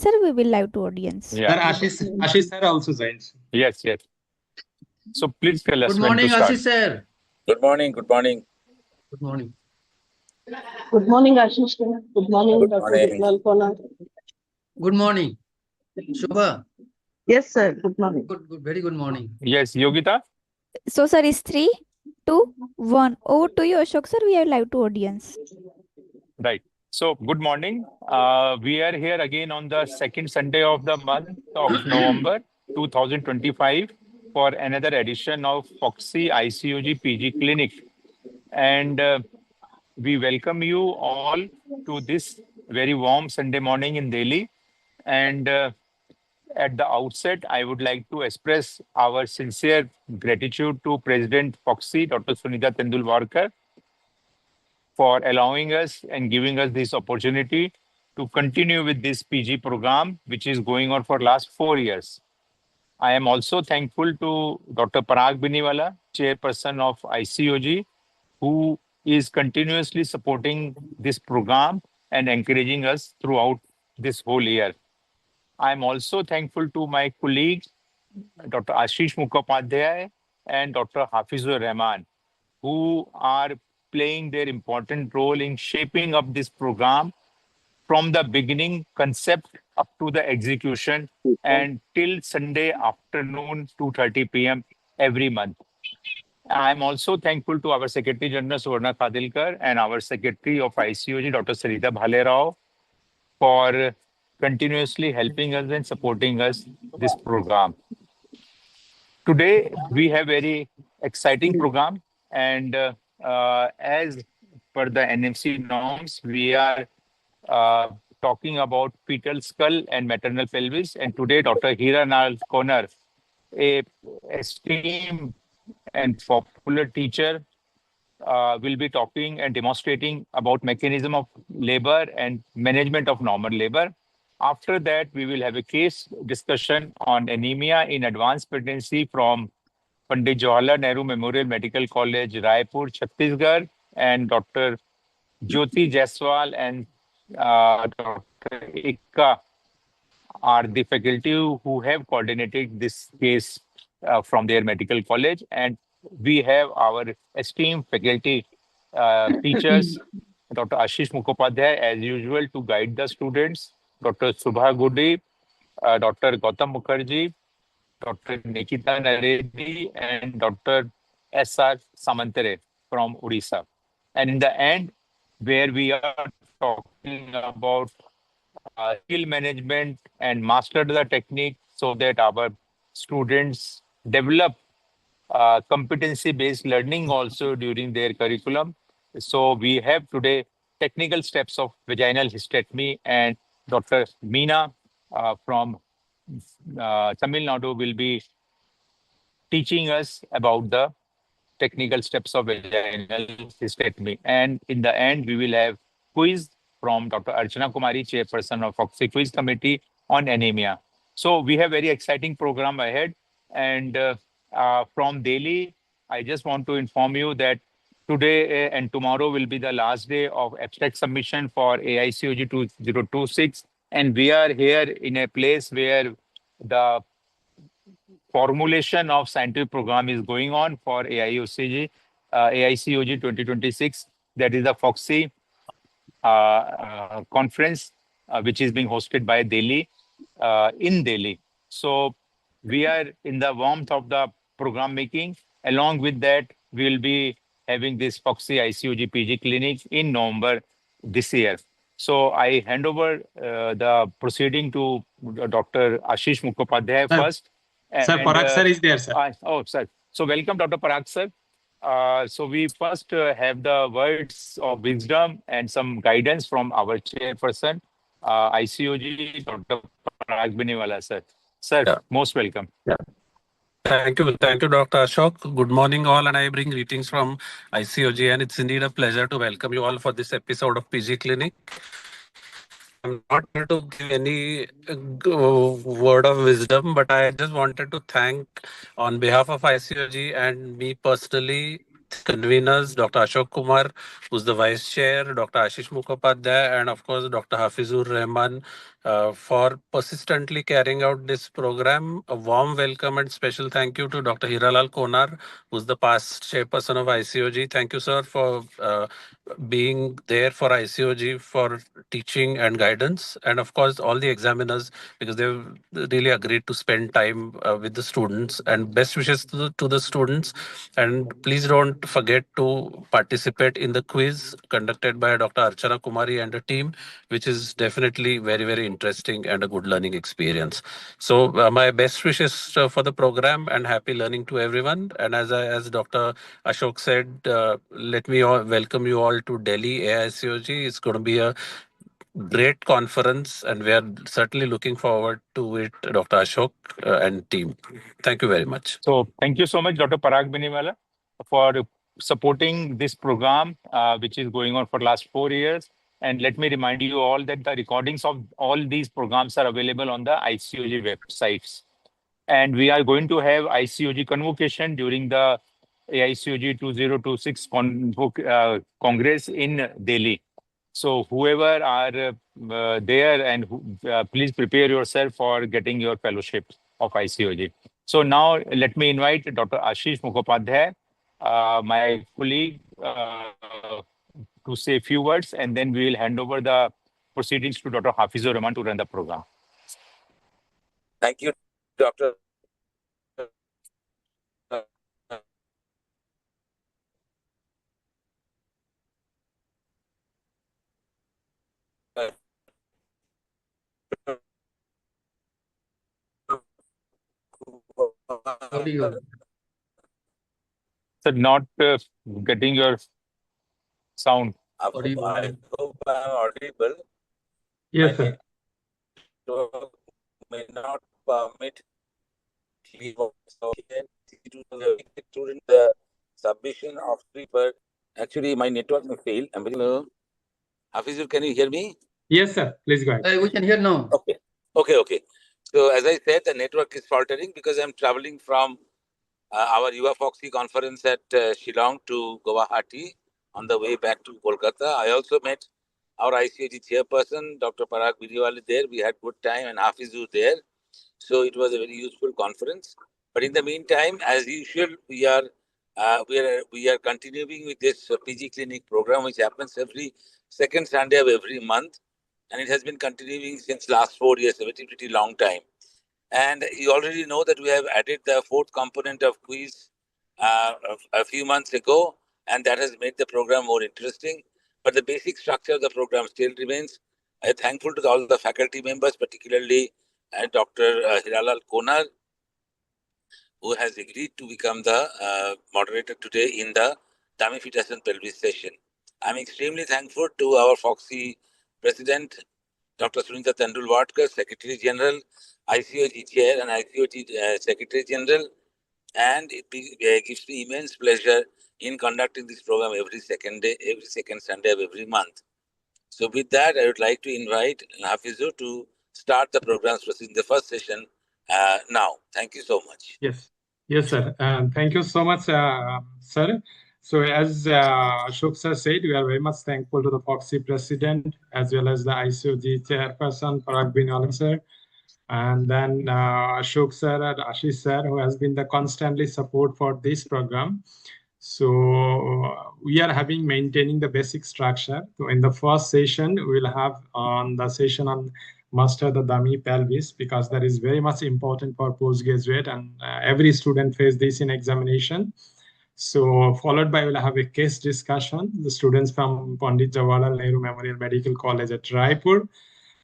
Sir, we will live to audience. Yeah. Sir, Ashish sir also joins. Yes, yes. So please tell us Good when to morning, start. Ashish sir. Good morning. Good morning. Good morning. Good morning, Ashish. Good morning, Good Dr. morning. Lalpona. Good morning. Shubha. Yes, sir. Good morning. Good. Very good morning. Yes, Yogita. So, sir, is 3, 2, 1. Over to you, Ashok sir. We are live to audience. Right. So good morning. We are here again on the second Sunday of the month of November 2025 for another edition of FOGSI ICOG PG Clinic. And we welcome you all to this very warm Sunday morning in Delhi. And at the outset, I would like to express our sincere gratitude to President FOGSI, Dr. Sunita Tendulkarkar, for allowing us and giving us this opportunity to continue with this PG program, which is going on for last 4 years. I am also thankful to Dr. Parag Biniwala, chairperson of ICOG, who is continuously supporting this program and encouraging us throughout this whole year. I am also thankful to my colleagues, Dr. Ashish Mukhopadhyay and Dr. Hafizur Rahman, who are playing their important role in shaping up this program from the beginning concept up to the execution and till Sunday afternoon 2:30 p.m. every month. I'm also thankful to our Secretary General Suvarna Khadilkar and our Secretary of ICOG, Dr. Sarita Bhalerao, for continuously helping us and supporting us this program. Today, we have very exciting program, and as per the NMC norms, we are talking about fetal skull and maternal pelvis. And today, Dr. Hira Nal Konar, a esteemed and popular teacher, will be talking and demonstrating about mechanism of labor and management of normal labor. After that, we will have a case discussion on anemia in advanced pregnancy from Pandit Jawaharlal Nehru Memorial Medical College, Raipur, Chhattisgarh, and Dr. Jyoti Jaiswal and Dr. Ikka are the faculty who have coordinated this case from their medical college. And we have our esteemed faculty teachers, Dr. Ashish Mukhopadhyay, as usual, to guide the students, Dr. Subha Gudi, Dr. Gautam Mukherjee, Dr. Nikita Naredi, and Dr. S.R. Samantare from Odisha. And in the end, where we are talking about skill management and master the technique so that our students develop competency-based learning also during their curriculum. So we have today technical steps of vaginal hysterectomy, and Dr. Meena from Tamil Nadu will be teaching us about the technical steps of vaginal hysterectomy. And in the end, we will have quiz from Dr. Archana Kumari, chairperson of FOGSI Quiz Committee on anemia. So we have very exciting program ahead. And from Delhi, I just want to inform you that today and tomorrow will be the last day of abstract submission for AICOG 2026. And we are here in a place where the formulation of scientific program is going on for AICOG 2026. That is the FOGSI conference, which is being hosted by Delhi, in Delhi. So we are in the warmth of the program making. Along with that, we will be having this FOGSI ICOG PG clinic in November this year. So I hand over the proceeding to Dr. Ashish Mukhopadhyay first. Sir, Parag sir is there, sir. Oh, sir. So welcome, Dr. Parag sir. So we first have the words of wisdom and some guidance from our chairperson, ICOG, Dr. Parag Biniwala, sir. Sir, Yeah. most welcome. Yeah. Thank you, Dr. Ashok. Good morning, all, and I bring greetings from ICOG, and it's indeed a pleasure to welcome you all for this episode of PG Clinic. I'm not here to give any word of wisdom, but I just wanted to thank, on behalf of ICOG and me personally, conveners, Dr. Ashok Kumar, who's the Vice Chair, Dr. Ashish Mukhopadhyay, and of course, Dr. Hafizur Rahman, for persistently carrying out this program. A warm welcome and special thank you to Dr. Hiralal Konar, who's the past chairperson of ICOG. Thank you, sir, for being there for ICOG for teaching and guidance, and of course all the examiners, because they've really agreed to spend time with the students, and best wishes to the students. And please don't forget to participate in the quiz conducted by Dr. Archana Kumari and the team, which is definitely very, very interesting and a good learning experience. So my best wishes for the program and happy learning to everyone. And as Dr. Ashok said, let me welcome you all to Delhi AICOG. It's going to be a great conference, and we are certainly looking forward to it, Dr. Ashok and team. Thank you very much. So thank you so much, Dr. Parag Biniwala, for supporting this program, which is going on for last 4 years. And let me remind you all that the recordings of all these programs are available on the ICOG websites. And we are going to have ICOG convocation during the AICOG 2026 Congress in Delhi. So whoever are there, and please prepare yourself for getting your fellowship of ICOG. So now let me invite Dr. Ashish Mukhopadhyay, my colleague, to say a few words, and then we will hand over the proceedings to Dr. Hafizur Rahman to run the program. Thank you, Dr. Audio. So not getting your sound. Audible. I hope I'm audible. Yes, sir. So may not permit clear voice. So during the submission of paper, actually my network may fail. I'm very low. Hafizur, can you hear me? Yes, sir. Please go ahead. We can hear now. Okay. So as I said, the network is faltering because I'm traveling from our FOGSI conference at Shillong to Guwahati on the way back to Kolkata. I also met our ICOG chairperson, Dr. Parag Biniwala there. We had good time, and Hafizur there. So it was a very useful conference. But in the meantime, as usual, we are continuing with this PG Clinic program, which happens every second Sunday of every month. And it has been continuing since last 4 years, a pretty long time. And you already know that we have added the fourth component of quiz a few months ago, and that has made the program more interesting. But the basic structure of the program still remains. I'm thankful to all the faculty members, particularly Dr. Hiralal Konar, who has agreed to become the moderator today in the Dummy Fetus and Pelvis session. I'm extremely thankful to our FOGSI President, Dr. Sunita Tendulwar, Secretary General, ICOG Chair and ICOG Secretary General, and it gives me immense pleasure in conducting this program every second Sunday of every month. So with that, I would like to invite Hafizur to start the programs in the first session now. Thank you so much. Yes, sir. Thank you so much, sir. So as Ashok sir said, we are very much thankful to the FOGSI president as well as the ICOG chairperson, Parag Biniwala sir, and then Ashok sir and Ashish sir, who has been the constantly support for this program. So we are maintaining the basic structure. So in the first session, we will have on the session on master the dummy pelvis, because that is very much important for postgraduate, and every student face this in examination. So followed by, we'll have a case discussion, the students from Pandit Jawaharlal Nehru Memorial Medical College at Raipur,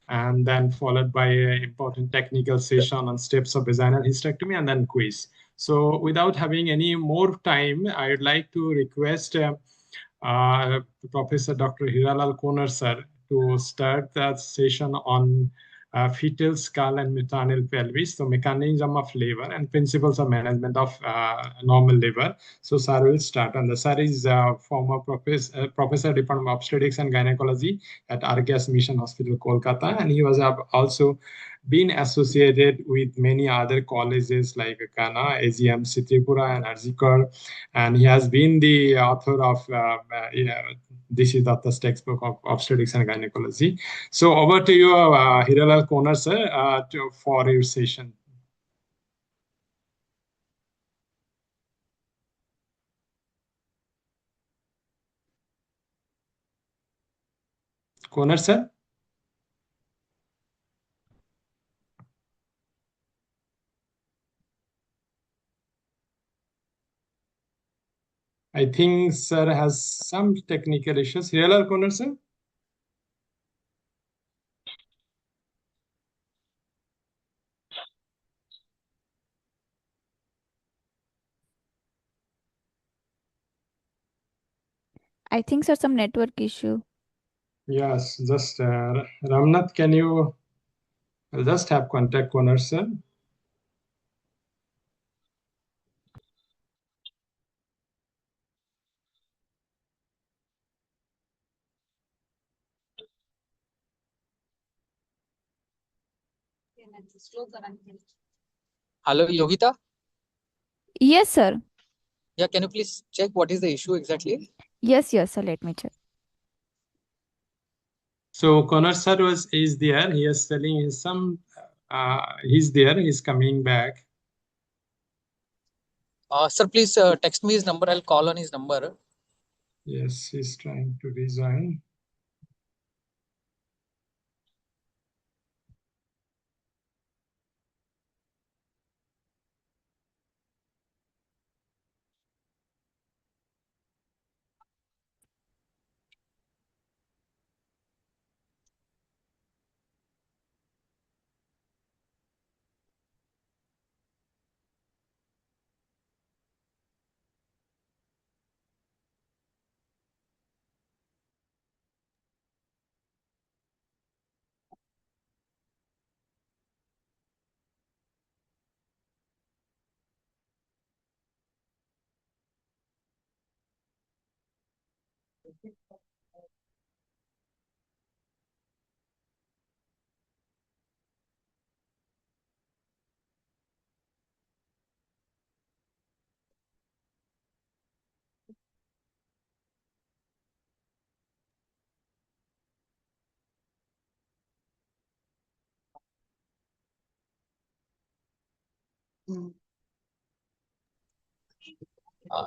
and then followed by an important technical session on steps of vaginal hysterectomy, and then quiz. So without having any more time, I would like to request Professor Dr. Hiralal Konar sir to start that session on fetal skull and maternal pelvis, so mechanism of labor and principles of management of normal labor. So sir will start, and the sir is former professor Department of Obstetrics and Gynecology at RKS Mission Hospital, Kolkata, and he was also been associated with many other colleges like Ghana, AGMC Tripura, and ICOG, and he has been the author of Dishi Datta's textbook of obstetrics and gynecology. So over to you, Hiralal Konar sir, for your session. Konar sir? I think sir has some technical issues. Hiralal Konar sir? I think sir some network issue. Yes, just Ramnath, can you just have contact Konar sir? Hello, Yogita. Yes, sir. Yeah, can you please check what is the issue exactly? Yes, sir. Let me check. So Konar sir is there. He is telling his some. He's there. He's coming back. Sir, please text me his number. I'll call on his number. Yes, he's trying to rejoin.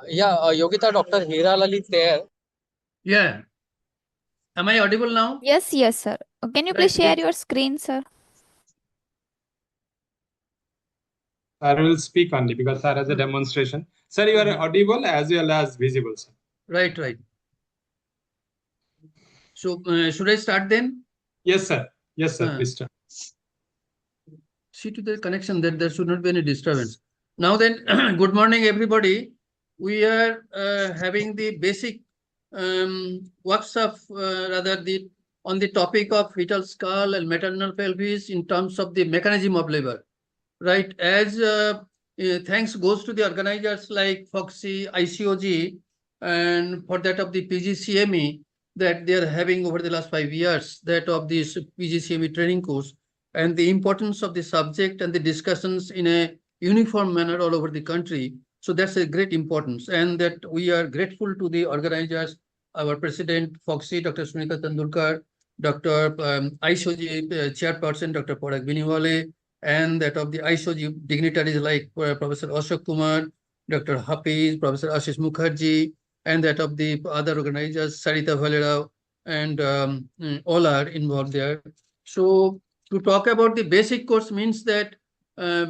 Yogita, Dr. Hiralal is there. Yeah. Am I audible now? Yes, sir. Can you please share your screen, sir? I will speak only because sir has a demonstration. Sir, you are audible as well as visible, sir. Right. So should I start then? Yes, sir. Yes, sir. Please start. See to the connection that there should not be any disturbance. Now then, good morning, everybody. We are having the basic workshop, on the topic of fetal skull and maternal pelvis in terms of the mechanism of labor. Right, as thanks goes to the organizers like FOGSI, ICOG, and for that of the PGCME that they are having over the last 5 years, that of this PGCME training course, and the importance of the subject and the discussions in a uniform manner all over the country. So that's a great importance, and that we are grateful to the organizers, our president, FOGSI, Dr. Sunita Tendulkar, Dr. ICOG chairperson, Dr. Parag Biniwale, and that of the ICOG dignitaries like Professor Ashok Kumar, Dr. Hafiz, Professor Ashish Mukherjee, and that of the other organizers, Sarita Valera, and all are involved there. So to talk about the basic course means that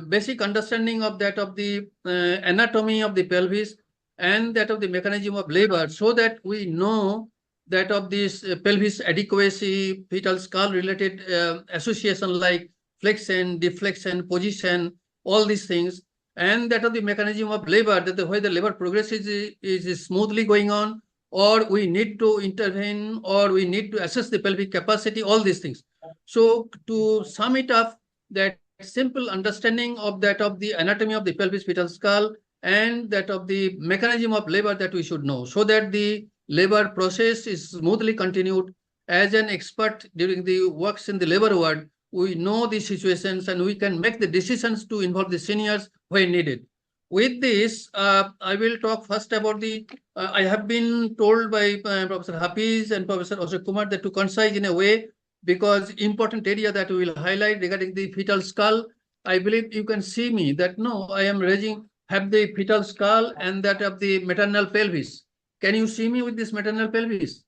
basic understanding of that of the anatomy of the pelvis and that of the mechanism of labor, so that we know that of this pelvis adequacy, fetal skull related association like flexion, deflection, position, all these things, and that of the mechanism of labor, that the way the labor progress is smoothly going on, or we need to intervene, or we need to assess the pelvic capacity, all these things. So to sum it up, that simple understanding of that of the anatomy of the pelvis fetal skull and that of the mechanism of labor that we should know, so that the labor process is smoothly continued. As an expert during the works in the labor ward, we know the situations and we can make the decisions to involve the seniors when needed. With this, I will talk first about the, I have been told by Professor Hafiz and Professor Ashok Kumar that to concise in a way, because important area that we will highlight regarding the fetal skull. I believe you can see me that no, I am raising, have the fetal skull and that of the maternal pelvis. Can you see me with this maternal pelvis?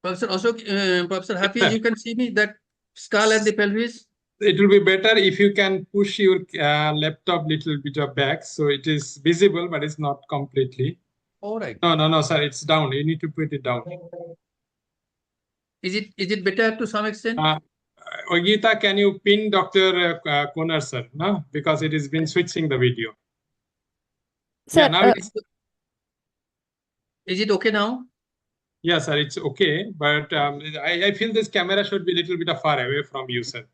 Professor Ashok, Professor Hafiz, you can see me that skull and the pelvis? It will be better if you can push your laptop little bit back so it is visible, but it's not completely. All right. No, sir, it's down. You need to put it down. Is it better to some extent? Ogita, can you pin Dr. Konar, sir? No, because it has been switching the video. Sir, Yeah, now it's, Is it okay now? yeah, sir, it's okay. But I feel this camera should be a little bit far away from you, sir.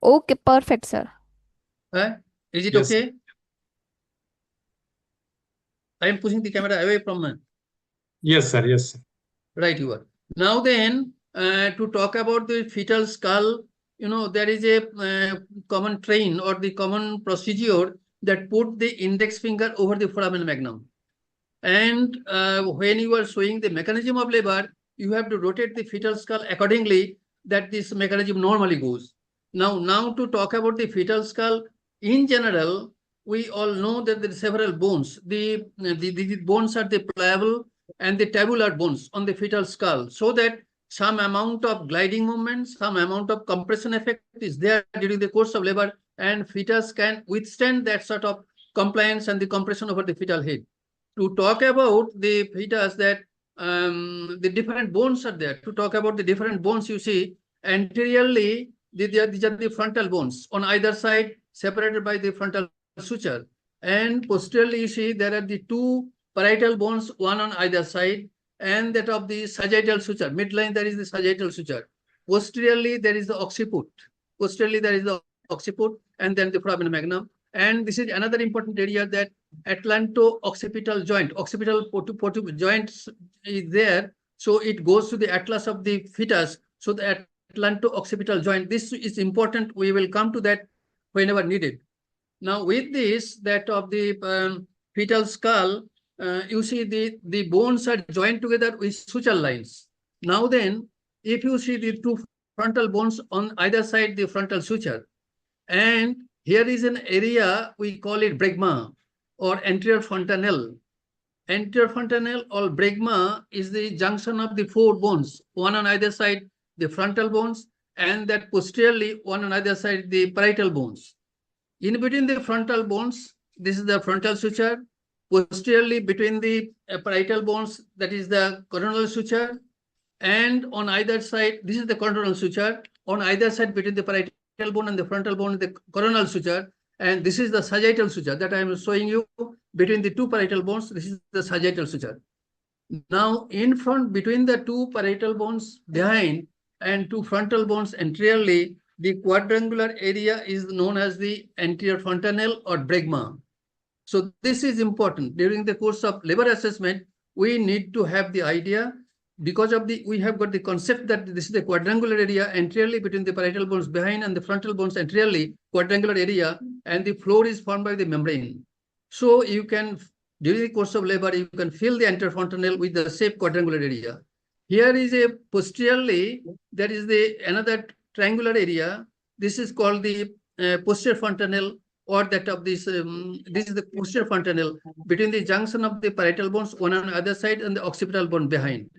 okay, perfect, sir. Is it Yes. okay? I am pushing the camera away from me. Yes, sir. Yes, sir. Right, you are. Now then, to talk about the fetal skull, you know, there is a common train or the common procedure that put the index finger over the foramen magnum. And when you are showing the mechanism of labor, you have to rotate the fetal skull accordingly that this mechanism normally goes. Now to talk about the fetal skull, in general, we all know that there are several bones. The bones are the pliable and the tabular bones on the fetal skull, so that some amount of gliding movement, some amount of compression effect is there during the course of labor, and fetus can withstand that sort of compliance and the compression over the fetal head. To talk about the fetus, that the different bones are there. To talk about the different bones, you see, anteriorly, these are the frontal bones on either side, separated by the frontal suture. And posteriorly, you see, there are the two parietal bones, one on either side, and that of the sagittal suture. Midline, there is the sagittal suture. Posteriorly, there is the occiput. Posteriorly, there is the occiput, and then the foramen magnum. And this is another important area, that atlanto-occipital joint, occipital joints is there, so it goes to the atlas of the fetus. So the atlanto-occipital joint, this is important. We will come to that whenever needed. Now with this, that of the fetal skull, you see the bones are joined together with suture lines. Now then, if you see the two frontal bones on either side, the frontal suture, and here is an area, we call it bregma or anterior fontanelle. Anterior fontanelle or bregma is the junction of the four bones, one on either side, the frontal bones, and that posteriorly, one on either side, the parietal bones. In between the frontal bones, this is the frontal suture. Posteriorly, between the parietal bones, that is the coronal suture. And on either side, this is the coronal suture. On either side, between the parietal bone and the frontal bone, the coronal suture, and this is the sagittal suture that I am showing you between the two parietal bones. This is the sagittal suture. Now, in front, between the two parietal bones behind and two frontal bones anteriorly, the quadrangular area is known as the anterior fontanelle or bregma. So this is important. During the course of labor assessment, we need to have the idea, because of the, we have got the concept that this is the quadrangular area anteriorly between the parietal bones behind and the frontal bones anteriorly, quadrangular area, and the floor is formed by the membrane. So you can, during the course of labor, you can fill the anterior fontanelle with the same quadrangular area. Here is a posteriorly, there is the another triangular area. This is called the posterior fontanelle, or that of this, this is the posterior fontanelle between the junction of the parietal bones, one on the other side, and the occipital bone behind.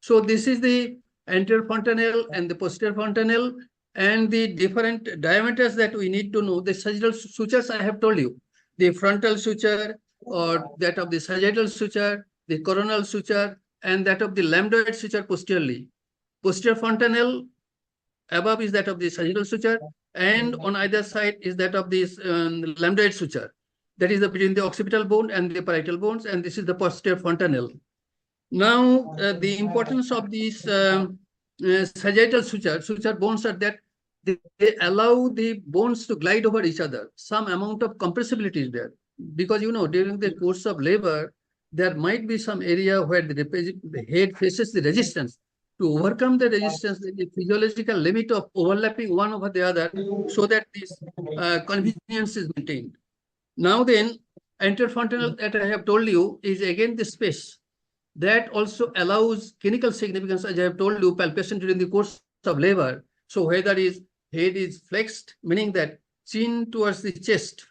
So this is the anterior fontanelle and the posterior fontanelle, and the different diameters that we need to know. The sagittal sutures I have told you, the frontal suture or that of the sagittal suture, the coronal suture, and that of the lambdoid suture posteriorly. Posterior fontanelle above is that of the sagittal suture, and on either side is that of this lambdoid suture. That is between the occipital bone and the parietal bones, and this is the posterior fontanelle. Now, the importance of these sagittal suture bones are that they allow the bones to glide over each other. Some amount of compressibility is there, because you know during the course of labor, there might be some area where the head faces the resistance. To overcome the resistance, the physiological limit of overlapping one over the other, so that this convenience is maintained. Now then, interfrontal that I have told you is again the space that also allows clinical significance, as I have told you, palpation during the course of labor. So whether is head is flexed, meaning that chin towards the chest,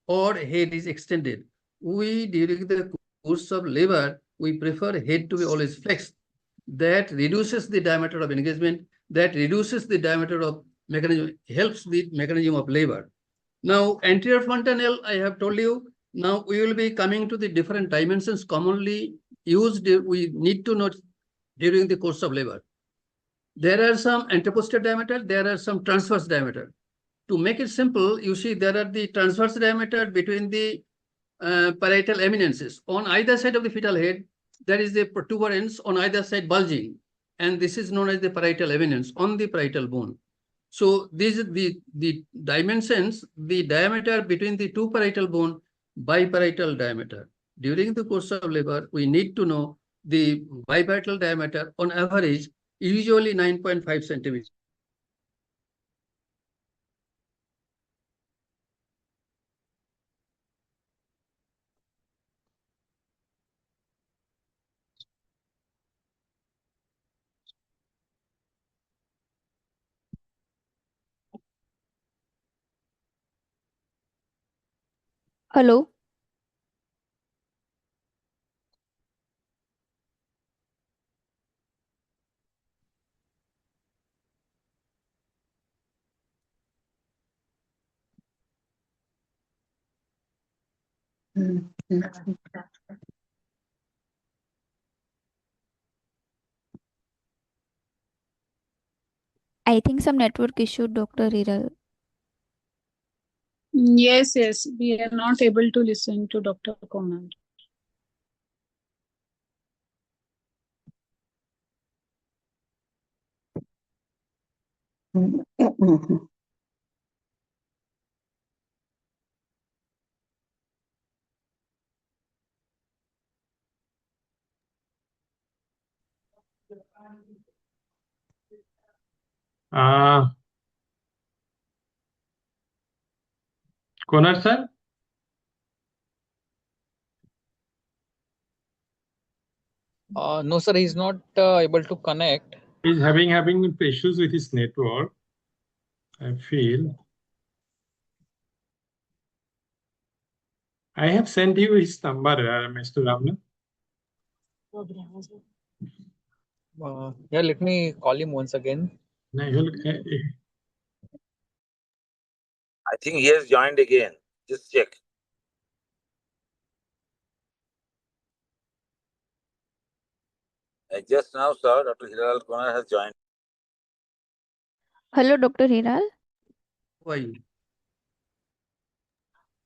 or head is extended. We, during the course of labor, we prefer head to be always flexed. That reduces the diameter of engagement, that reduces the diameter of mechanism, helps the mechanism of labor. Now, anterior fontanelle, I have told you. Now we will be coming to the different dimensions commonly used. We need to note during the course of labor. There are some anteposterior diameter, there are some transverse diameter. To make it simple, you see there are the transverse diameter between the parietal eminences. On either side of the fetal head, there is the protuberance on either side bulging, and this is known as the parietal eminence on the parietal bone. So these are the dimensions, the diameter between the two parietal bone, biparietal diameter. During the course of labor, we need to know the biparietal diameter on average, usually 9.5 centimeters. Hello. I think some network issue, Dr. Hiral. Yes, yes, we are not able to listen to Dr. Konal. Konar sir? No, sir, he's not able to connect. He's having issues with his network, I feel. I have sent you his number, Mr. Ramna. Yeah, let me call him once again. No, I think he has joined again. Just check. Just now, sir, Dr. Hiral Konar has joined. Hello, Dr. Hiral. Why?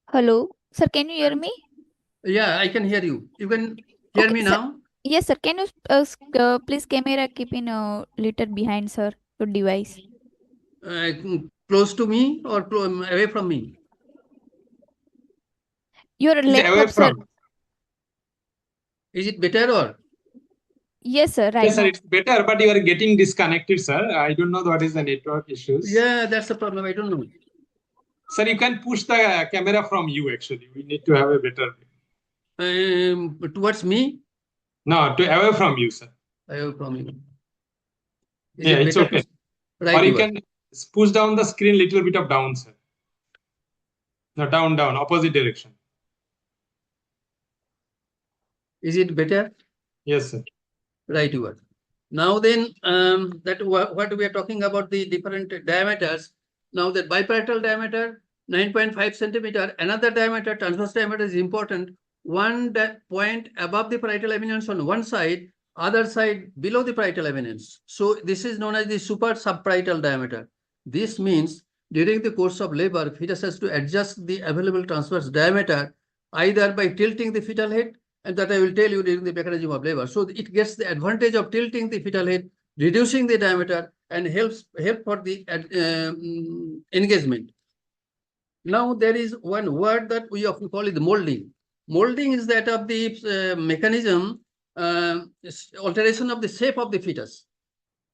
Hello. Sir, can you hear me? Yeah, I can hear you. You can hear me sir. now? Yes, sir. Can you please camera keep in a little behind, sir, your device? Close to me or away from me? Your laptop, sir. Is it better or? Yes, sir. Right yes, sir, now. it's better, but you are getting disconnected, sir. I don't know what is the network issues. Yeah, that's the problem. I don't know. Sir, you can push the camera from you, actually. We need to have a better... Towards me? No, away from you, sir. Away from you. Yeah, it's okay. Right, or you can push down the screen little bit of down, sir. No, down, opposite direction. Is it better? Yes, sir. Right, you are. Now then, that what we are talking about the different diameters. Now that biparietal diameter, 9.5 centimeter. Another diameter, transverse diameter is important. One point above the parietal eminence on one side, other side below the parietal eminence. So this is known as the super subparietal diameter. This means during the course of labor, fetus has to adjust the available transverse diameter either by tilting the fetal head, and that I will tell you during the mechanism of labor. So it gets the advantage of tilting the fetal head, reducing the diameter, and help for the engagement. Now there is one word that we often call it the molding. Molding is that of the mechanism, alteration of the shape of the fetus.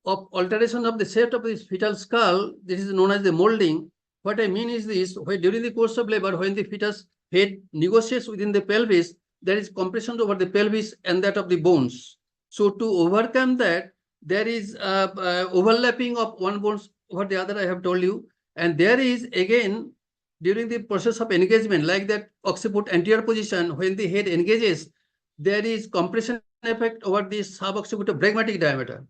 Of alteration of the shape of the fetal skull, this is known as the molding. What I mean is this, when during the course of labor, when the fetus head negotiates within the pelvis, there is compression over the pelvis and that of the bones. So to overcome that, there is overlapping of one bones over the other, I have told you. And there is again, during the process of engagement, like that occiput anterior position, when the head engages, there is compression effect over the suboccipitobregmatic diameter.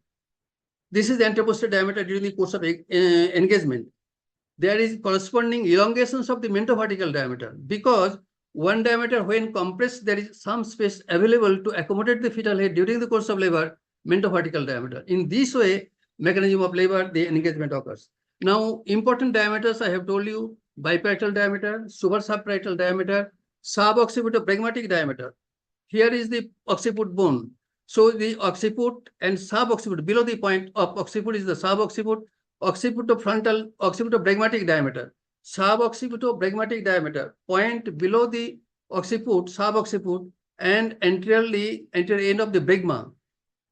This is the anteroposterior diameter during the course of engagement. There is corresponding elongations of the mentovertical diameter, because one diameter when compressed, there is some space available to accommodate the fetal head during the course of labor, mentovertical diameter. In this way, mechanism of labor, the engagement occurs. Now, important diameters, I have told you, biparietal diameter, suprasubparietal diameter, suboccipitobregmatic diameter. Here is the occiput bone. So the occiput and subocciput, below the point of occiput is the subocciput, occipitofrontal, occipitobregmatic diameter, suboccipitobregmatic diameter, point below the occiput, subocciput, and anterior end of the bregma,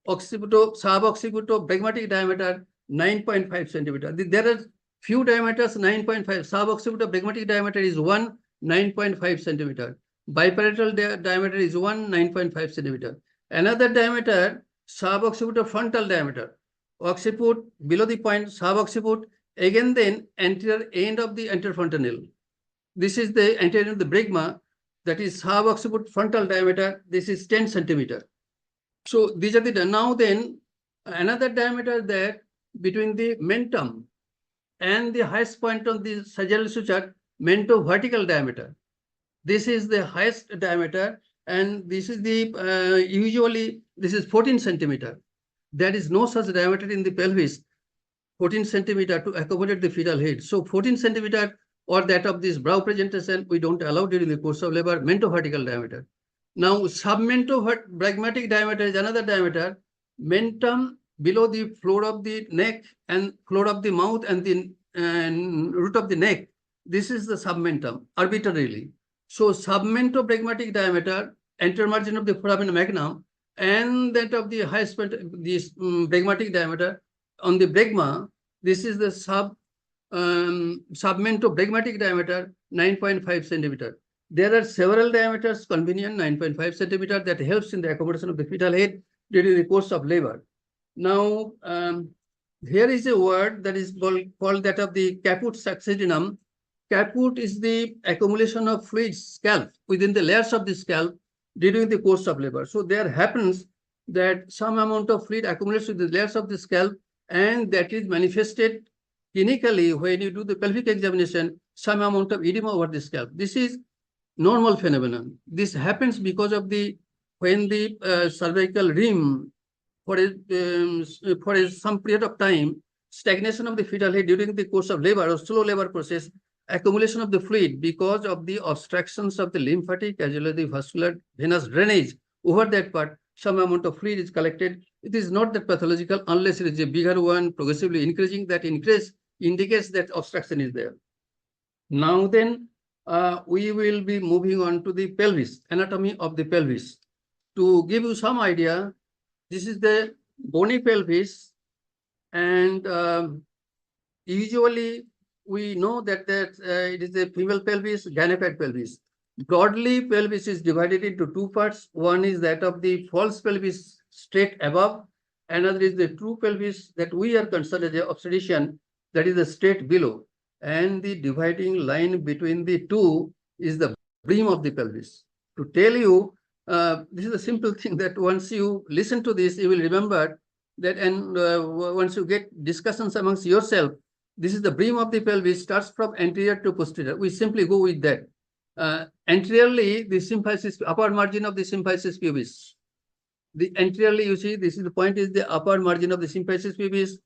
suboccipitobregmatic diameter 9.5 centimeter. There are few diameters 9.5. Suboccipitobregmatic diameter is 9.5 centimeter. Biparietal diameter is 9.5 centimeter. Another diameter, suboccipitofrontal diameter, occiput below the point, subocciput, again then anterior end of the anterior fontanelle. This is the anterior end of the bregma, that is subocciput frontal diameter. This is 10 centimeter. So these are the, now then another diameter there between the mentum and the highest point on the sagittal suture, mentovertical diameter. This is the highest diameter, and this is the usually this is 14 centimeter. There is no such diameter in the pelvis, 14 centimeter to accommodate the fetal head. So 14 centimeter or that of this brow presentation, we don't allow during the course of labor, mentovertical diameter. Now, submentobragmatic diameter is another diameter, mentum below the floor of the neck and floor of the mouth and the root of the neck. This is the submentum, arbitrarily. So submentobragmatic diameter, anterior margin of the foramen magnum, and that of the highest point, this bregmatic diameter on the bregma, this is the submentobragmatic diameter, 9.5 centimeter. There are several diameters convenient, 9.5 centimeter, that helps in the accommodation of the fetal head during the course of labor. Now, here is a word that is called that of the caput succedinum. Caput is the accumulation of fluid scalp within the layers of the scalp during the course of labor. So there happens that some amount of fluid accumulates with the layers of the scalp, and that is manifested clinically when you do the pelvic examination, some amount of edema over the scalp. This is normal phenomenon. This happens because of the when the cervical rim for some period of time, stagnation of the fetal head during the course of labor or slow labor process, accumulation of the fluid because of the obstructions of the lymphatic as well as the vascular venous drainage over that part, some amount of fluid is collected. It is not that pathological unless it is a bigger one, progressively increasing. That increase indicates that obstruction is there. Now then, we will be moving on to the pelvis, anatomy of the pelvis. To give you some idea, this is the bony pelvis, and usually we know that it is a female pelvis, gynecoid pelvis. Broadly, pelvis is divided into two parts. One is that of the false pelvis straight above. Another is the true pelvis that we are concerned as an obstetrician, that is the straight below. And the dividing line between the two is the brim of the pelvis. To tell you, this is a simple thing that once you listen to this, you will remember that, and once you get discussions amongst yourself, this is the brim of the pelvis, starts from anterior to posterior. We simply go with that. Anteriorly, the symphysis, upper margin of the symphysis pubis. The anteriorly, you see, this is the point is the upper margin of the symphysis pubis,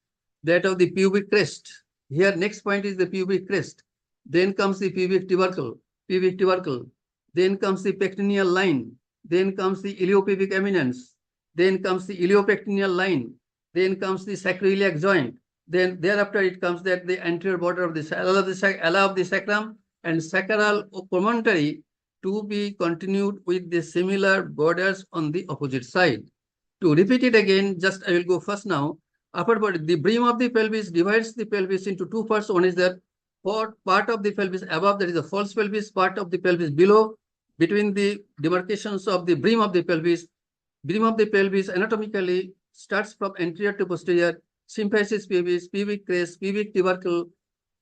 that of the pubic crest. Here, next point is the pubic crest. Then comes the pubic tubercle. Then comes the pectineal line. Then comes the iliopubic eminence. Then comes the iliopectineal line. Then comes the sacroiliac joint. Then thereafter it comes that the anterior border of the ala of the sacrum and sacral promontory to be continued with the similar borders on the opposite side. To repeat it again, just I will go first now. Upper body, the brim of the pelvis divides the pelvis into two parts. One is the part of the pelvis above, that is the false pelvis, part of the pelvis below. Between the demarcations of the brim of the pelvis anatomically starts from anterior to posterior, symphysis pubis, pubic crest, pubic tubercle,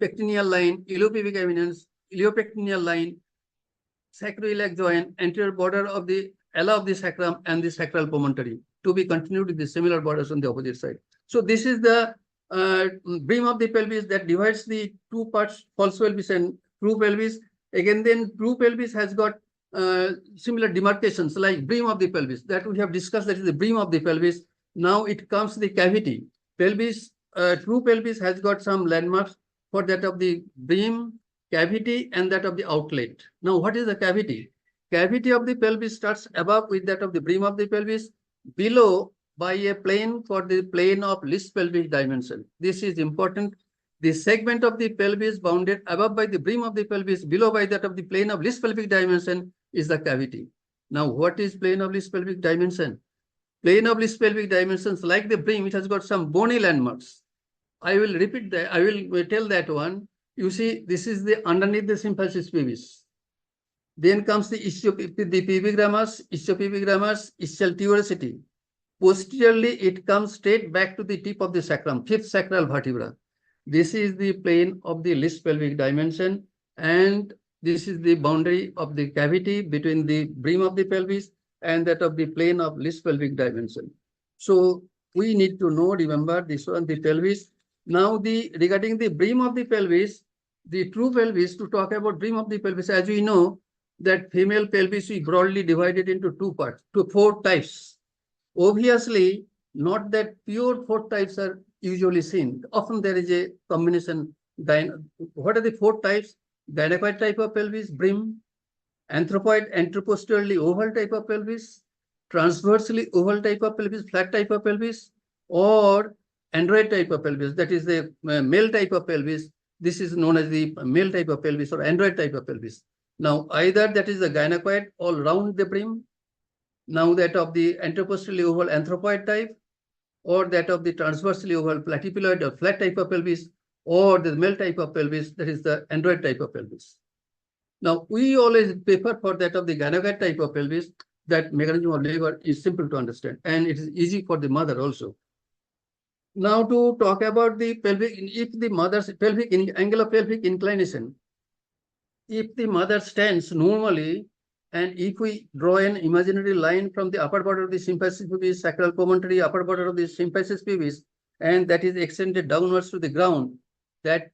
pectineal line, iliopubic eminence, iliopectineal line, sacroiliac joint, anterior border of the ala of the sacrum, and the sacral promontory, to be continued with the similar borders on the opposite side. So this is the brim of the pelvis that divides the two parts, false pelvis and true pelvis. Again, then true pelvis has got similar demarcations like brim of the pelvis that we have discussed, that is the brim of the pelvis. Now it comes to the cavity. Pelvis, true pelvis has got some landmarks for that of the brim, cavity, and that of the outlet. Now, what is the cavity? Cavity of the pelvis starts above with that of the brim of the pelvis, below by a plane for the plane of least pelvic dimension. This is important. The segment of the pelvis bounded above by the brim of the pelvis, below by that of the plane of least pelvic dimension is the cavity. Now, what is plane of least pelvic dimension? Plane of least pelvic dimensions, like the brim, it has got some bony landmarks. I will repeat that. I will tell that one. You see, this is the underneath the symphysis pubis. Then comes the epigramus, ischial tuberosity. Posteriorly, it comes straight back to the tip of the sacrum, fifth sacral vertebra. This is the plane of the least pelvic dimension, and this is the boundary of the cavity between the brim of the pelvis and that of the plane of least pelvic dimension. So we need to know, remember this one, the pelvis. Now, regarding the brim of the pelvis, the true pelvis, to talk about brim of the pelvis, as we know that female pelvis we broadly divided into two parts, to four types. Obviously, not that pure four types are usually seen. Often there is a combination. What are the four types? Gynecoid type of pelvis, brim; anthropoid, anteroposteriorly oval type of pelvis; transversely oval type of pelvis, flat type of pelvis; or android type of pelvis, that is the male type of pelvis. This is known as the male type of pelvis or android type of pelvis. Now, either that is the gynecoid all round the brim, now that of the anteroposteriorly oval anthropoid type, or that of the transversely oval platypuloid or flat type of pelvis, or the male type of pelvis, that is the android type of pelvis. Now, we always prefer for that of the gynecoid type of pelvis, that mechanism of labor is simple to understand, and it is easy for the mother also. Now, to talk about the pelvic, if the mother's angle of pelvic inclination, if the mother stands normally, and if we draw an imaginary line from the upper border of the symphysis pubis, sacral promontory, upper border of the symphysis pubis, and that is extended downwards to the ground, that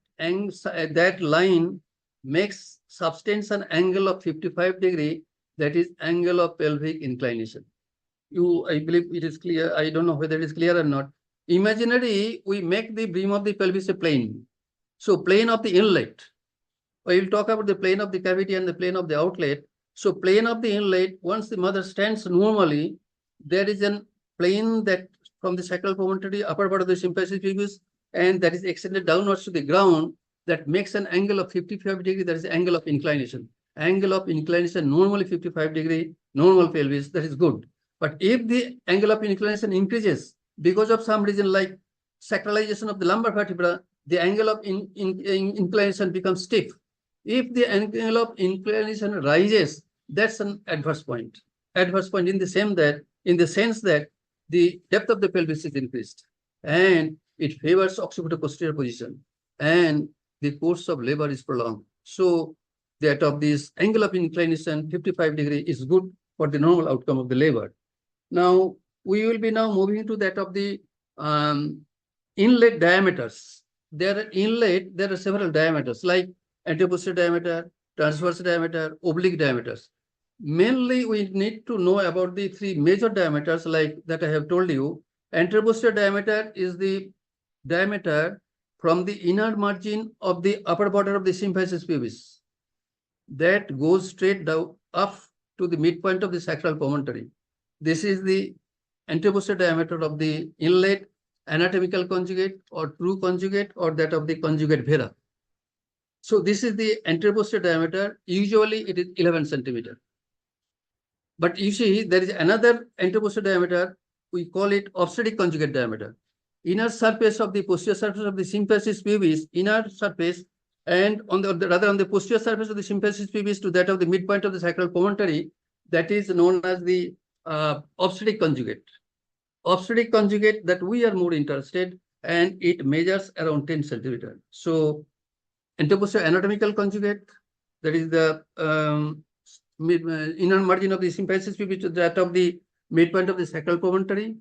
line makes substantial angle of 55 degree, that is angle of pelvic inclination. I believe it is clear. I don't know whether it is clear or not. Imaginary, we make the brim of the pelvis a plane. So plane of the inlet. We will talk about the plane of the cavity and the plane of the outlet. So plane of the inlet, once the mother stands normally, there is a plane that from the sacral promontory, upper part of the symphysis pubis, and that is extended downwards to the ground, that makes an angle of 55 degree, that is angle of inclination. Angle of inclination normally 55 degree, normal pelvis, that is good. But if the angle of inclination increases because of some reason like sacralization of the lumbar vertebra, the angle of inclination becomes stiff. If the angle of inclination rises, that's an adverse point. Adverse point in the sense that the depth of the pelvis is increased, and it favors occipito-posterior position, and the course of labor is prolonged. So that of this angle of inclination 55 degree is good for the normal outcome of the labor. Now, we will be now moving to that of the inlet diameters. There are several diameters like anteroposterior diameter, transverse diameter, oblique diameters. Mainly, we need to know about the three major diameters like that I have told you. Anteroposterior diameter is the diameter from the inner margin of the upper border of the symphysis pubis that goes straight down up to the midpoint of the sacral promontory. This is the anteroposterior diameter of the inlet, anatomical conjugate or true conjugate, or that of the conjugate vera. So this is the anterior-posterior diameter. Usually it is 11 centimeter. But you see, there is another anterior-posterior diameter. We call it obstetric conjugate diameter. Inner surface of the posterior surface of the symphysis pubis, inner surface, and on the rather on the posterior surface of the symphysis pubis to that of the midpoint of the sacral promontory, that is known as the obstetric conjugate. Obstetric conjugate that we are more interested, and it measures around 10 centimeter. So anteroposterior anatomical conjugate, that is the inner margin of the symphysis pubis to that of the midpoint of the sacral promontory,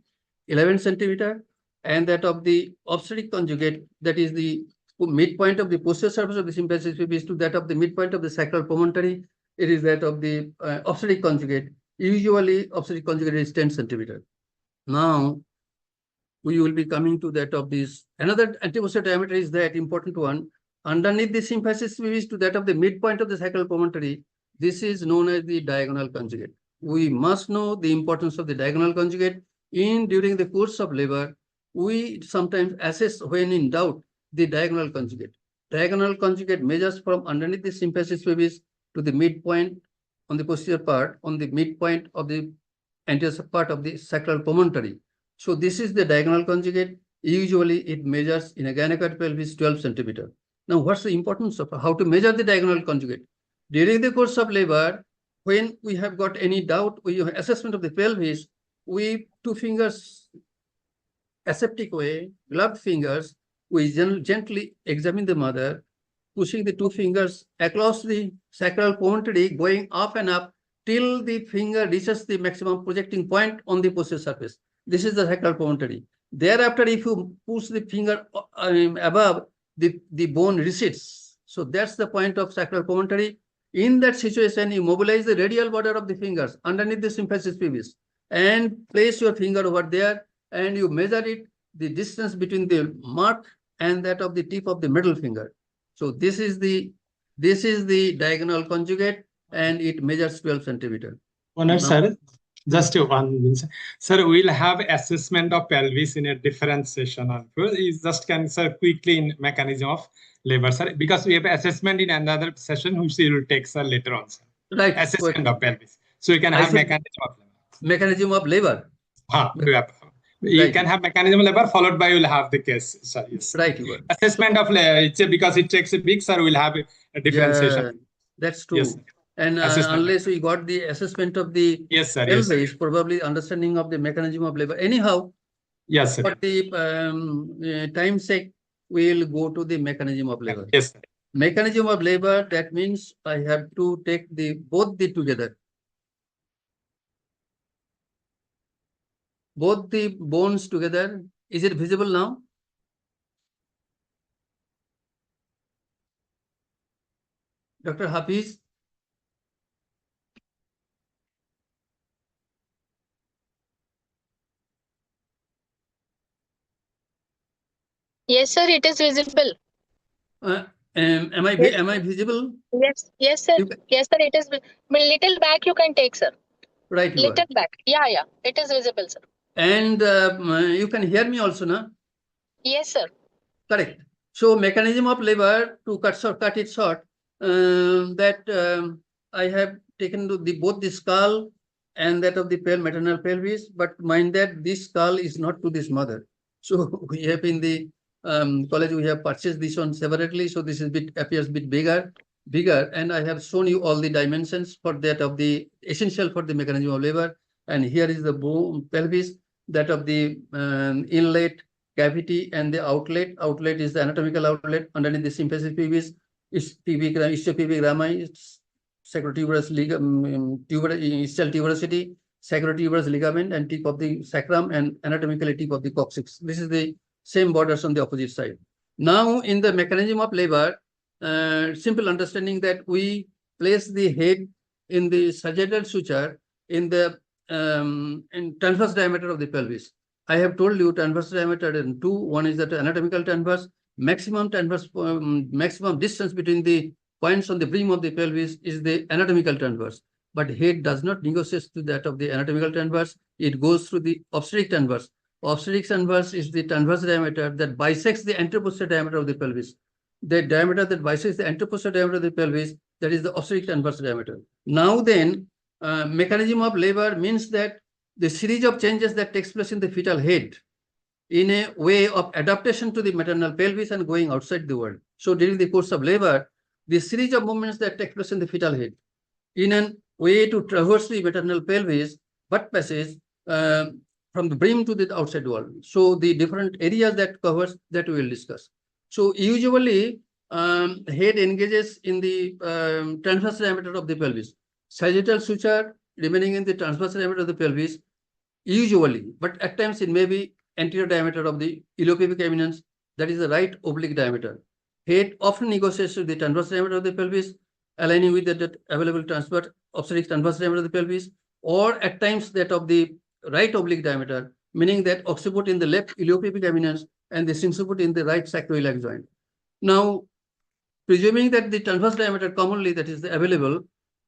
11 centimeter, and that of the obstetric conjugate, that is the midpoint of the posterior surface of the symphysis pubis to that of the midpoint of the sacral promontory, it is that of the obstetric conjugate. Usually obstetric conjugate is 10 centimeter. Now we will be coming to that of this. Another anteroposterior diameter is that important one. Underneath the symphysis pubis to that of the midpoint of the sacral promontory, this is known as the diagonal conjugate. We must know the importance of the diagonal conjugate. During the course of labor, we sometimes assess, when in doubt, the diagonal conjugate. Diagonal conjugate measures from underneath the symphysis pubis to the midpoint on the posterior part, on the midpoint of the anterior part of the sacral promontory. So this is the diagonal conjugate. Usually it measures in a gynecoid pelvis 12 centimeter. Now, what's the importance of how to measure the diagonal conjugate? During the course of labor, when we have got any doubt with your assessment of the pelvis, we two fingers, aseptic way, gloved fingers, we gently examine the mother, pushing the two fingers across the sacral promontory, going up and up till the finger reaches the maximum projecting point on the posterior surface. This is the sacral promontory. Thereafter, if you push the finger above, the bone recedes. So that's the point of sacral promontory. In that situation, you mobilize the radial border of the fingers underneath the symphysis pubis and place your finger over there, and you measure it, the distance between the mark and that of the tip of the middle finger. So this is the diagonal conjugate, and it measures 12 centimeter. Sir, just 1 minute. Sir, we'll have assessment of pelvis in a different session. You just can, sir, quickly in mechanism of labor, sir, because we have assessment in another session which we will take, sir, later on, sir. Right. Assessment of pelvis. So you can have mechanism of labor. Mechanism of labor. You can have mechanism of labor followed by you'll have the case, sir. Yes. Right. Assessment of labor, because it takes a big, sir, we'll have a different session. That's true. Yes. And unless we got the assessment of the pelvis, probably understanding of the mechanism of labor. Anyhow, yes, sir. For the time's sake, we'll go to the mechanism of labor. Yes, sir. Mechanism of labor, that means I have to take both together. Both the bones together. Is it visible now? Dr. Hafiz? Yes, sir, it is visible. Am I visible? Yes, sir. Yes, sir, it is. Little back you can take, sir. Right. Little back. Yeah, it is visible, sir. And you can hear me also, na? Yes, sir. Correct. So mechanism of labor, to cut it short, I have taken both the skull and that of the maternal pelvis, but mind that this skull is not to this mother. So we have in the college, we have purchased this one separately. So this is appears bit bigger, and I have shown you all the dimensions for that of the essential for the mechanism of labor. And here is the bone pelvis, that of the inlet, cavity, and the outlet. Outlet is the anatomical outlet underneath the symphysis pubis. Istiopubic rami, sacrotuberous ligament, ischial tuberosity, sacrotuberous ligament, and tip of the sacrum, and anatomically tip of the coccyx. This is the same borders on the opposite side. Now, in the mechanism of labor, simple understanding that we place the head in the sagittal suture in the transverse diameter of the pelvis. I have told you transverse diameter in two. One is that anatomical transverse. Maximum distance between the points on the brim of the pelvis is the anatomical transverse. But head does not negotiate to that of the anatomical transverse. It goes through the obstetric transverse. Obstetric transverse is the transverse diameter that bisects the anteroposterior diameter of the pelvis. the diameter that bisects the anteroposterior diameter of the pelvis, that is the obstetric transverse diameter. Now then, mechanism of labor means that the series of changes that takes place in the fetal head in a way of adaptation to the maternal pelvis and going outside the world. So during the course of labor, the series of movements that take place in the fetal head in a way to traverse the maternal pelvis, butt passage from the brim to the outside world. So the different areas that covers that we will discuss. So usually head engages in the transverse diameter of the pelvis. Sagittal suture remaining in the transverse diameter of the pelvis usually, but at times it may be anterior diameter of the iliopubic eminence, that is the right oblique diameter. Head often negotiates with the transverse diameter of the pelvis, aligning with the available transverse obstetric transverse diameter of the pelvis, or at times that of the right oblique diameter, meaning that occiput in the left iliopubic eminence and the sinciput in the right sacroiliac joint. Now, presuming that the transverse diameter commonly that is available,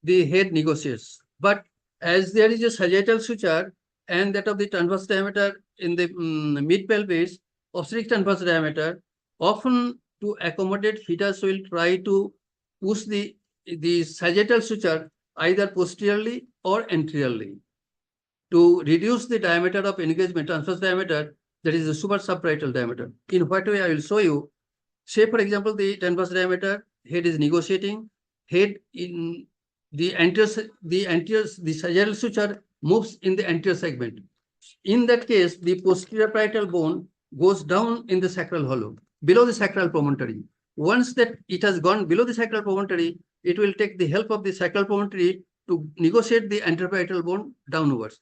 the head negotiates. But as there is a sagittal suture and that of the transverse diameter in the mid pelvis, obstetric transverse diameter, often to accommodate fetus will try to push the sagittal suture either posteriorly or anteriorly to reduce the diameter of engagement, transverse diameter, that is the super subparietal diameter. In what way I will show you. Say, for example, the transverse diameter, head is negotiating, head in the sagittal suture moves in the anterior segment. In that case, the posterior parietal bone goes down in the sacral hollow, below the sacral promontory. Once that it has gone below the sacral promontory, it will take the help of the sacral promontory to negotiate the anteroparietal bone downwards.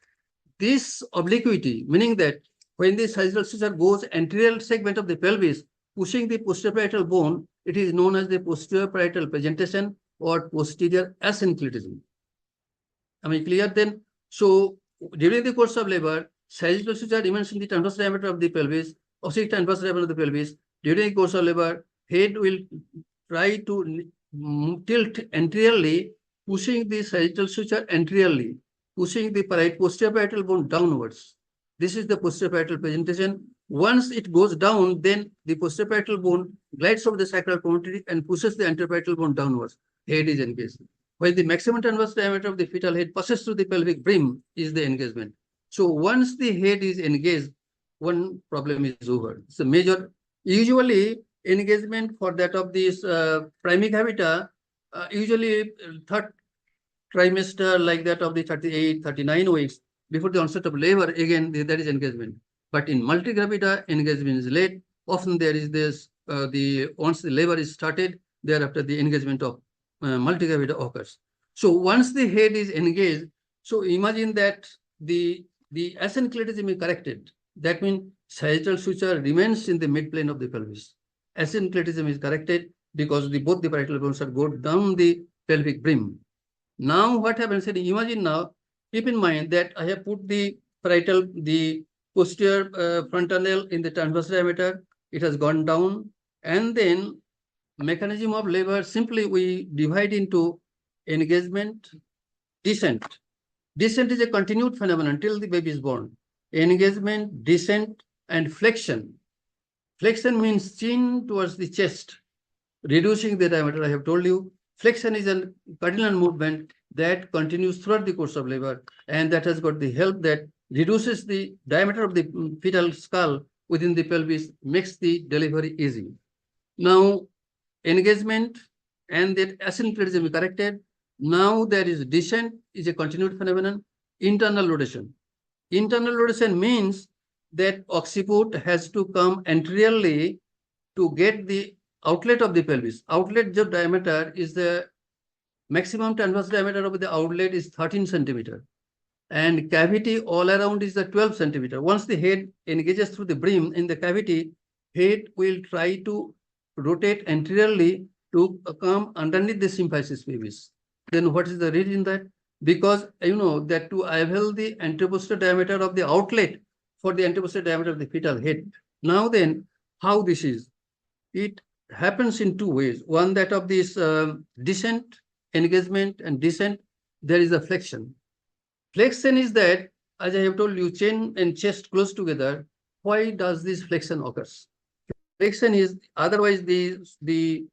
This obliquity, meaning that when the sagittal suture goes anterior segment of the pelvis, pushing the posterior parietal bone, it is known as the posterior parietal presentation or posterior asynclitism. Am I clear then? So during the course of labor, sagittal suture remains in the transverse diameter of the pelvis, obstetric transverse diameter of the pelvis. During the course of labor, head will try to tilt anteriorly, pushing the sagittal suture anteriorly, pushing the posterior parietal bone downwards. This is the posterior parietal presentation. Once it goes down, then the posterior parietal bone glides over the sacral promontory and pushes the anteroparietal bone downwards. Head is engaged. While the maximum transverse diameter of the fetal head passes through the pelvic brim is the engagement. So once the head is engaged, one problem is over. It's a major, usually engagement for that of this primigravida, usually third trimester like that of the 38, 39 weeks before the onset of labor, again, there is engagement. But in multigravida, engagement is late. Often there is this, once the labor is started, thereafter the engagement of multigravida occurs. So once the head is engaged, so imagine that the asynclitism is corrected. That means sagittal suture remains in the midplane of the pelvis. Asynclitism is corrected because both the parietal bones are go down the pelvic brim. Now what happens? Imagine now, keep in mind that I have put the posterior frontal nail in the transverse diameter. It has gone down, and then mechanism of labor, simply we divide into engagement, descent. Descent is a continued phenomenon until the baby is born. Engagement, descent, and flexion. Flexion means chin towards the chest, reducing the diameter. I have told you, flexion is a cardinal movement that continues throughout the course of labor, and that has got the help that reduces the diameter of the fetal skull within the pelvis, makes the delivery easy. Now, engagement and that asynclitism is corrected. Now there is descent, is a continued phenomenon. Internal rotation. Internal rotation means that occiput has to come anteriorly to get the outlet of the pelvis. Outlet diameter is the maximum transverse diameter of the outlet is 13 centimeter. And cavity all around is the 12 centimeter. Once the head engages through the brim in the cavity, head will try to rotate anteriorly to come underneath the symphysis pubis. Then what is the reason that? Because you know that to avail the anteroposterior diameter of the outlet for the anteroposterior diameter of the fetal head. Now then, how this is? It happens in two ways. One, that of this descent, engagement and descent, there is a flexion. Flexion is that, as I have told you, chin and chest close together. Why does this flexion occurs? flexion is, otherwise the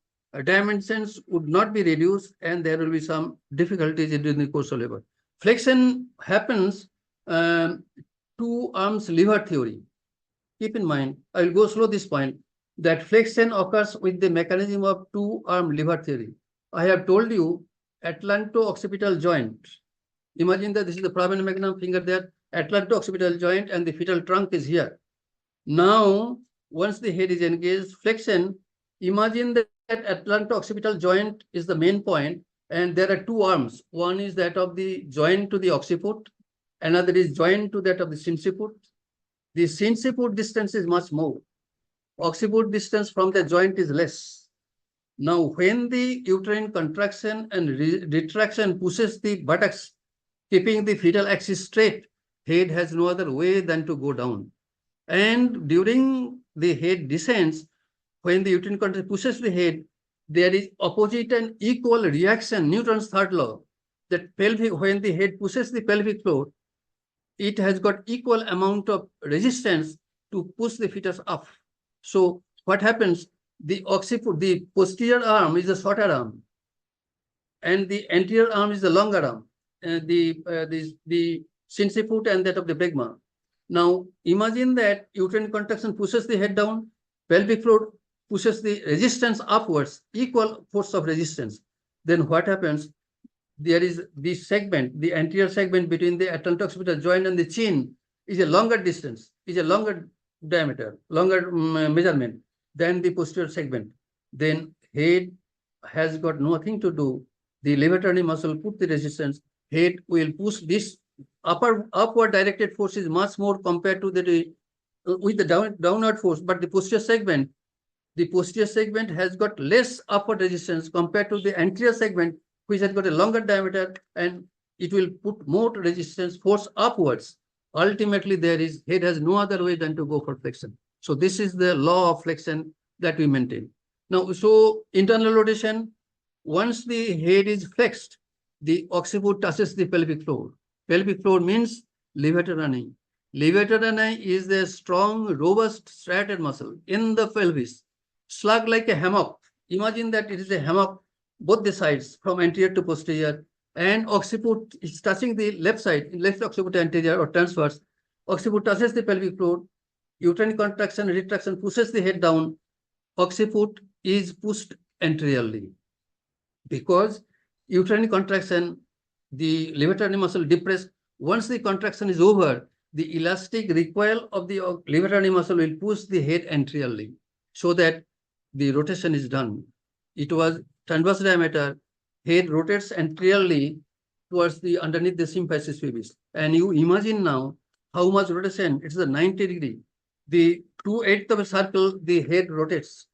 dimensions would not be reduced and there will be some difficulties during the course of labor. Flexion happens two arms lever theory. Keep in mind, I will go slow this point, that flexion occurs with the mechanism of two-arm lever theory. I have told you atlanto-occipital joint. Imagine that this is the foramen magnum finger there, atlanto-occipital joint, and the fetal trunk is here. Now, once the head is engaged, flexion, imagine that atlanto-occipital joint is the main point, and there are two arms. One is that of the joint to the occiput, another is joint to that of the sinciput. The sinciput distance is much more. Occiput distance from the joint is less. Now, when the uterine contraction and retraction pushes the buttocks, keeping the fetal axis straight, head has no other way than to go down. And during the head descends, when the uterine contraction pushes the head, there is opposite and equal reaction, Newton's third law, that pelvic, when the head pushes the pelvic floor, it has got equal amount of resistance to push the fetus up. So what happens? The occiput, the posterior arm is the shorter arm, and the anterior arm is the longer arm, the sinciput and that of the bregma. Now imagine that uterine contraction pushes the head down, pelvic floor pushes the resistance upwards, equal force of resistance. Then what happens? There is this segment, the anterior segment between the atlanto-occipital joint and the chin is a longer distance, is a longer diameter, longer measurement than the posterior segment. Then head has got nothing to do. The levator muscle put the resistance. Head will push this upward directed force is much more compared to the with the downward force, but the posterior segment has got less upward resistance compared to the anterior segment, which has got a longer diameter, and it will put more resistance force upwards. Ultimately, head has no other way than to go for flexion. So this is the law of flexion that we maintain. Now, so internal rotation, once the head is flexed, the occiput touches the pelvic floor. Pelvic floor means levator ani. Levator ani is the strong, robust striated muscle in the pelvis, slug like a hammock. Imagine that it is a hammock, both the sides from anterior to posterior, and occiput is touching the left side, left occiput anterior or transverse. Occiput touches the pelvic floor, uterine contraction, retraction pushes the head down, occiput is pushed anteriorly. Because uterine contraction, the levator muscle depressed. Once the contraction is over, the elastic recoil of the levator muscle will push the head anteriorly so that the rotation is done. It was transverse diameter, head rotates anteriorly towards the underneath the symphysis pubis. And you imagine now how much rotation, it's a 90 degree. The 2/8 of a circle, the head rotates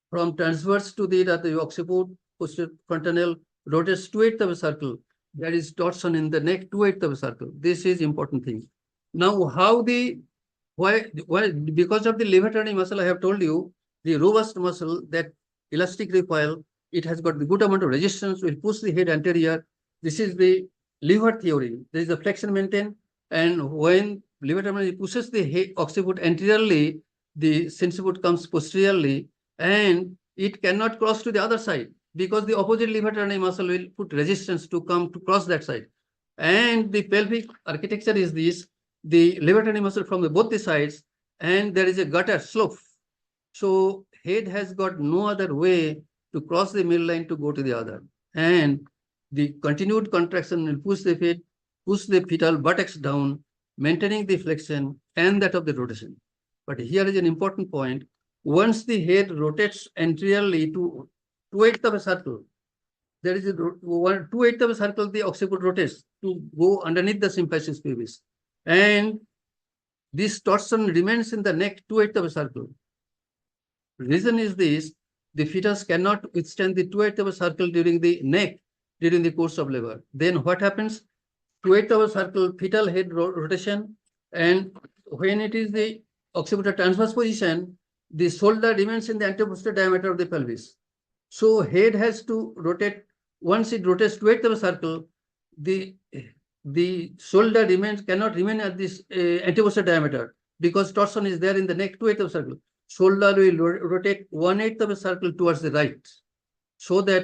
from transverse to the occiput, posterior frontal rotates 2/8 of a circle. There is torsion in the neck, 2/8 of a circle. This is important thing. Now, why? Because of the levator muscle, I have told you, the robust muscle, that elastic recoil, it has got the good amount of resistance, will push the head anterior. This is the lever theory. There is a flexion maintained, and when levator pushes the head occiput anteriorly, the sinciput comes posteriorly, and it cannot cross to the other side because the opposite levator muscle will put resistance to come to cross that side. And the pelvic architecture is this: the levator muscle from both the sides, and there is a gutter slope. So head has got no other way to cross the midline to go to the other. And the continued contraction will push the feet, push the fetal buttocks down, maintaining the flexion and that of the rotation. But here is an important point. Once the head rotates anteriorly to 2/8 of a circle, there is a 2/8 of a circle, the occiput rotates to go underneath the symphysis pubis. And this torsion remains in the neck 2/8 of a circle. Reason is this: the fetus cannot withstand the 2/8 of a circle during the neck during the course of labor. Then what happens? 2/8 of a circle, fetal head rotation, and when it is the occipital transverse position, the shoulder remains in the anteroposterior diameter of the pelvis. So head has to rotate. Once it rotates 2/8 of a circle, the shoulder cannot remain at this anteroposterior diameter because torsion is there in the neck 2/8 of a circle. shoulder will rotate 1/8 of a circle towards the right, so that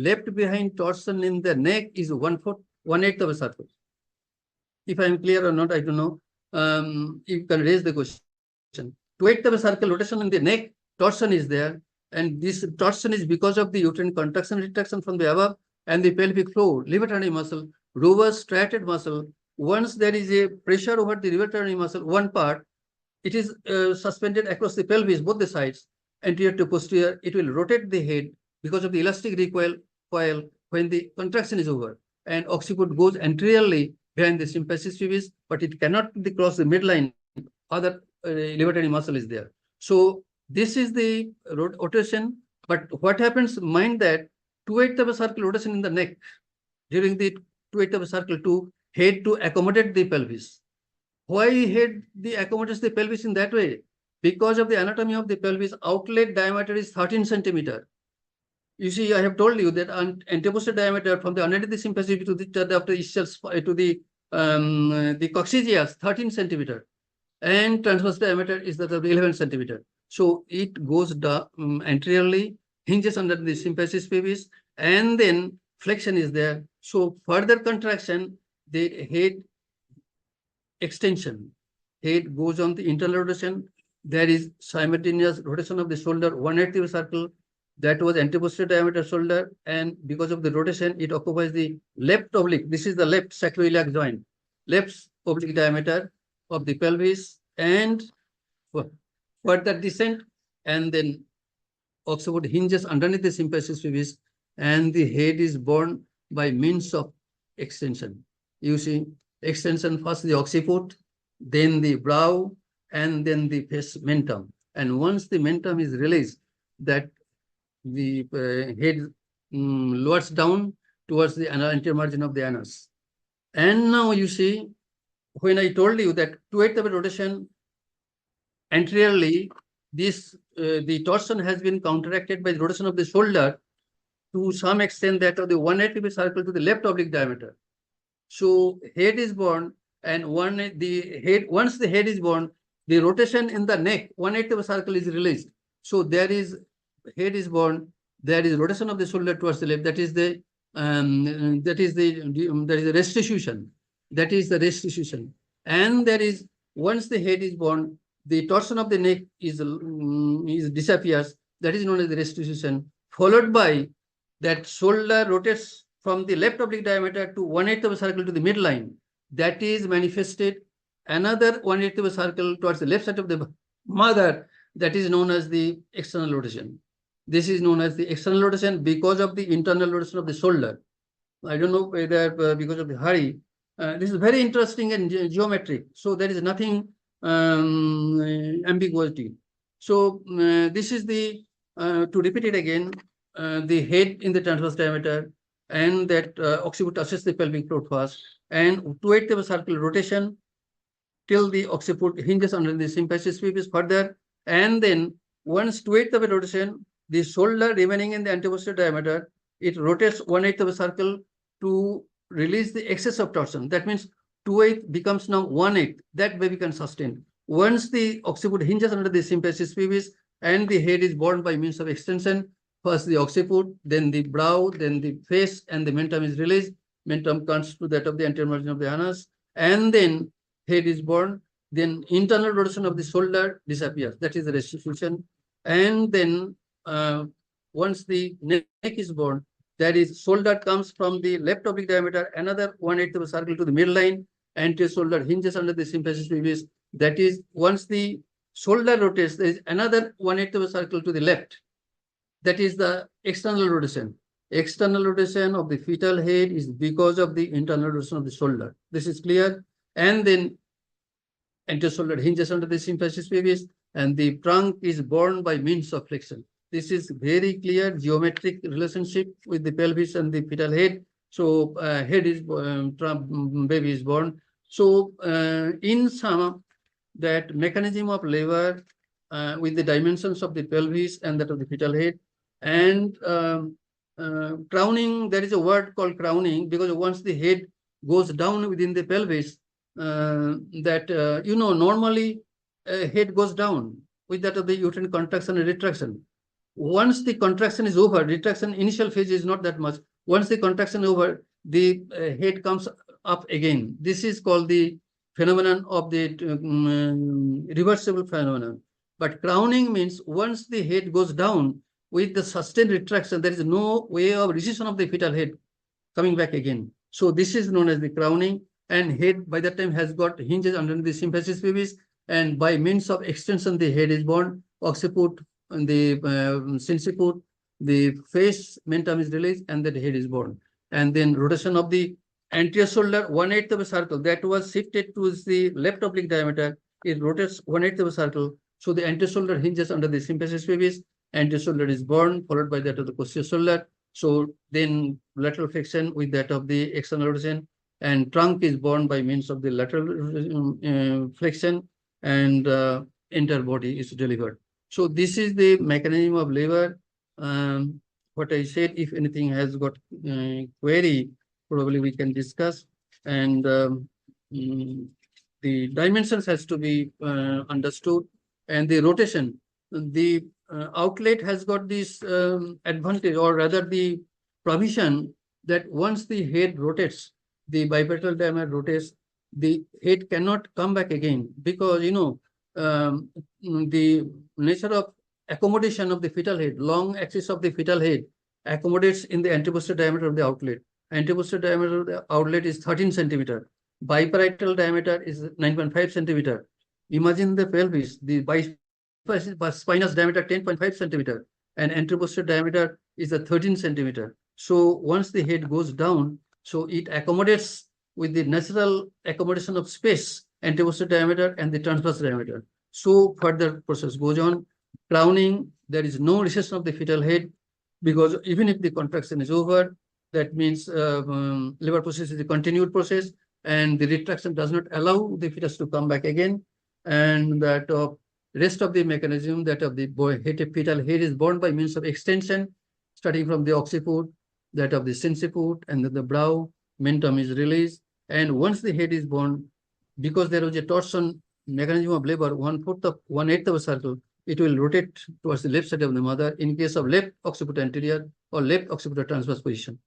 left behind torsion in the neck is 1/8 of a circle. If I am clear or not, I don't know. You can raise the question. 2/8 of a circle rotation in the neck, torsion is there, and this torsion is because of the uterine contraction retraction from the above and the pelvic floor, levator muscle, robust striated muscle. Once there is a pressure over the levator muscle, one part, it is suspended across the pelvis, both the sides, anterior to posterior. It will rotate the head because of the elastic recoil when the contraction is over, and occiput goes anteriorly behind the symphysis pubis, but it cannot cross the midline. Other levator muscle is there. So this is the rotation. But what happens? Mind that 2/8 of a circle rotation in the neck during the 2/8 of a circle to head to accommodate the pelvis. Why head accommodates the pelvis in that way? Because of the anatomy of the pelvis, outlet diameter is 13 centimeter. You see, I have told you that anteposterior diameter from the underneath the symphysis to the after ischial to the coccygeus 13 centimeter, and transverse diameter is that of 11 centimeter. So it goes down anteriorly, hinges under the symphysis pubis, and then flexion is there. So further contraction, the head extension, head goes on the internal rotation. There is simultaneous rotation of the shoulder 1/8 of a circle. That was anteposterior diameter shoulder, and because of the rotation, it occupies the left oblique. This is the left sacroiliac joint, left oblique diameter of the pelvis, and further descent, and then occiput hinges underneath the symphysis pubis, and the head is borne by means of extension. You see, extension, first the occiput, then the brow, and then the face mentum. And once the mentum is released, that the head lowers down towards the anterior margin of the anus. And now you see, when I told you that 2/8 of a rotation anteriorly, this the torsion has been counteracted by the rotation of the shoulder to some extent, that of the 1/8 of a circle to the left oblique diameter. So head is born, and once the head is born, the rotation in the neck 1/8 of a circle is released. So there is head is born, there is rotation of the shoulder towards the left. That is the restitution. That is the restitution. And there is, once the head is born, the torsion of the neck is disappears. That is known as the restitution. Followed by that shoulder rotates from the left oblique diameter to 1/8 of a circle to the midline. That is manifested another 1/8 of a circle towards the left side of the mother. That is known as the external rotation. This is known as the external rotation because of the internal rotation of the shoulder. I don't know whether because of the hurry. This is very interesting and geometric. So there is nothing ambiguity. So this is the, to repeat it again, the head in the transverse diameter, and that occiput touches the pelvic floor first, and 2/8 of a circle rotation till the occiput hinges under the symphysis pubis further, and then once 2/8 of a rotation, the shoulder remaining in the anteposterior diameter, it rotates 1/8 of a circle to release the excess of torsion. That means 2/8 becomes now 1/8. That baby can sustain. Once the occiput hinges under the symphysis pubis and the head is borne by means of extension, first the occiput, then the brow, then the face, and the mentum is released. Mentum comes to that of the anterior margin of the anus, and then head is born. Then internal rotation of the shoulder disappears. That is the restitution. And then once the neck is born, there is shoulder comes from the left oblique diameter, another 1/8 of a circle to the midline, anterior shoulder hinges under the symphysis pubis. That is, once the shoulder rotates, there is another 1/8 of a circle to the left. That is the external rotation. External rotation of the fetal head is because of the internal rotation of the shoulder. This is clear. And then anterior shoulder hinges under the symphysis pubis, and the trunk is borne by means of flexion. This is very clear geometric relationship with the pelvis and the fetal head. So head is baby is born. So in sum, that mechanism of labor with the dimensions of the pelvis and that of the fetal head, and crowning, there is a word called crowning, because once the head goes down within the pelvis, normally head goes down. with that of the uterine contraction and retraction. Once the contraction is over, retraction initial phase is not that much. Once the contraction is over, the head comes up again. This is called the phenomenon of the reversible phenomenon. But crowning means once the head goes down with the sustained retraction, there is no way of recession of the fetal head coming back again. So this is known as the crowning, and head by that time has got hinges under the symphysis pubis, and by means of extension, the head is born, occiput, and the sinciput, the face mentum is released, and the head is born. And then rotation of the anterior shoulder, 1/8 of a circle that was shifted to the left oblique diameter, it rotates 1/8 of a circle. So the anterior shoulder hinges under the symphysis pubis, anterior shoulder is born, followed by that of the posterior shoulder. So then lateral flexion with that of the external rotation, and trunk is born by means of the lateral flexion, and entire body is delivered. So this is the mechanism of labor. What I said, if anything has got query, probably we can discuss. And the dimensions has to be understood, and the rotation. The outlet has got this advantage, or rather the provision, that once the head rotates, the bilateral diameter rotates, the head cannot come back again, because the nature of accommodation of the fetal head, long axis of the fetal head accommodates in the anteposterior diameter of the outlet. Anteposterior diameter of the outlet is 13 centimeter. Biparietal diameter is 9.5 centimeter. Imagine the pelvis, the bispinous diameter 10.5 centimeter, and anteposterior diameter is a 13 centimeter. So once the head goes down, so it accommodates with the natural accommodation of space, anteposterior diameter and the transverse diameter. So further process goes on. Crowning, there is no recession of the fetal head, because even if the contraction is over, that means labor process is a continued process, and the retraction does not allow the fetus to come back again. And that of rest of the mechanism, that of the fetal head is born by means of extension, starting from the occiput, that of the sinciput, and then the brow, mentum is released. And once the head is born, because there was a torsion mechanism of labor, 1/8 of a circle, it will rotate towards the left side of the mother in case of left occiput anterior or left occipital transverse position.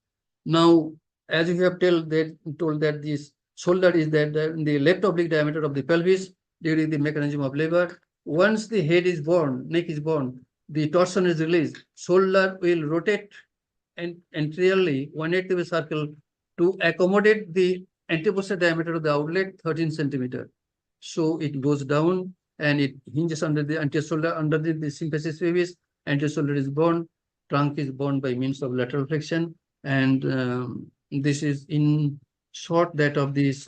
Now, as you have told that this shoulder is that the left oblique diameter of the pelvis during the mechanism of labor. Once the head is born, neck is born, the torsion is released, shoulder will rotate anteriorly 1/8 of a circle to accommodate the anteposterior diameter of the outlet, 13 centimeter. So it goes down and it hinges under the anterior shoulder, under the symphysis pubis. Anterior shoulder is born, trunk is born by means of lateral flexion, and this is in short that of this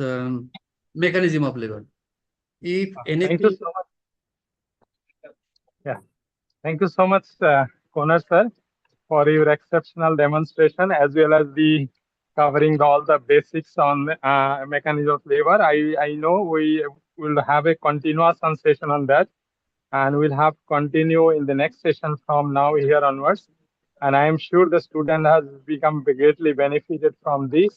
mechanism of labor. If anything, thank you so much. Yeah, thank you so much, Konar sir, for your exceptional demonstration, as well as the covering all the basics on mechanism of labor. I know we will have a continuous session on that, and we'll have continue in the next session from now here onwards. And I am sure the student has become greatly benefited from this.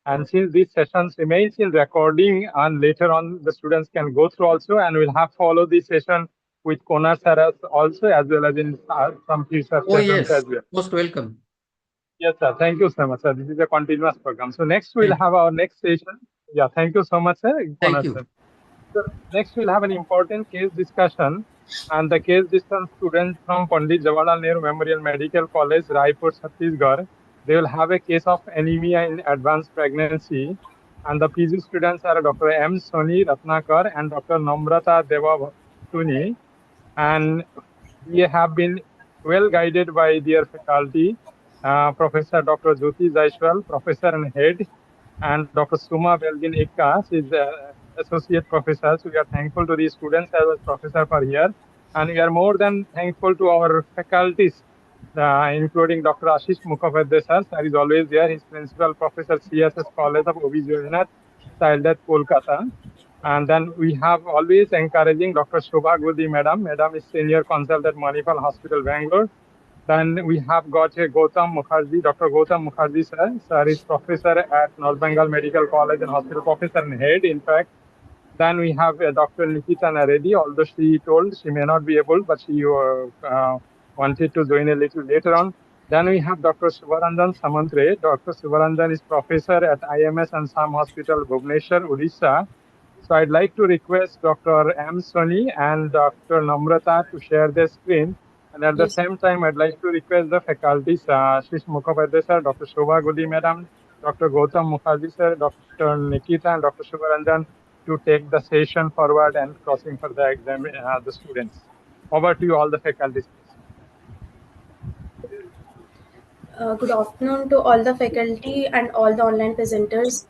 And since these sessions remains in recording, and later on the students can go through also, and we'll have follow this session with Konar sir also, as well as in some future sessions as well. Most welcome. Yes, sir. Thank you so much, sir. This is a continuous program. So next we'll have our next session. Yeah, thank you so much, sir. Thank you. Sir. So next we'll have an important case discussion, and the case discussion students from Pandit Jawaharlal Nehru Memorial Medical College, Raipur, Chhattisgarh. They will have a case of anemia in advanced pregnancy, and the PG students are Dr. M. Soni Ratnakar and Dr. Namrata Devabhutuni, and we have been well guided by their faculty, Professor Dr. Jyoti Jaiswal, Professor and Head, and Dr. Suma Belgin Ikka, she is Associate Professor. So we are thankful to the students as a professor for here, and we are more than thankful to our faculties, including Dr. Ashish Mukhopadhyay sir. Sir is always there. His principal professor, CSS College of OB-GYN, Child at Kolkata. And then we have always encouraging Dr. Shobha Gudi madam. Madam is senior consultant Manipal Hospital, Bangalore. Then we have got a Gautam Mukherjee, Dr. Gautam Mukherjee sir. Sir is professor at North Bengal Medical College and Hospital, professor and head, in fact. Then we have Dr. Nikita Naredi, although she told she may not be able, but she wanted to join a little later on. Then we have Dr. Shivaranjan Samantre. Dr. Shivaranjan is professor at IMS and Sam Hospital, Bhubaneswar, Odisha. So I'd like to request Dr. M. Soni and Dr. Namrata to share their screen. And at the same time, I'd like to request the faculties, Shish Mukhopadhyay sir, Dr. Shobha Gudi madam, Dr. Gautam Mukherjee sir, Dr. Nikita and Dr. Shivaranjan to take the session forward and crossing for the exam, the students. Over to you, all the faculties, please. Good afternoon to all the faculty and all the online presenters.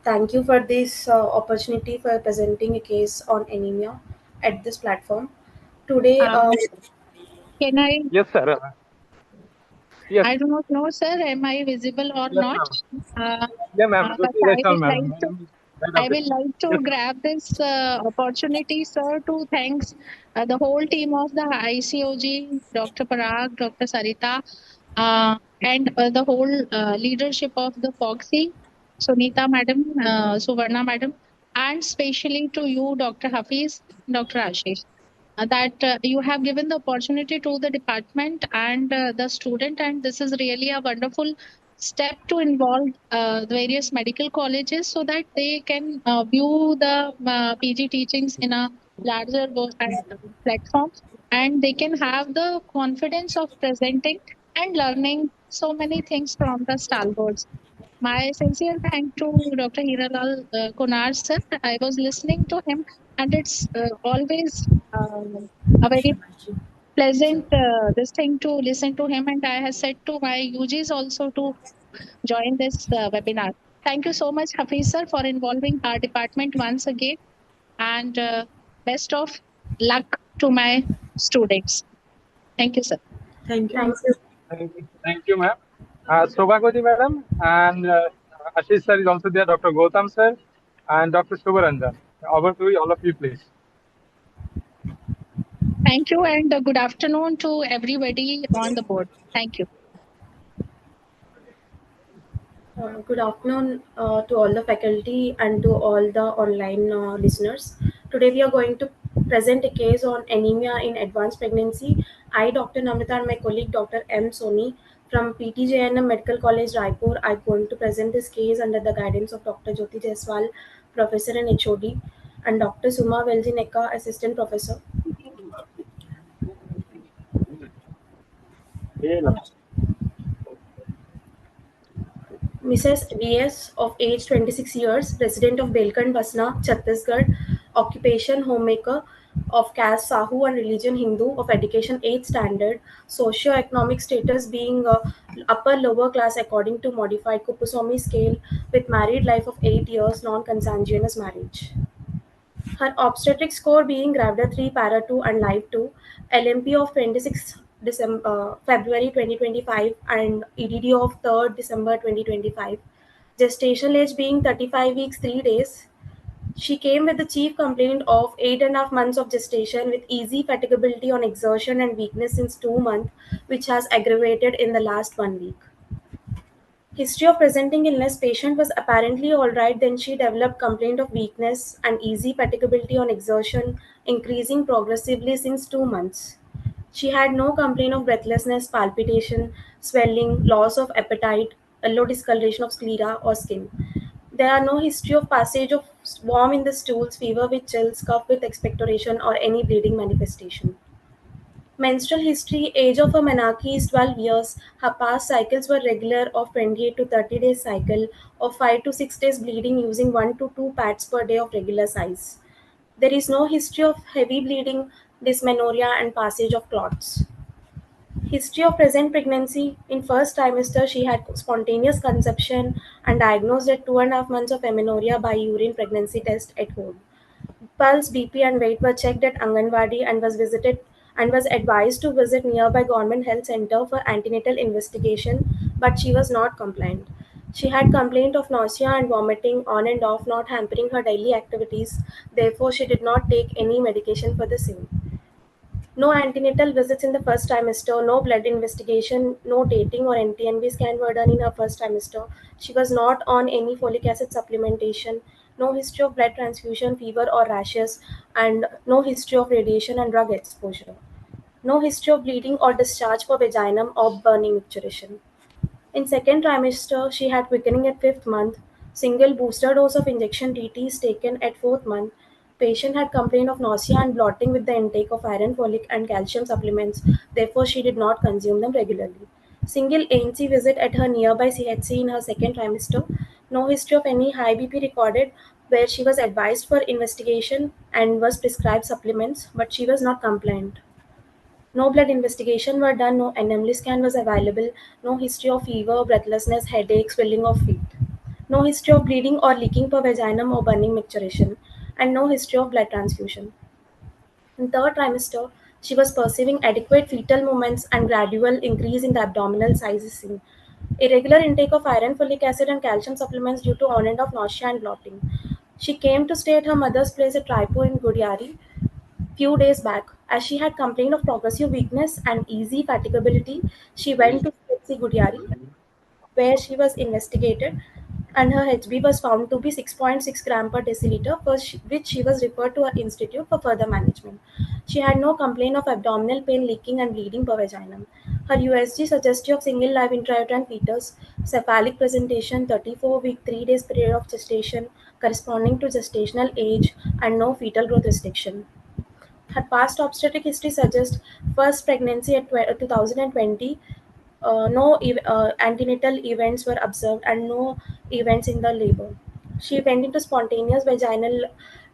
Thank you for this opportunity for presenting a case on anemia at this platform. Today, Can I? Yes, sir. Yes. I do not know, sir. Am I visible or Yes, not? ma'am. Uh, Yeah, ma'am. but I will like to Yes, grab this opportunity, sir, to thanks the whole team of the ICOG, Dr. Parag, Dr. Sarita, and the whole leadership of the FOGSI, Sunita madam, Suvarna madam, and especially to you, Dr. Hafiz, Dr. Ashish, that you have given the opportunity to the department and the student, and this is really a wonderful step to involve the various medical colleges so that they can view the PG teachings in a larger platform, and they can have the confidence of presenting and learning so many things from the stalwarts. My sincere thank to Dr. Hiralal Kunar sir. I was listening to him, and it's always a very pleasant this thing to listen to him. And I have said to my UGs also to join this webinar. Thank you so much, Hafiz sir, for involving our department once again, and best of luck to my students. Thank you, sir. thank you. Thank you, ma'am. Shobha madam, and Ashish sir is also there, Dr. Gautam sir, and Dr. Shubharanjan. Over to you, all of you, please. Thank you, and good afternoon to everybody on the board. Thank you. Good afternoon to all the faculty and to all the online listeners. Today we are going to present a case on anemia in advanced pregnancy. I, Dr. Namrata, and my colleague Dr. M. Soni from PTJNM Medical College, Raipur, are going to present this case under the guidance of Dr. Jyoti Jaiswal, Professor and HOD, and Dr. Suma Velzineka, Assistant Professor. Mrs. V.S. of age 26 years, resident of Belkand, Basna, Chhattisgarh, occupation homemaker, of caste Sahu and religion Hindu, of education 8th standard, socio-economic status being upper lower class according to modified Kuppuswamy scale, with married life of 8 years, non-consanguineous marriage. Her obstetric score being Gravida 3, Para 2 and Live 2, LMP of 26 February 2025 and EDD of 3rd December 2025. Gestation age being 35 weeks 3 days. She came with the chief complaint of 8.5 months of gestation with easy fatigability on exertion and weakness since 2 months, which has aggravated in the last 1 week. History of presenting illness: patient was apparently alright, then she developed complaint of weakness and easy fatigability on exertion, increasing progressively since 2 months. She had no complaint of breathlessness, palpitation, swelling, loss of appetite, yellow discoloration of sclera or skin. There are no history of passage of worm in the stools, fever with chills, cough with expectoration, or any bleeding manifestation. Menstrual history: age of her menarche is 12 years. Her past cycles were regular of 28 to 30 days cycle, of 5 to 6 days bleeding using 1 to 2 pads per day of regular size. There is no history of heavy bleeding, dysmenorrhea, and passage of clots. History of present pregnancy: in first trimester she had spontaneous conception and diagnosed at 2.5 months of amenorrhea by urine pregnancy test at home. Pulse, BP and weight were checked at Anganwadi and was advised to visit nearby government health center for antenatal investigation, but she was not compliant. She had complaint of nausea and vomiting on and off, not hampering her daily activities. Therefore, she did not take any medication for the same. No antenatal visits in the first trimester, no blood investigation, no dating or NTNB scan were done in her first trimester. She was not on any folic acid supplementation, no history of blood transfusion, fever or rashes, and no history of radiation and drug exposure. No history of bleeding or discharge for vaginum or burning micturition. In second trimester, she had quickening at fifth month, single booster dose of injection TTs taken at fourth month. Patient had complained of nausea and bloating with the intake of iron, folic, and calcium supplements. Therefore, she did not consume them regularly. Single ANC visit at her nearby CHC in her second trimester. No history of any high BP recorded, where she was advised for investigation and was prescribed supplements, but she was not compliant. No blood investigation were done, no anomaly scan was available, no history of fever, breathlessness, headache, swelling of feet. No history of bleeding or leaking per vaginum or burning micturition, and no history of blood transfusion. In third trimester, she was perceiving adequate fetal movements and gradual increase in the abdominal size is seen. Irregular intake of iron, folic acid, and calcium supplements due to on and off nausea and bloating. She came to stay at her mother's place at Raipur in Gudiari few days back. As she had complained of progressive weakness and easy fatigability, she went to FOGSI Gudiari, where she was investigated, and her HB was found to be 6.6 gram per deciliter, for which she was referred to her institute for further management. She had no complaint of abdominal pain, leaking, and bleeding per vaginum. Her USG suggestive of single live intrauterine fetus, cephalic presentation, 34-week, 3 days period of gestation, corresponding to gestational age, and no fetal growth restriction. Her past obstetric history suggests first pregnancy at 2020. No antenatal events were observed and no events in the labor. She went into spontaneous vaginal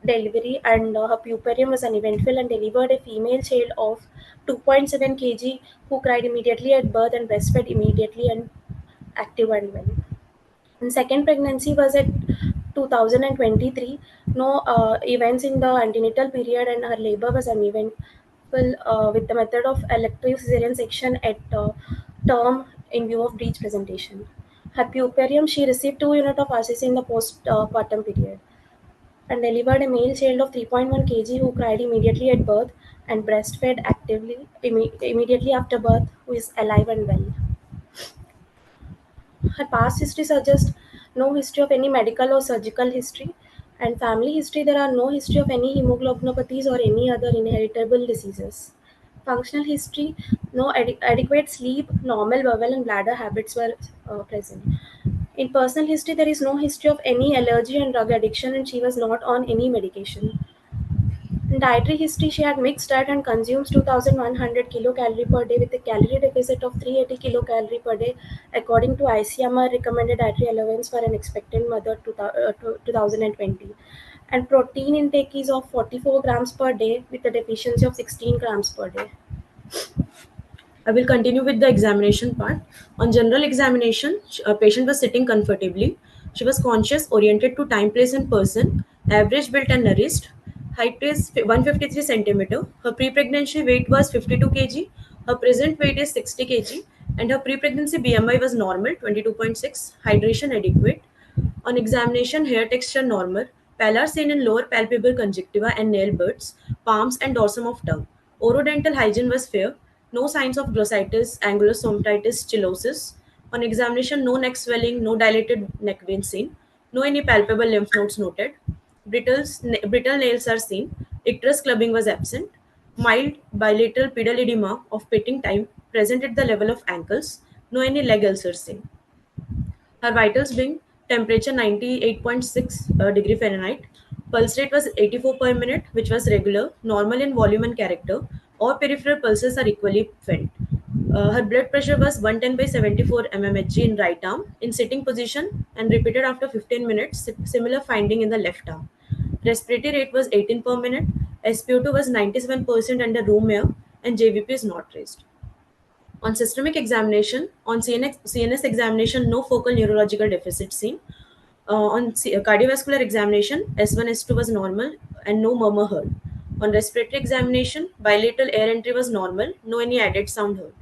delivery, and her puerperium was uneventful and delivered a female child of 2.7 kg who cried immediately at birth and breastfed immediately and active and well. And second pregnancy was at 2023. No events in the antenatal period, and her labor was uneventful with the method of elective cesarean section at term in view of breech presentation. Her puerperium, she received 2 units of RCC in the postpartum period and delivered a male child of 3.1 kg who cried immediately at birth and breastfed actively immediately after birth, who is alive and well. Her past history suggests no history of any medical or surgical history, and family history there are no history of any hemoglobinopathies or any other inheritable diseases. Functional history, no adequate sleep, normal bowel and bladder habits were present. In personal history, there is no history of any allergy and drug addiction, and she was not on any medication. In dietary history, she had mixed diet and consumes 2100 kilocalorie per day with a calorie deficit of 380 kilocalorie per day, according to ICMR recommended dietary allowance for an expectant mother 2020. And protein intake is of 44 grams per day with a deficiency of 16 grams per day. I will continue with the examination part. On general examination, a patient was sitting comfortably. She was conscious, oriented to time, place, and person. Average built and nourished. Height is 153 centimeter. Her pre-pregnancy weight was 52 kg. Her present weight is 60 kg. And her pre-pregnancy BMI was normal, 22.6. Hydration adequate. On examination, hair texture normal. Pallor seen in lower palpebral conjunctiva and nail buds, palms, and dorsum of tongue. Orodental hygiene was fair. No signs of glossitis, angulostomatitis, chillosis. On examination, no neck swelling, no dilated neck vein seen. No any palpable lymph nodes noted. Brittle nails are seen. Icterus clubbing was absent. Mild bilateral pedal edema of pitting time present at the level of ankles. No any leg ulcers seen. Her vitals being temperature 98.6 degree Fahrenheit. Pulse rate was 84 per minute, which was regular, normal in volume and character. All peripheral pulses are equally felt. Her blood pressure was 110 by 74 mmHg in right arm in sitting position and repeated after 15 minutes. Similar finding in the left arm. Respiratory rate was 18 per minute. SpO2 was 97% under room air and JVP is not raised. On systemic examination, on CNS examination, no focal neurological deficit seen. On cardiovascular examination, S1, S2 was normal and no murmur heard. On respiratory examination, bilateral air entry was normal, no any added sound heard.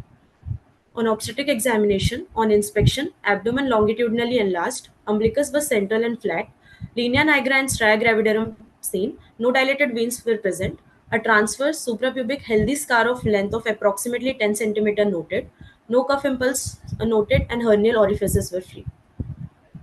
On obstetric examination, on inspection, abdomen longitudinally enlarged, umbilicus was central and flat, linea nigra and stria gravidarum seen, no dilated veins were present, a transverse suprapubic healthy scar of length of approximately 10 cm noted, no cuff impulse noted, and hernial orifices were free.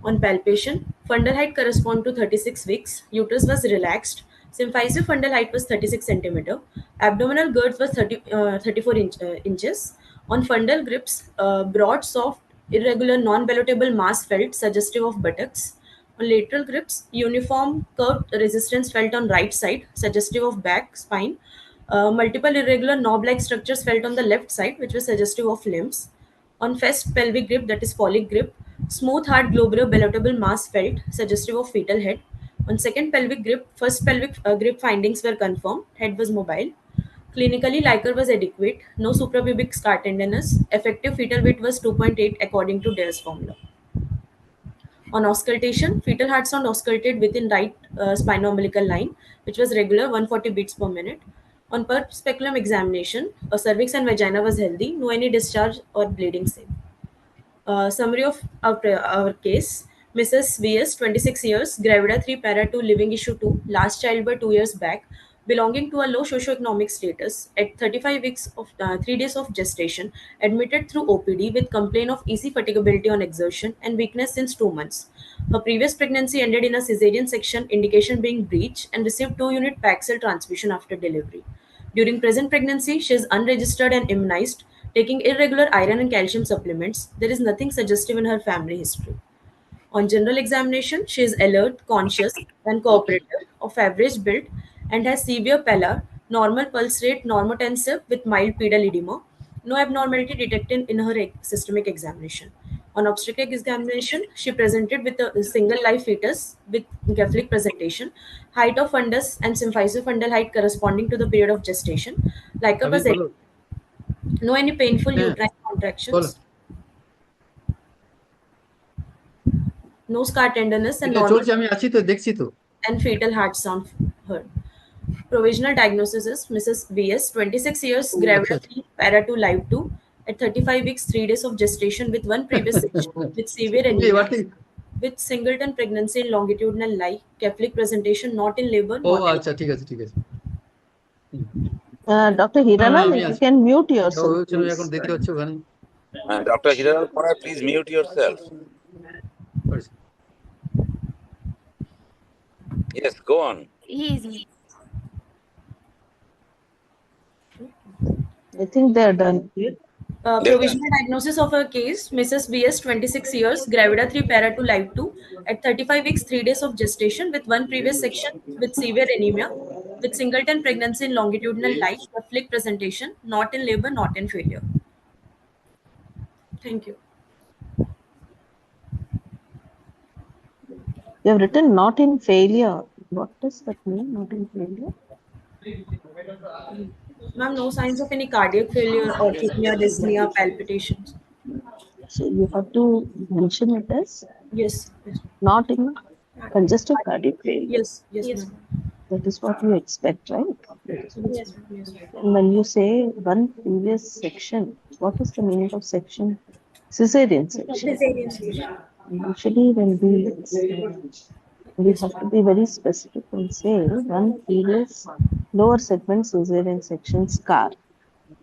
On palpation, fundal height correspond to 36 weeks, uterus was relaxed, symphysis fundal height was 36 centimeter, abdominal girth was 34 inches. On fundal grips, broad, soft, irregular, non-palatable mass felt suggestive of buttocks. On lateral grips, uniform curved resistance felt on right side, suggestive of back, spine. Multiple irregular knob-like structures felt on the left side, which was suggestive of limbs. On fest pelvic grip, that is pollic grip, smooth, hard, globular, palatable mass felt, suggestive of fetal head. On second pelvic grip, first pelvic grip findings were confirmed, head was mobile. Clinically, Liker was adequate, no suprapubic scar tenderness. Effective fetal weight was 2.8 according to Dare's formula. On auscultation, fetal heart sound ausculted within right spino-umbilical line, which was regular 140 beats per minute. On per speculum examination, a cervix and vagina was healthy, no any discharge or bleeding seen. Summary of our case. Mrs. VS, 26 years, gravida 3, para 2, living issue 2, last childbirth 2 years back, belonging to a low socioeconomic status, at 35 weeks of 3 days of gestation, admitted through OPD with complaint of easy fatigability on exertion and weakness since 2 months. Her previous pregnancy ended in a cesarean section, indication being breech, and received 2-unit Paxil transfusion after delivery. During present pregnancy, she is unregistered and immunized, taking irregular iron and calcium supplements. There is nothing suggestive in her family history. On general examination, she is alert, conscious, and cooperative, of average build, and has severe pallor, normal pulse rate, normotensive with mild pedal edema. No abnormality detected in her systemic examination. On obstetric examination, she presented with a single live fetus with Catholic presentation, height of fundus and symphysis-fundal height corresponding to the period of gestation. Liker was no any painful uterine contractions. No scar tenderness and normal and fetal heart sound heard. Provisional diagnosis is Mrs. VS, 26 years, gravida 3, para 2, live 2, at 35 weeks, 3 days of gestation with one previous section with severe anemia, with singleton pregnancy in longitudinal lie, Catholic presentation, not in labor. Dr. Hirana, you can mute yourself, please. Dr. Hirana, please mute yourself. Yes, go on. I think they're done. Provisional diagnosis of her case, Mrs. VS, 26 years, gravida 3, para 2, live 2, at 35 weeks, 3 days of gestation with one previous section with severe anemia, with singleton pregnancy in longitudinal lie, Catholic presentation, not in labor, not in failure. Thank you. You have written not in failure. What does that mean, not in failure? Ma'am, no signs of any cardiac failure, orthopnea, dyspnea, palpitations. So you have to mention it as yes. Not in congestive cardiac failure. Yes. That is what you expect, right? Yes. And when you say one previous section, what is the meaning of section? Cesarean section. Usually when we have to be very specific and say one previous lower segment cesarean section scar.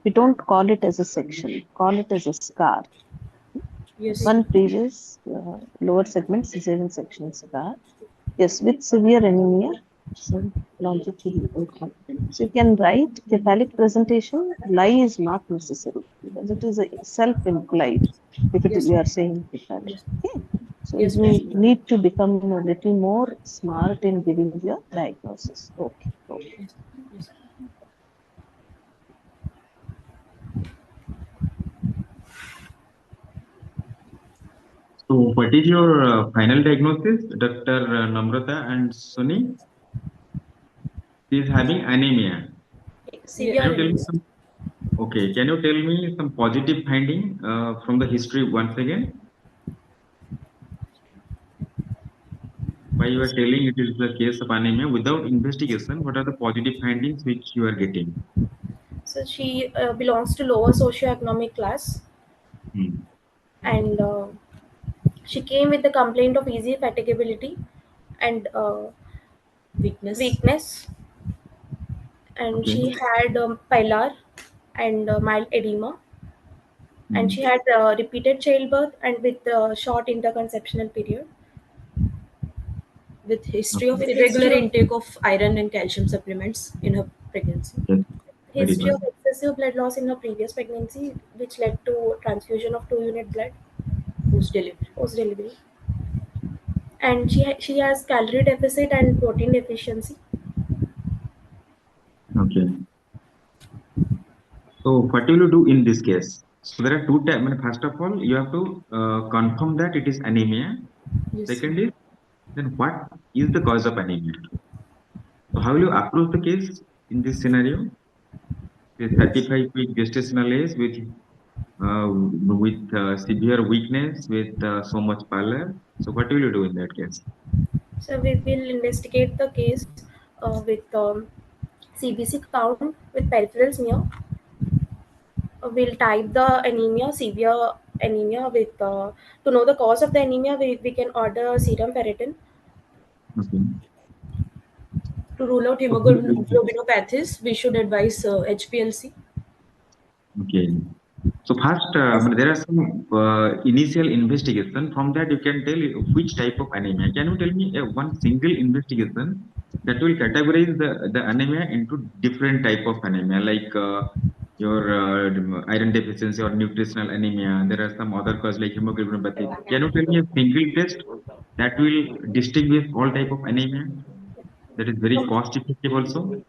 We don't call it as a section, call it as a scar. Yes. One previous lower segment cesarean section scar. Yes, with severe anemia. So longitudinal. So you can write cephalic presentation. Lie is not necessary because it is a self-implied. If it is, we are saying cephalic. Okay. So you need to become a little more smart in giving your diagnosis. Okay. So what is your final diagnosis, Dr. Namrata and Sunny? She is having anemia. Can you tell me some, okay, can you tell me some positive finding from the history once again? Why you are telling it is the case of anemia without investigation, what are the positive findings which you are getting? So she belongs to lower socioeconomic class. And she came with the complaint of easy fatigability and weakness. And she had pallor and mild edema. And she had repeated childbirth and with short interconceptional period. with history of irregular intake of iron and calcium supplements in her pregnancy. Yes. Very History good. of excessive blood loss in her previous pregnancy, which led to transfusion of 2-unit blood post-delivery. And she has calorie deficit and protein deficiency. Okay. So what will you do in this case? So there are two types. First of all, you have to confirm that it is anemia. Yes. Second is, then what is the cause of anemia? So how will you approach the case in this scenario? With 35-week gestational age, with severe weakness, with so much pallor. So what will you do in that case? So we will investigate the case with CBC count with peripheral smear. We'll type the anemia, severe anemia with to know the cause of the anemia. We can order serum ferritin. Okay. To rule out hemoglobinopathies, we should advise HPLC. Okay. So first, there are some initial investigation. From that, you can tell which type of anemia. Can you tell me one single investigation that will categorize the anemia into different type of anemia, like your iron deficiency or nutritional anemia? There are some other cause like hemoglobinopathy. Can you tell me a single test that will distinguish all type of anemia? That is very cost effective also.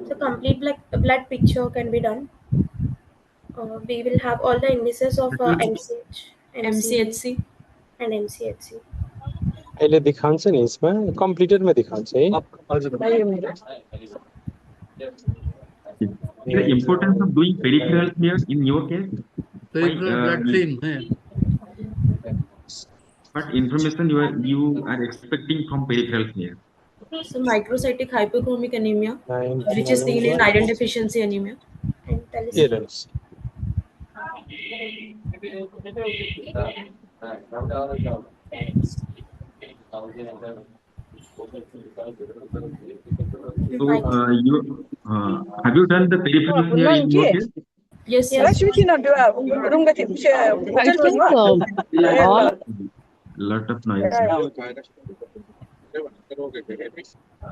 So complete blood picture can be done. We will have all the indices of MCH, MCHC and MCHC. अहिले दिखाउँछ नि यसमा कम्प्लिटेडमा दिखाउँछ है The importance of doing peripheral smear in your case. Peripheral blood film. What information you are expecting from peripheral smear? So microcytic hypochromic anemia, which is seen in iron deficiency anemia. And thalassemia. So have you done the peripheral smear in your case? Yes. I think Lot of noise.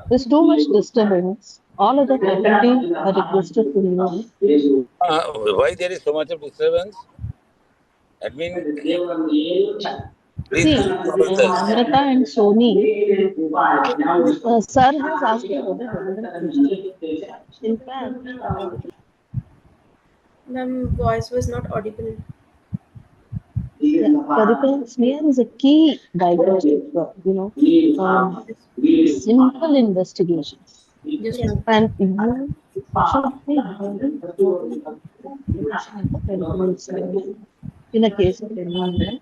there's too much disturbance. All of the faculty are requested to know. Why there is so much of disturbance? Admin, See, Namrata and Soni, sir has asked me another question. In fact, The voice was not audible. peripheral smear is a key diagnostic, simple investigations. Yes, Yes. And you should be peripheral smear. In a case of anemia,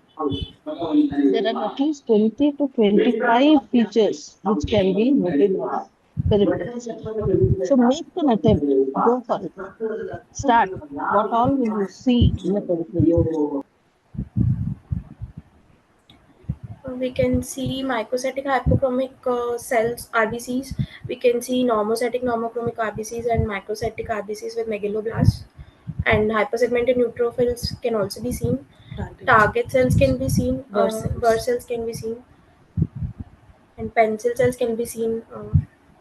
there are at least 20 to 25 features which can be noted on peripheral smear. So make an attempt, go for it. Start. What all will you see in a peripheral? We can see microcytic hypochromic cells, RBCs. We can see normocytic normochromic RBCs and microcytic RBCs with megaloblasts. And hypersegmented neutrophils can also be seen. Target cells can be seen. Burr cells can be seen. And pencil cells can be seen.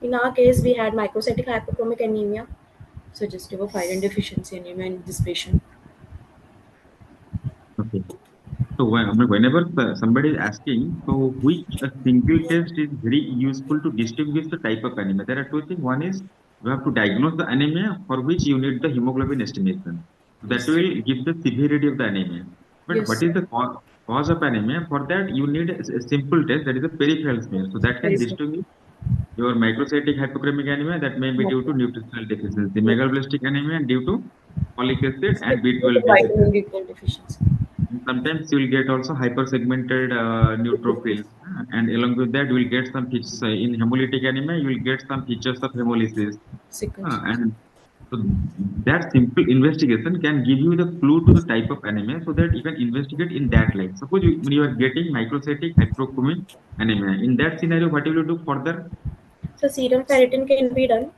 In our case, we had microcytic hypochromic anemia. Suggestive of iron deficiency anemia in this patient. Okay. So whenever somebody is asking, so which a single test is very useful to distinguish the type of anemia? There are two things. One is you have to diagnose the anemia, for which you need the hemoglobin estimation. That will give the severity of the anemia. But what is the cause of anemia? For that, you need a simple test, that is a peripheral smear. So that can distinguish your microcytic hypochromic anemia, that may be due to nutritional deficiency, megaloblastic anemia due to folic acid and B12 deficiency. Sometimes you will get also hypersegmented neutrophils, and along with that, you will get some features in hemolytic anemia. You will get some features of hemolysis, and so that simple investigation can give you the clue to the type of anemia, so that you can investigate in that light. Suppose when you are getting microcytic hypochromic anemia, in that scenario, what will you do further? So serum ferritin can be done,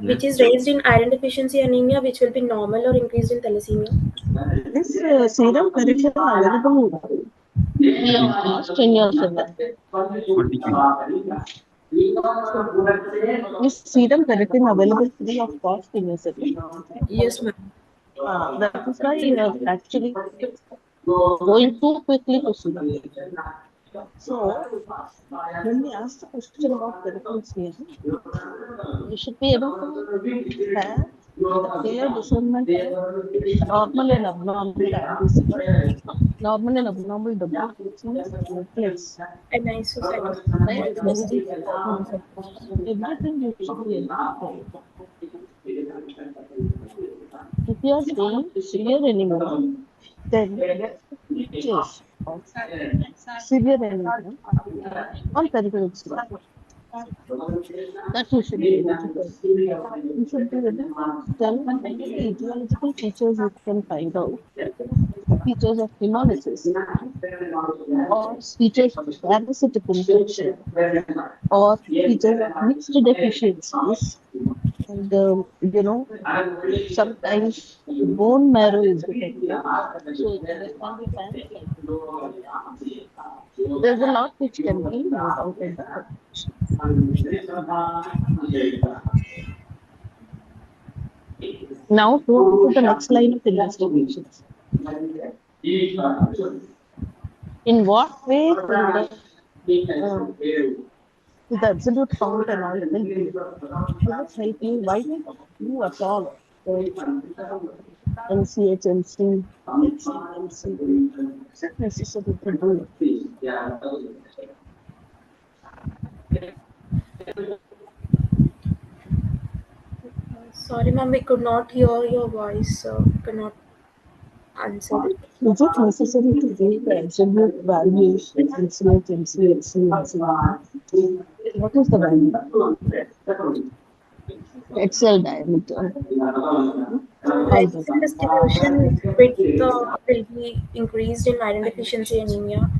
which is raised in iron deficiency anemia, which will be normal or increased in thalassemia. This serum ferritin available in your center. or decrease? Is serum ferritin available free of cost in your city? Yes, ma'am. That is why you are actually going too quickly to serum. So, when we ask the question about ferritin serum, you should be able to have a clear discernment of normal and abnormal RBC. Normal and abnormal W, which means platelets. And isocytose. Right? Everything you should be able to tell. If you are saying severe anemia, then features of severe anemia on peripheral blood. That you should be able to tell. You should be able to tell the etiological features you can find out. Features of hemolysis or features of parasitic infection or features of mixed deficiencies. And sometimes bone marrow is detected. So there can be parasites. There's a lot which can be made out in that. Now go to the next line of investigations. In what way will the absolute count and all will it help you? Why you at all? NCHMC, HCMC, is it necessary to do Sorry, ma'am, we could not hear your voice. Could not answer it. Is it necessary to give the absolute values, NCHMC, HCMC? What is the value? Excel diameter. Excel distribution width will be increased in iron deficiency anemia,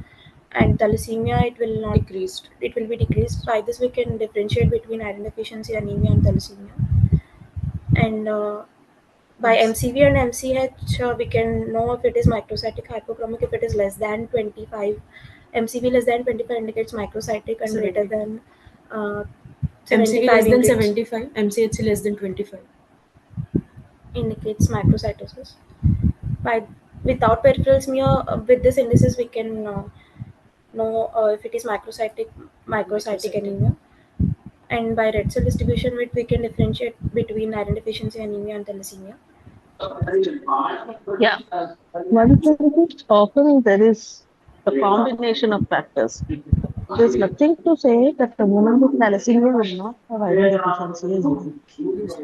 and thalassemia it will not Decreased. It will be decreased. By this we can differentiate between iron deficiency anemia and thalassemia. And by MCV and MCH we can know if it is microcytic hypochromic. If it is less than 25, MCV less than 25 indicates microcytic, and greater than MCV less 75 than indicates 75, MCHC less than 25. indicates macrocytosis. By without peripheral smear, with this indices we can know if it is microcytic anemia. And by red cell distribution width, we can differentiate between iron deficiency anemia and thalassemia. Yeah, often there is a combination of factors. There's nothing to say that the woman with thalassemia will not have iron deficiency as well.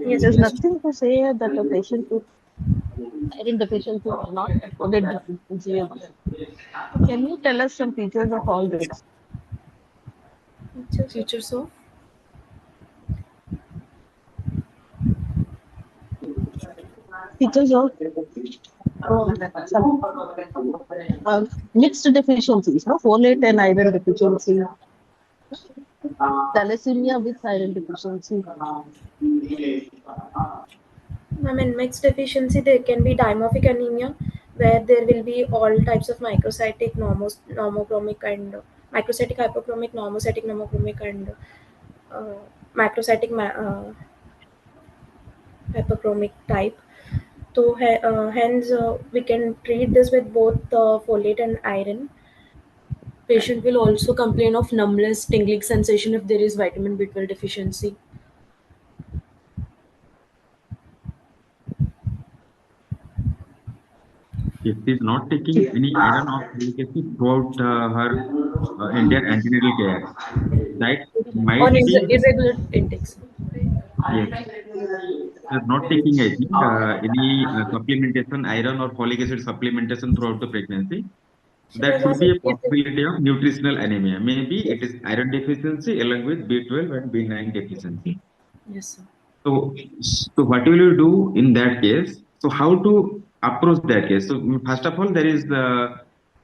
Yes, There's please. nothing to say that a patient with iron deficiency will not have folate deficiency as well. Can you tell us some features of all this? Features of Features of mixed deficiencies, no? Folate and iron deficiency. Thalassemia with iron deficiency. I mean, mixed deficiency, there can be dimorphic anemia, where there will be all types of microcytic, normochromic, and microcytic hypochromic, normocytic normochromic, and macrocytic hypochromic type. So hence we can treat this with both folate and iron. patient will also complain of numbness, tingling sensation if there is vitamin B12 deficiency. If she is not taking any iron or folic acid throughout her entire antenatal care, that Or might be, irregular intakes. yes, she is not taking, I think, any supplementation, iron or folic acid supplementation throughout the pregnancy. She That was could be a also possibility of nutritional anemia. Maybe it is iron deficiency along with B12 and B9 deficiency. Yes, sir. So what will you do in that case? So how to approach that case? So first of all, there is the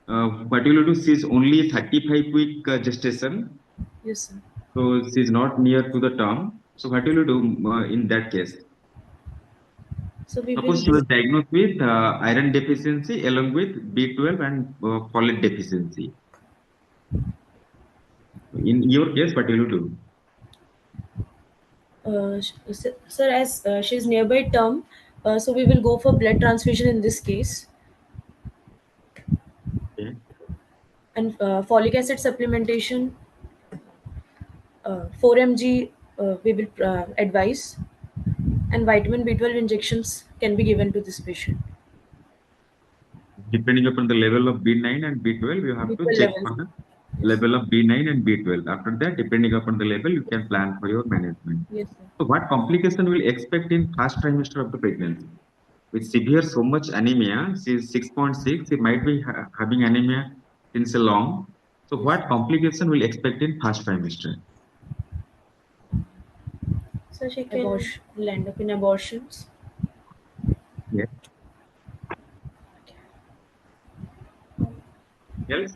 what will you do? She is only 35-week gestation, Yes, sir. so she is not near to the term. So what will you do in that case? So we will Suppose she was diagnosed with iron deficiency along with B12 and folate deficiency. In your case, what will you do? Sir, as she's nearby term, so we will go for blood transfusion in this case. Okay. And folic acid supplementation, 4 mg we will advise, and vitamin B12 injections can be given to this patient. Depending upon the level of B9 and B12, you have to B12 check level. for the level of B9 and B12. After that, depending upon the level, you can plan for your management. Yes, sir. So what complication will expect in first trimester of the pregnancy? With severe so much anemia, she is 6.6, she might be having anemia since a long. So what complication will expect in first trimester? So she will end up in abortions. Yes. Yes.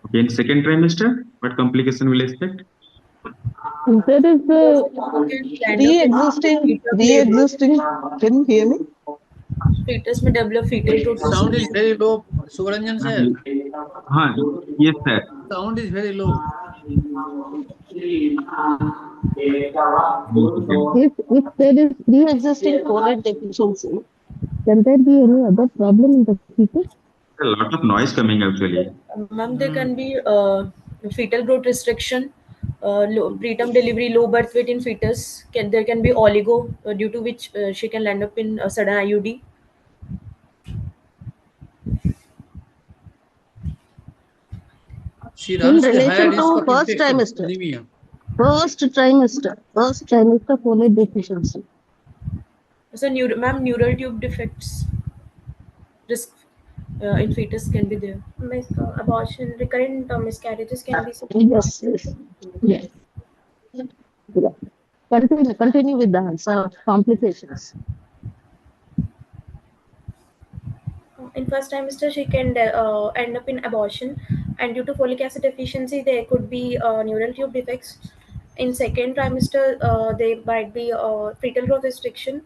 Okay, in second trimester, what complication will expect? There is a pre-existing. Can you hear me? Fetus may develop fetal growth. Sound is very low, Suvaranjan sir. Yes, sir. Sound is very low. If there is pre-existing folate deficiency, can there be any other problem in the fetus? A lot of noise coming actually. Ma'am, there can be fetal growth restriction, preterm delivery, low birth weight in fetus. There can be oligo, due to which she can land up in sudden IUD. She runs In the higher relation risk to of first infection, trimester. anemia. First trimester folate deficiency. So, ma'am, neural tube defects risk in fetus can be there. Abortion, recurrent miscarriages can be. Yes. Yeah. Continue with the answer. Complications. In first trimester, she can end up in abortion, and due to folic acid deficiency, there could be neural tube defects. In second trimester, there might be fetal growth restriction,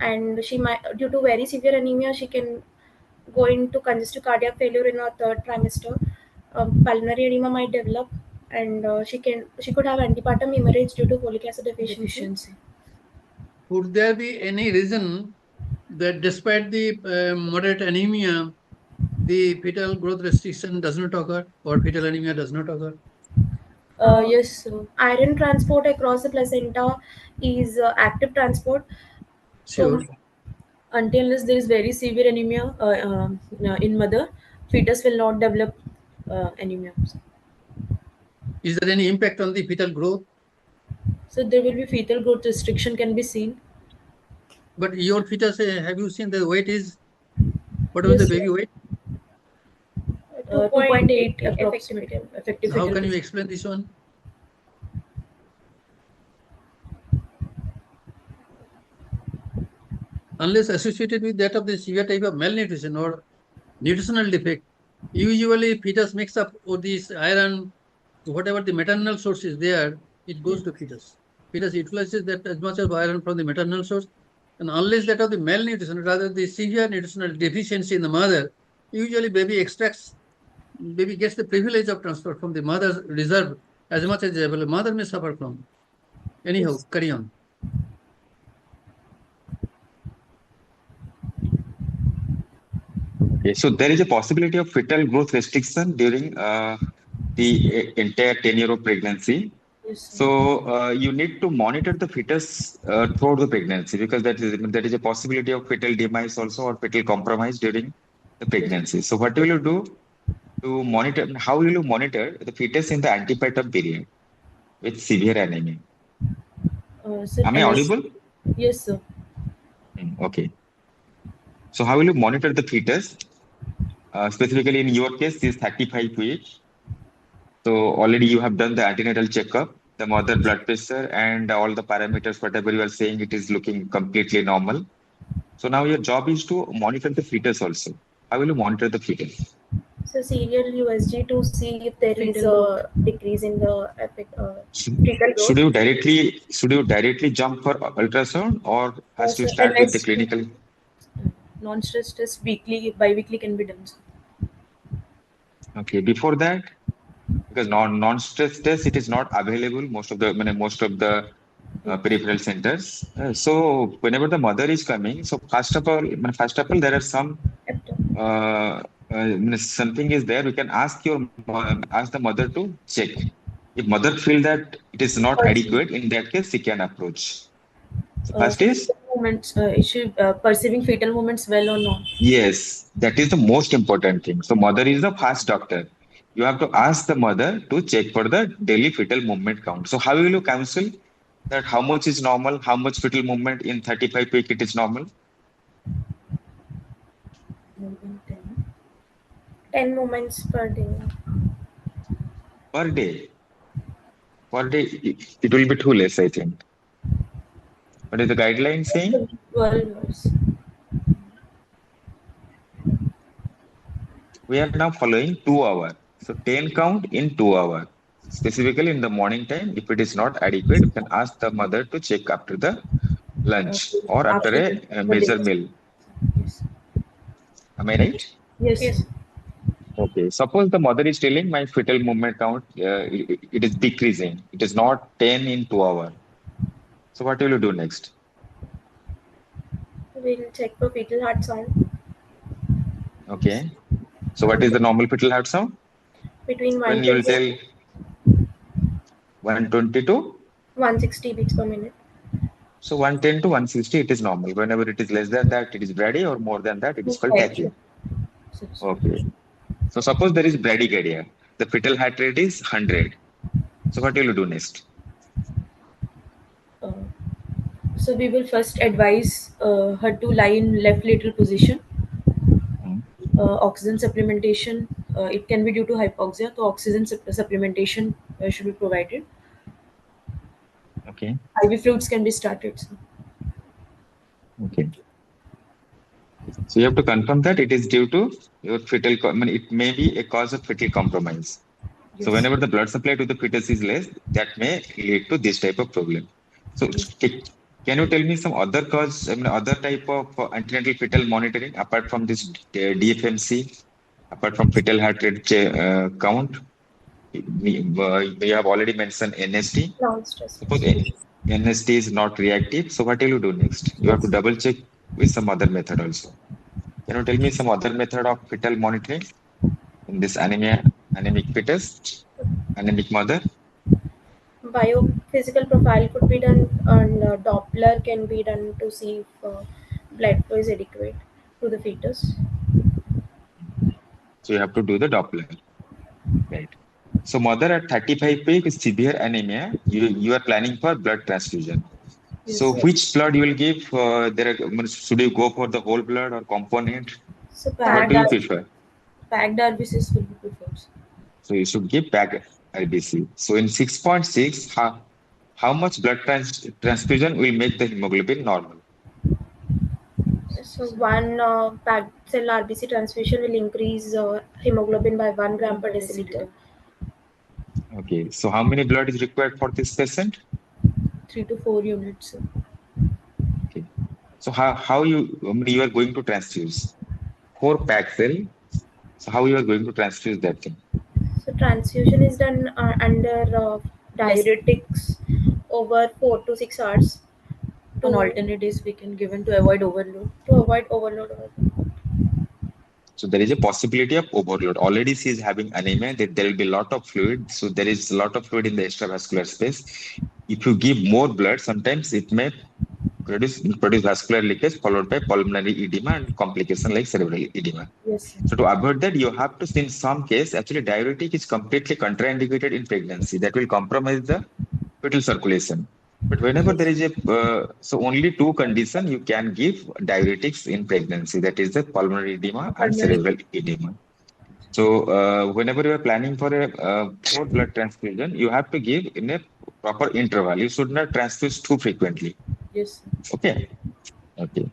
and she might, due to very severe anemia, she can go into congestive cardiac failure in her third trimester. Pulmonary edema might develop, and she could have antepartum hemorrhage due to folic acid deficiency. Would there be any reason that despite the moderate anemia, the fetal growth restriction does not occur or fetal anemia does not occur? Yes. Iron transport across the placenta is active transport. Sure. Until unless there is very severe anemia in mother, fetus will not develop anemia. Is there any impact on the fetal growth? So there will be fetal growth restriction can be seen. But your fetus, have you seen the weight is, what was Yes, the baby weight? 2.8 approximately. Effective How fetal can you growth. explain this one? Unless associated with that of the severe type of malnutrition or nutritional defect, usually fetus makes up all these iron, whatever the maternal source is there, it goes to fetus. Fetus utilizes that as much of iron from the maternal source, and unless that of the malnutrition, rather the severe nutritional deficiency in the mother, usually baby gets the privilege of transfer from the mother's reserve as much as available. Mother may suffer from. Anyhow, Yes. carry on. Okay, so there is a possibility of fetal growth restriction during the entire tenure of pregnancy. Yes, sir. So you need to monitor the fetus throughout the pregnancy because there is a possibility of fetal demise also or fetal compromise during the pregnancy. So what will you do to monitor? How will you monitor the fetus in the antepartum period with severe anemia? Sir, Am I audible? Yes, sir. Okay. So how will you monitor the fetus? Specifically in your case, this 35 weeks. So already you have done the antenatal checkup, the mother blood pressure and all the parameters, whatever you are saying, it is looking completely normal. So now your job is to monitor the fetus also. How will you monitor the fetus? So serial USG to see if there is a decrease in the fetal growth. Should you directly jump for ultrasound or has to start with the LST. clinical? Non-stress test weekly, bi-weekly can be done, sir. Okay, before that, because non-stress test, it is not available most of the peripheral centers. So whenever the mother is coming, so first of all, there are some uh, something is there. You can ask the mother to check. If mother feel that it is not Perceiving, adequate, in that case, she can approach. So first is fetal movements, is she perceiving fetal movements well or not? yes, that is the most important thing. So mother is the first doctor. You have to ask the mother to check for the daily fetal movement count. So how will you counsel that how much is normal, how much fetal movement in 35 week it is normal 10 moments per day. per day? Per day, it will be too less, I think. What is the guideline saying? 12 hours. We are now following 2 hours. So 10 count in 2 hours. Specifically in the morning time, if it is not adequate, you can ask the mother to check after the lunch or after After a the major day. meal. Yes. Am I right? Yes. Yes. Okay. Suppose the mother is telling my fetal movement count, it is decreasing. It is not 10 in 2 hours. So what will you do next? We'll check for fetal heart sound Okay. So what is the normal fetal heart sound? between When you will 120 tell 120 to 160 beats per minute. so 110 to 160, it is normal. Whenever it is less than that, it is brady, or more than that, it is called Thank tachy. Okay. So suppose there is bradycardia. The fetal heart rate is 100. So what will you do next? Uh, so we will first advise her to lie in left lateral position. Oxygen supplementation, it can be due to hypoxia, so oxygen supplementation should be provided. Okay. IV fluids can be started. So. Okay. So you have to confirm that it is due to your it may be a cause of fetal compromise. So Yes. whenever the blood supply to the fetus is less, that may lead to this type of problem. So can you tell me some other cause, other type of antenatal fetal monitoring apart from this DFMC, apart from fetal heart rate count? We have already mentioned NST. Non-stress. Suppose NST is not reactive, so what will you do next? You have to Yes. double check with some other method also. Can you tell me some other method of fetal monitoring in this anemic fetus, anemic mother? Biophysical profile could be done, and Doppler can be done to see if blood flow is adequate to the fetus. So you have to do the Doppler, right? So mother at 35 week with severe anemia, you are planning for blood transfusion. So Yes. which blood you will give? Should you go for the whole blood or component? So So what packed, do you prefer? Packed RBCs will be preferred. So you should give packed RBC. So in 6.6, how much blood transfusion will make the hemoglobin normal? so one packed cell RBC transfusion will increase hemoglobin by 1 gram per deciliter. Okay, so how many blood is required for this patient? 3 to 4 units. Okay, so how you are going to transfuse 4 pack cell? So how you are going to transfuse that thing? So transfusion is done under diuretics over 4 to 6 hours On to alternate days, we can given to avoid overload. avoid overload. So there is a possibility of overload. Already she is having anemia, that there will be a lot of fluid. So there is a lot of fluid in the extravascular space. If you give more blood, sometimes it may produce vascular leakage followed by pulmonary edema and complication like cerebral edema. Yes. So to avoid that, you have to, in some case, actually diuretic is completely contraindicated in pregnancy. That will compromise the fetal circulation. But whenever there is so only two conditions you can give diuretics in pregnancy, that is the pulmonary edema and Pulmonary. cerebral edema. So whenever you are planning for a for blood transfusion, you have to give in a proper interval. You should not transfuse too frequently. Yes. Okay. Okay.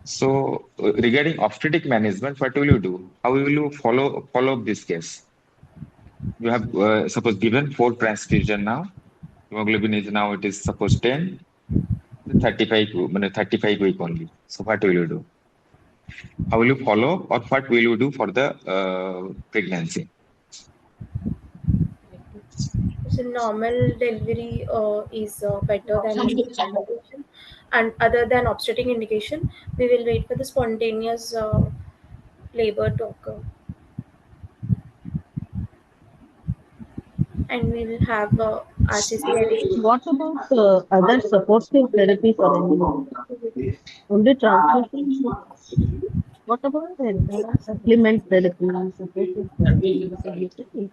So regarding obstetric management, what will you do? How will you follow up this case? You have suppose given 4 transfusion now. Hemoglobin is now it is suppose 10, 35 week only. So what will you do? How will you follow, or what will you do for the pregnancy? So normal delivery is better than indication, and other than obstetric indication, we will wait for the spontaneous labor to occur, and we will have RCC addition. What about other supportive therapy for anemia? Only transfusion? What about the supplement therapy, supportive therapy?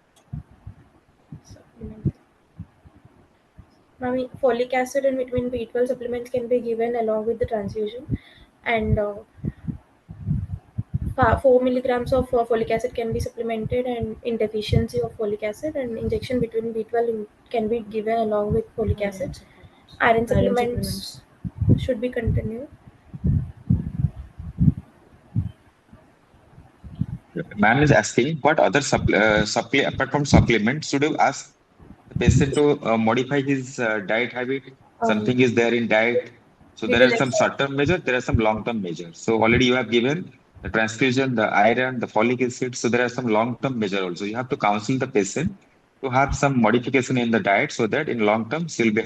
I mean, folic acid and vitamin B12 supplements can be given along with the transfusion, and 4 milligrams of folic acid can be supplemented, and in deficiency of folic acid, and injection between B12 can be given along with folic acid. Iron supplements should be continued. Ma'am is asking what other apart from supplements should you ask the patient to modify his diet habit? Something is there in diet. So We there are will some short-term measures, there are some long-term measures. So already you have given the transfusion, the iron, the folic acid. So there are some long-term measures also. You have to counsel the patient to have some modification in the diet so that in long term she will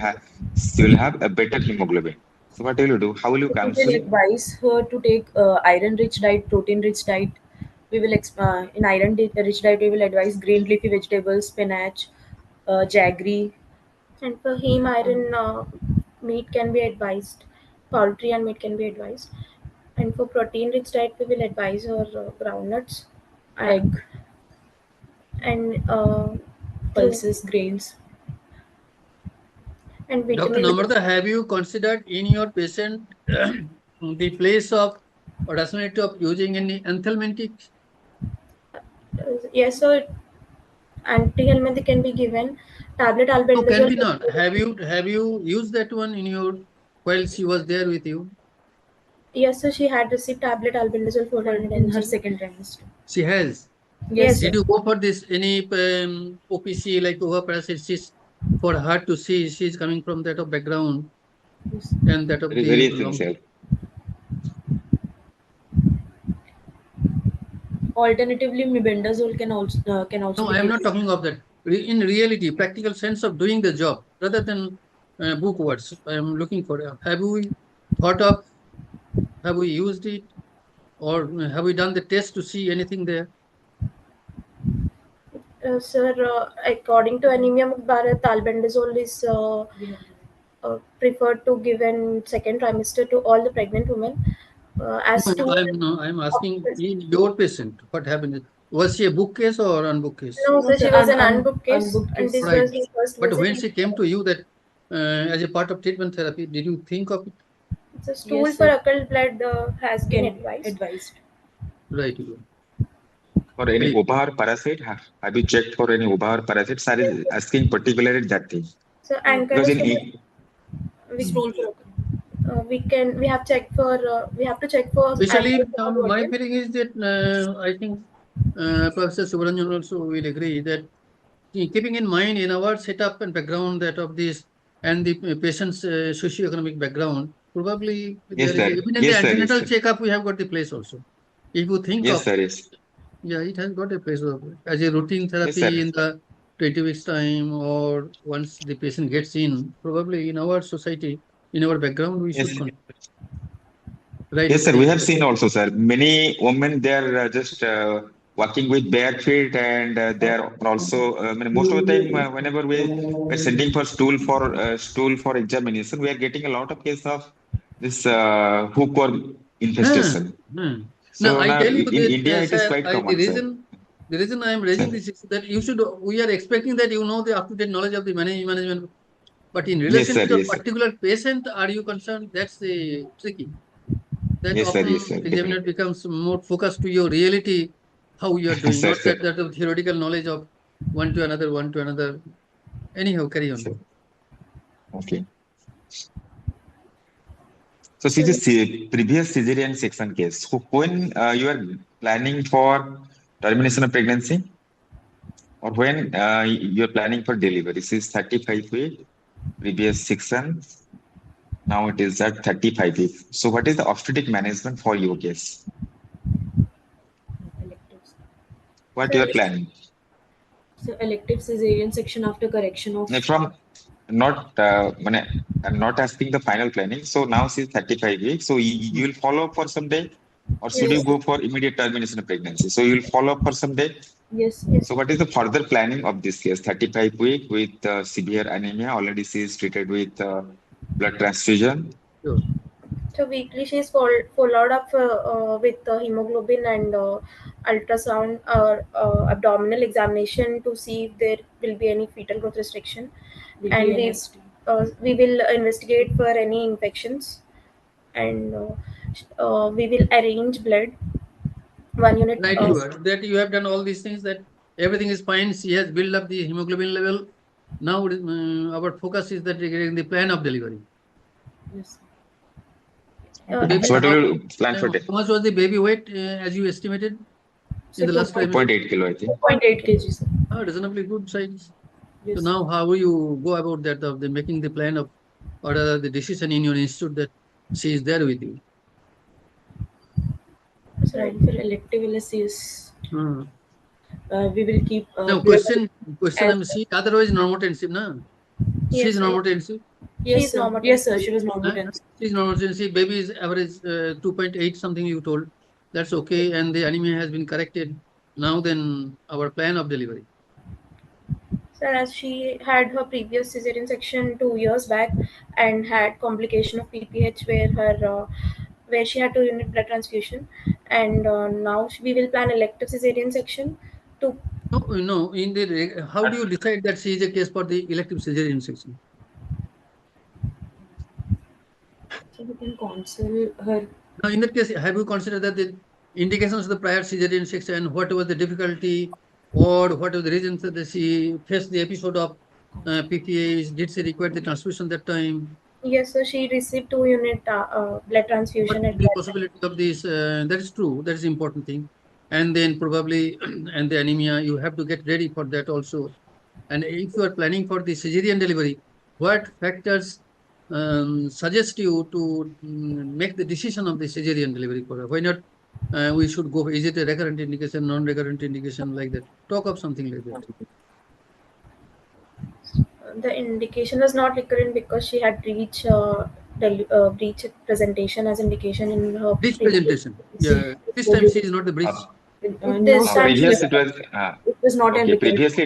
have a better hemoglobin. So what will you do? How will you We will counsel? advise her to take iron-rich diet, protein-rich diet. We will in iron-rich diet. We will advise green leafy vegetables, spinach, jaggery. And for heme iron, meat can be advised. Poultry and meat can be advised. And for protein-rich diet, we will advise her groundnuts, Egg, and pulses, grains. and Dr. vitamin. Namrata, have you considered in your patient the place of or rationality of using any anthelmintics? Yes, so antihelminthic can be given. Tablet No, can albendazole. be not. Have you used that one in your while she was there with you? Yes, so she had received tablet albendazole 400 In her mg. second trimester. She has. Yes, Yes, Did sir. you go for this any OPC like overparasitic for her to see she is coming from that of background yes. and that That of is the very long? sincere. Alternatively, mebendazole can also No, be I am not given. talking of that. In reality, practical sense of doing the job rather than book words. I am looking for. Have we thought of? Have we used it, or have we done the test to see anything there? Sir, according to Anemia Bharat, albendazole is preferred to give in second trimester to all the pregnant women. As to No, I'm asking in your patient what happened. Was she a book case or unbook case? no, No, sir, sir, she was an unbooked case, unbooked and case. this Right. was the first But when visit. she came to you that as a part of treatment therapy, did you think of it? The stool Yes, for sir. occult blood has been Can be advised. advised. Right. For any Very OPA or parasite, have you checked for any OPA or parasite? Sir is asking particularly that thing. So Because in anchor, we, Stool for we have to check for Especially, my anchor. feeling is that I think Professor Subramanian also will agree that keeping in mind in our setup and background that of this and the patient's socio-economic background, probably there yes, is sir. even in the Yes, sir. Yes, antenatal sir. checkup we have got the place also. If you think Yes, of, sir. Yes. yeah, it has got a place as a routine Yes, sir. therapy in the 20 weeks time or once the patient gets in, probably in our society, in our background, we should Yes. right. Yes, sir. We have seen also, sir. Many women they are just walking with bare feet, and they are also. I mean, most of the time, whenever we're sending for stool for examination, we are getting a lot of case of this hookworm Hmm, infestation. hmm. Now So I now tell you in that, India, it is sir, quite common, sir. the reason I am raising Sir. this is that we are expecting that you know the up-to-date knowledge of the management, but in Yes, relation sir. to the Yes, sir. particular patient, are you concerned? That's the tricky. That Yes, sir. often Yes, sir. examiner Definitely. becomes more focused to your reality, how you are doing, Sir, not sir. that of theoretical knowledge of one to another, one to another. Anyhow, carry Sir. on. Okay. So So see this previous cesarean section case. So when you are planning for termination of pregnancy, or when you're planning for delivery, this is 35 week, previous section. Now it is at 35 week. So what is the obstetric management for your case? What you are planning? So elective cesarean section after correction of. From not, I'm not asking the final planning. So now she's 35 weeks. So you will follow up for some day, or should you go for immediate termination of pregnancy? So you will follow up for some day. Yes. So what is the further planning of this case? 35 week with severe anemia. Already she is treated with blood transfusion. Sure. So weekly she's followed up with hemoglobin and ultrasound or abdominal examination to see if there will be any fetal growth restriction, and we will investigate for any infections, and we will arrange blood 1 unit. Right, you are. That you have done all these things, that everything is fine. She has built up the hemoglobin level. Now our focus is that regarding the plan of delivery. Yes. Baby, So what do you plan for how much was the baby weight as you estimated in the last time? 2.8 kilo, I think. 2.8 kg. Oh, reasonably good size. Yes. So now how will you go about that, of the making the plan of, or the decision in your institute that she is there with you? Right for elective LSCs. We will keep. Now, question I'm seeing, otherwise normotensive, no? Yes, She's sir. normotensive? Yes, sir. Yes, sir. She was normotensive. She's normotensive. Baby is average 2.8 something you told. That's okay. And the anemia has been corrected. Now then, our plan of delivery. Sir, as she had her previous cesarean section 2 years back and had complication of PPH where she had 2 unit blood transfusion, and now we will plan elective cesarean section to. No. How do you decide that she is a case for the elective cesarean section? So we can counsel her. Now, in that case, have you considered that the indications of the prior cesarean section and what was the difficulty or what was the reasons that she faced the episode of PPH? Did she require the transfusion that time? Yes, so she received 2 unit blood transfusion at The that possibility of this, that is true. That is the important thing. And then probably, and the anemia, you have to get ready for that also. And if you are planning for the cesarean delivery, what factors suggest you to make the decision of the cesarean delivery for her? Why not we should go, is it a recurrent indication, non-recurrent indication, like that? Talk of something like that. The indication was not recurrent because she had breach presentation as indication in her Breach presentation. Yeah. This time she is not the breach. This time Previously it was not okay. recurrent. Previously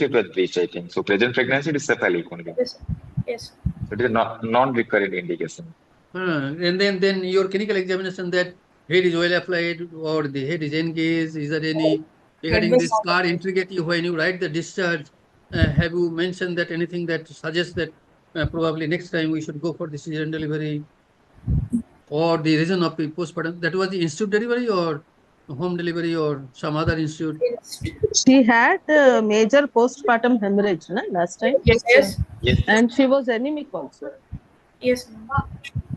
it was breach, I think. So present pregnancy is cephalic only. Yes. So it is a non-recurrent indication. And then your clinical examination, that head is well applied or the head is engaged. Is there any regarding this scar intricately when you write the discharge? Have you mentioned that anything that suggests that probably next time we should go for the cesarean delivery, or the reason of the postpartum? That was the institute delivery or home delivery or some other institute? She had major postpartum hemorrhage last time. Yes. And she was anemic also. Yes.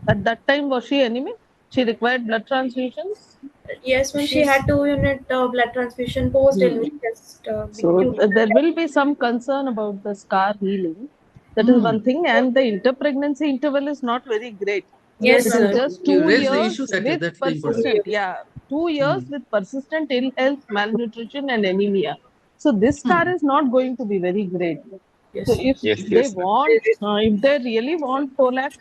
At that time, was she anemic? She required blood transfusions? Yes, when she had 2 unit blood transfusion post delivery test. So there will be some concern about the scar healing. That is one thing. And the interpregnancy interval is not very great. Yes, it is just 2 years with persistent. 2 years with persistent ill health, malnutrition, and anemia. So this scar is not going to be very great. So if they want, if they really want POLAC,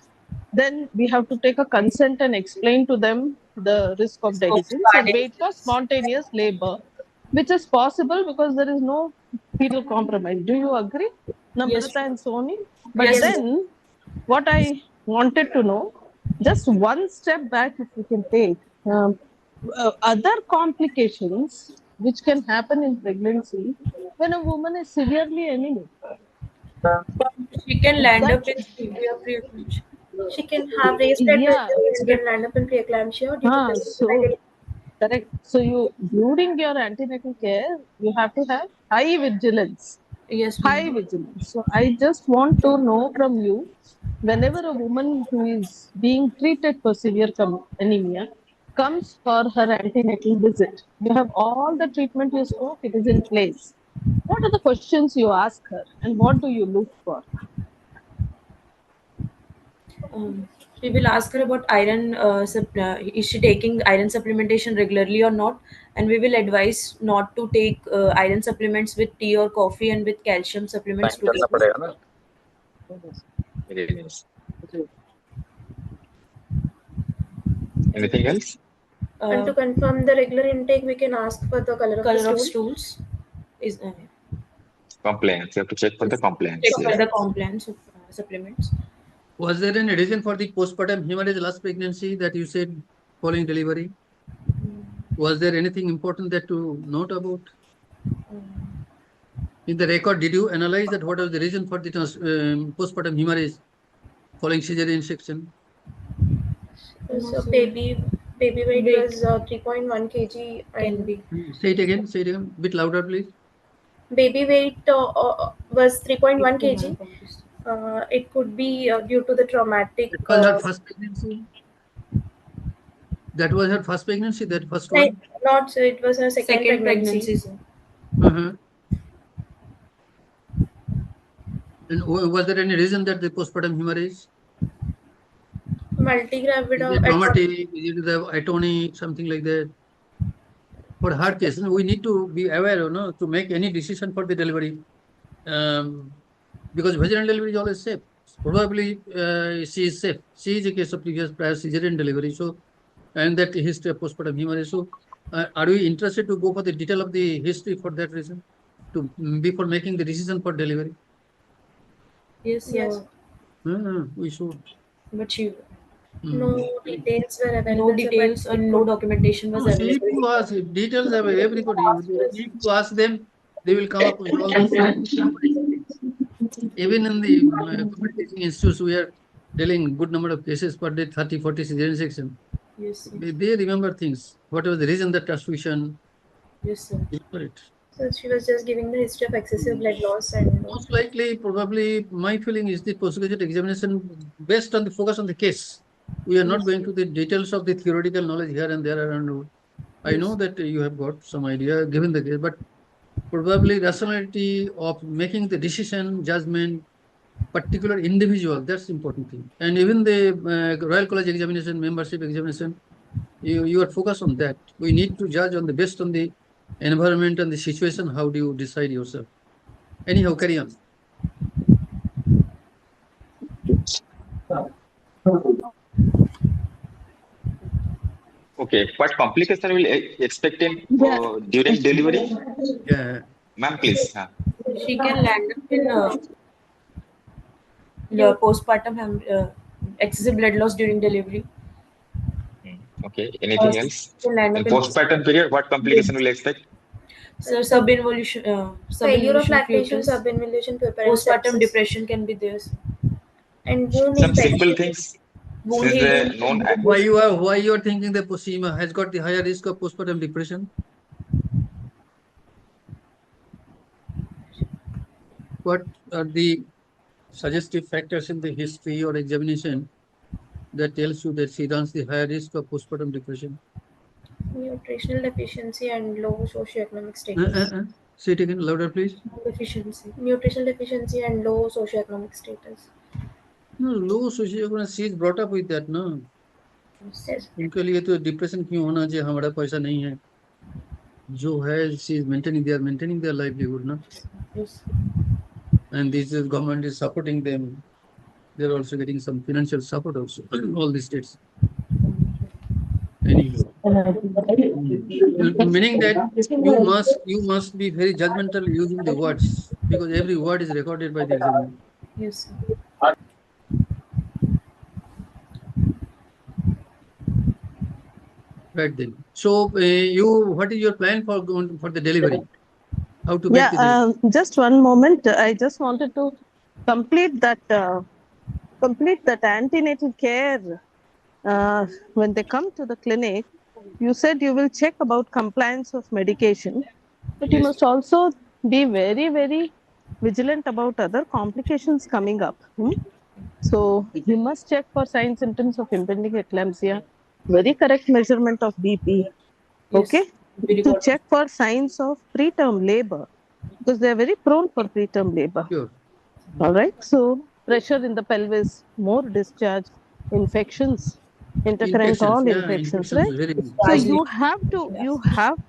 then we have to take a consent and explain to them the risk of dehiscence and wait for spontaneous labor, which is possible because there is no fetal compromise. Do you agree, Namrata and Soni? But then, what I wanted to know, just one step back, if we can take, other complications which can happen in pregnancy when a woman is severely anemic. She can land up in severe preeclampsia. She can have raised blood pressure and can land up in preeclampsia due to correct. So during your antenatal care, you have to have high vigilance. Yes, high vigilance. So I just want to know from you, whenever a woman who is being treated for severe anemia comes for her antenatal visit, you have all the treatment you spoke, it is in place. What are the questions you ask her and what do you look for? We will ask her about iron. Is she taking iron supplementation regularly or not? And we will advise not to take iron supplements with tea or coffee and with calcium supplements together. Yes. Anything else? And to confirm the regular intake, we can ask for the color of the stool. stools. Is Compliance. You have to check for the compliance. check for the compliance of supplements. Was there any reason for the postpartum hemorrhage last pregnancy that you said following delivery? Was there anything important that to note about? In the record, did you analyze that what was the reason for the postpartum hemorrhage following cesarean section? So baby weight was 3.1 kg. Can be. Say it again, bit louder, please. Baby weight was 3.1 kg. It could be due to the traumatic. That was her first pregnancy. That was her first pregnancy. That first one. Not so. It was her second pregnancy. And was there any reason that the postpartum hemorrhage? Multigravid or traumatic? Is it the atonic, something like that? For her case, we need to be aware, to make any decision for the delivery, because vaginal delivery is always safe. Probably she is safe. She is a case of previous prior cesarean delivery. So, and that history of postpartum hemorrhage. So, are we interested to go for the detail of the history for that reason, to before making the decision for delivery? Yes. We should. But she. No details were available. No details and no documentation was available. Need to ask details of everybody. Need to ask them. They will come up with all this. Even in the teaching institutes, we are dealing good number of cases per day, 30, 40 cesarean section. Yes. They remember things. What was the reason that transfusion? Yes, sir. So she was just giving the history of excessive blood loss and. Most likely, probably, my feeling is the postgraduate examination based on the focus on the case. We are not going to the details of the theoretical knowledge here and there around. I know that you have got some idea given the case, but probably rationality of making the decision, judgment, particular individual, that's important thing. And even the Royal College examination, membership examination, you are focused on that. We need to judge on the based on the environment and the situation. How do you decide yourself? Anyhow, carry on. Okay, what complication will expect in during delivery? Yeah, ma'am, please. She can land up in the postpartum excessive blood loss during delivery. Okay, anything else? In postpartum period, what complication will expect? So subinvolution, failure of lactation, subinvolution, postpartum depression can be there. And wound some simple things. Wound known. Why you are thinking that POSIMA has got the higher risk of postpartum depression? What are the suggestive factors in the history or examination that tells you that she runs the higher risk of postpartum depression? Nutritional deficiency and low socioeconomic status. Say it again, louder, please. Nutritional deficiency and low socioeconomic status. No, low socioeconomic. She is brought up with that, no? उनके लिए तो depression क्यों होना चाहिए? हमारा पैसा नहीं है जो है. She is maintaining their livelihood, no? Yes. And this government is supporting them. They are also getting some financial support also. All the states. Anyhow, meaning that you must be very judgmental using the words, because every word is recorded by the examiner. Yes, sir. Right then. So, what is your plan for the delivery? How to make the delivery? Just one moment. I just wanted to complete that antenatal care. When they come to the clinic, you said you will check about compliance of medication, but you must also be very, very vigilant about other complications coming up. So you must check for signs, symptoms of impending eclampsia, very correct measurement of BP, okay? To check for signs of preterm labor, because they are very prone for preterm labor. Sure. All right. So pressure in the pelvis, more discharge, infections, intercurrent all infections, right? So you have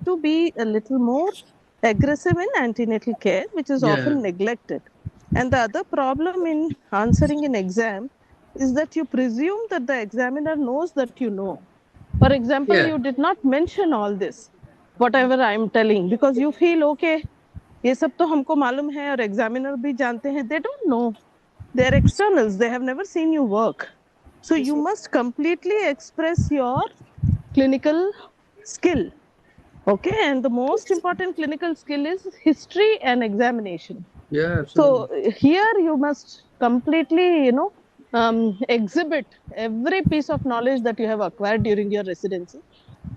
to be a little more aggressive in antenatal care, which is often neglected. And the other problem in answering an exam is that you presume that the examiner knows that you know. For example, you did not mention all this, whatever I am telling, because you feel okay, ये सब तो हमको मालूम है और examiner भी जानते हैं. They don't know. They are externals. They have never seen you work. So you must completely express your clinical skill. Okay, and the most important clinical skill is history and examination. Yeah, absolutely. So here you must completely, exhibit every piece of knowledge that you have acquired during your residency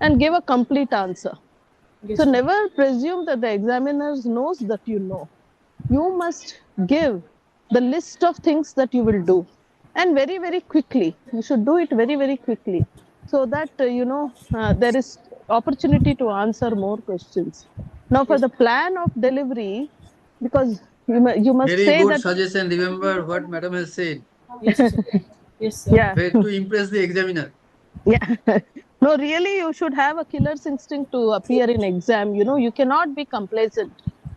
and give a complete answer. So never presume that the examiners knows that you know. You must give the list of things that you will do, and very, very quickly. You should do it very, very quickly, so that there is opportunity to answer more questions. Now, for the plan of delivery, because you must very say good that suggestion. Remember what madam has said. Yes, sir. Yes, sir. Yeah. To impress the examiner. Yeah. No, really, you should have a killer's instinct to appear in exam. You cannot be complacent.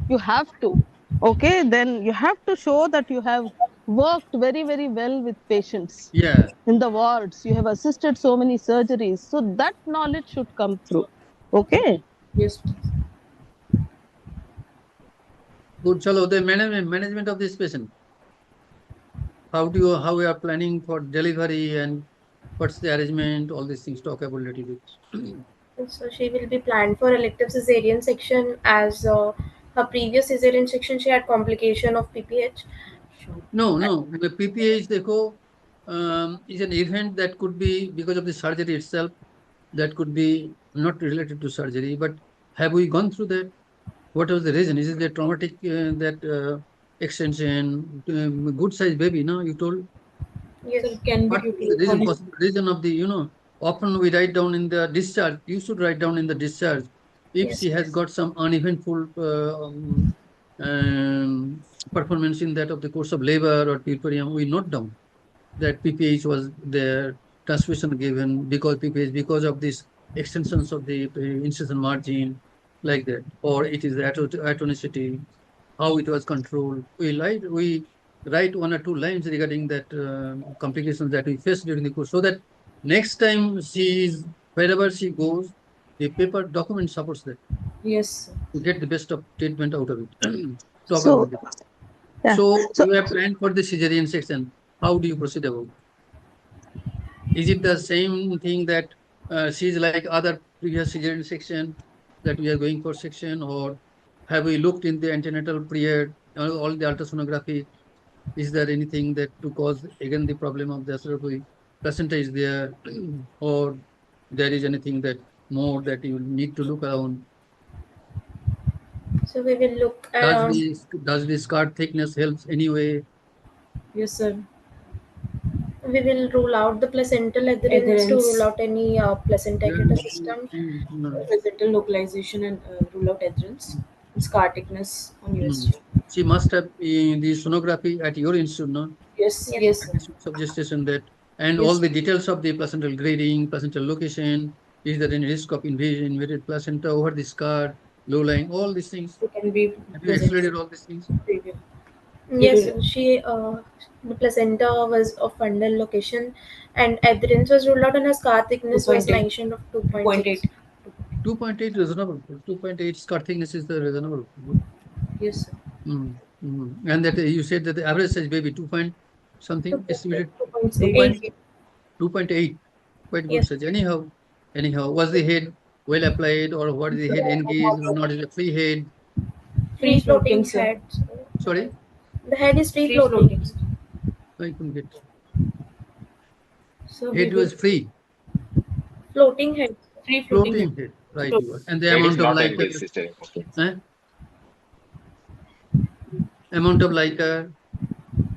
You have to. Okay, then you have to show that you have worked very, very well with patients. Yeah. In the wards, you have assisted so many surgeries. So that knowledge should come through. Okay. Yes. Good. Chalo, the management of this patient. How we are planning for delivery and what's the arrangement? All these things. Talk about a little bit. So she will be planned for elective cesarean section, as her previous cesarean section she had complication of PPH. No. The PPH is an event that could be because of the surgery itself. That could be not related to surgery. But have we gone through that? What was the reason? Is it the traumatic extension? Good size baby, no? You told. Yes. So it can be What is the possible reason of the often we write down in the discharge. You should write down in the discharge if she has got some uneventful performance in that of the course of labor or puerperium. We note down that PPH was there, transfusion given because PPH because of this extensions of the incision margin, like that, or it is the atonicity, how it was controlled. We write 1 or 2 lines regarding that complications that we faced during the course, so that next time wherever she goes, the paper document supports that. Yes. To get the best of treatment out of it. So You have planned for the cesarean section. How do you proceed about it? Is it the same thing that she's like other previous cesarean section that we are going for section, or have we looked in the antenatal period, all the ultrasonography? Is there anything that to cause again the problem of the cerebral placenta is there, or there is anything that more that you need to look around? So we will look at. Does the scar thickness helps anyway? Yes, sir. We will rule out the placental adherence to rule out any placenta system. Placental localization and rule out adherence. Scar thickness on USG. She must have the sonography at your institute, no? Yes. Suggestion that, and all the details of the placental grading, placental location, is there any risk of invaded placenta over the scar, low lying, all these things. Can be have you excluded all these things? Yes, the placenta was of fundal location and adherence was ruled out, and her scar thickness was mentioned of 2.8. 2.8 reasonable. 2.8 scar thickness is the reasonable. Yes, sir. And that you said that the average size baby 2 point something estimated 2.8. 2.8. Quite good size. Anyhow, was the head well applied, or what is the head engaged or not? Is it free head? Free floating head. Sorry? The head is free floating. I couldn't get. So head was free. Floating head. Free floating head. Right. And the amount of light. Amount of lighter.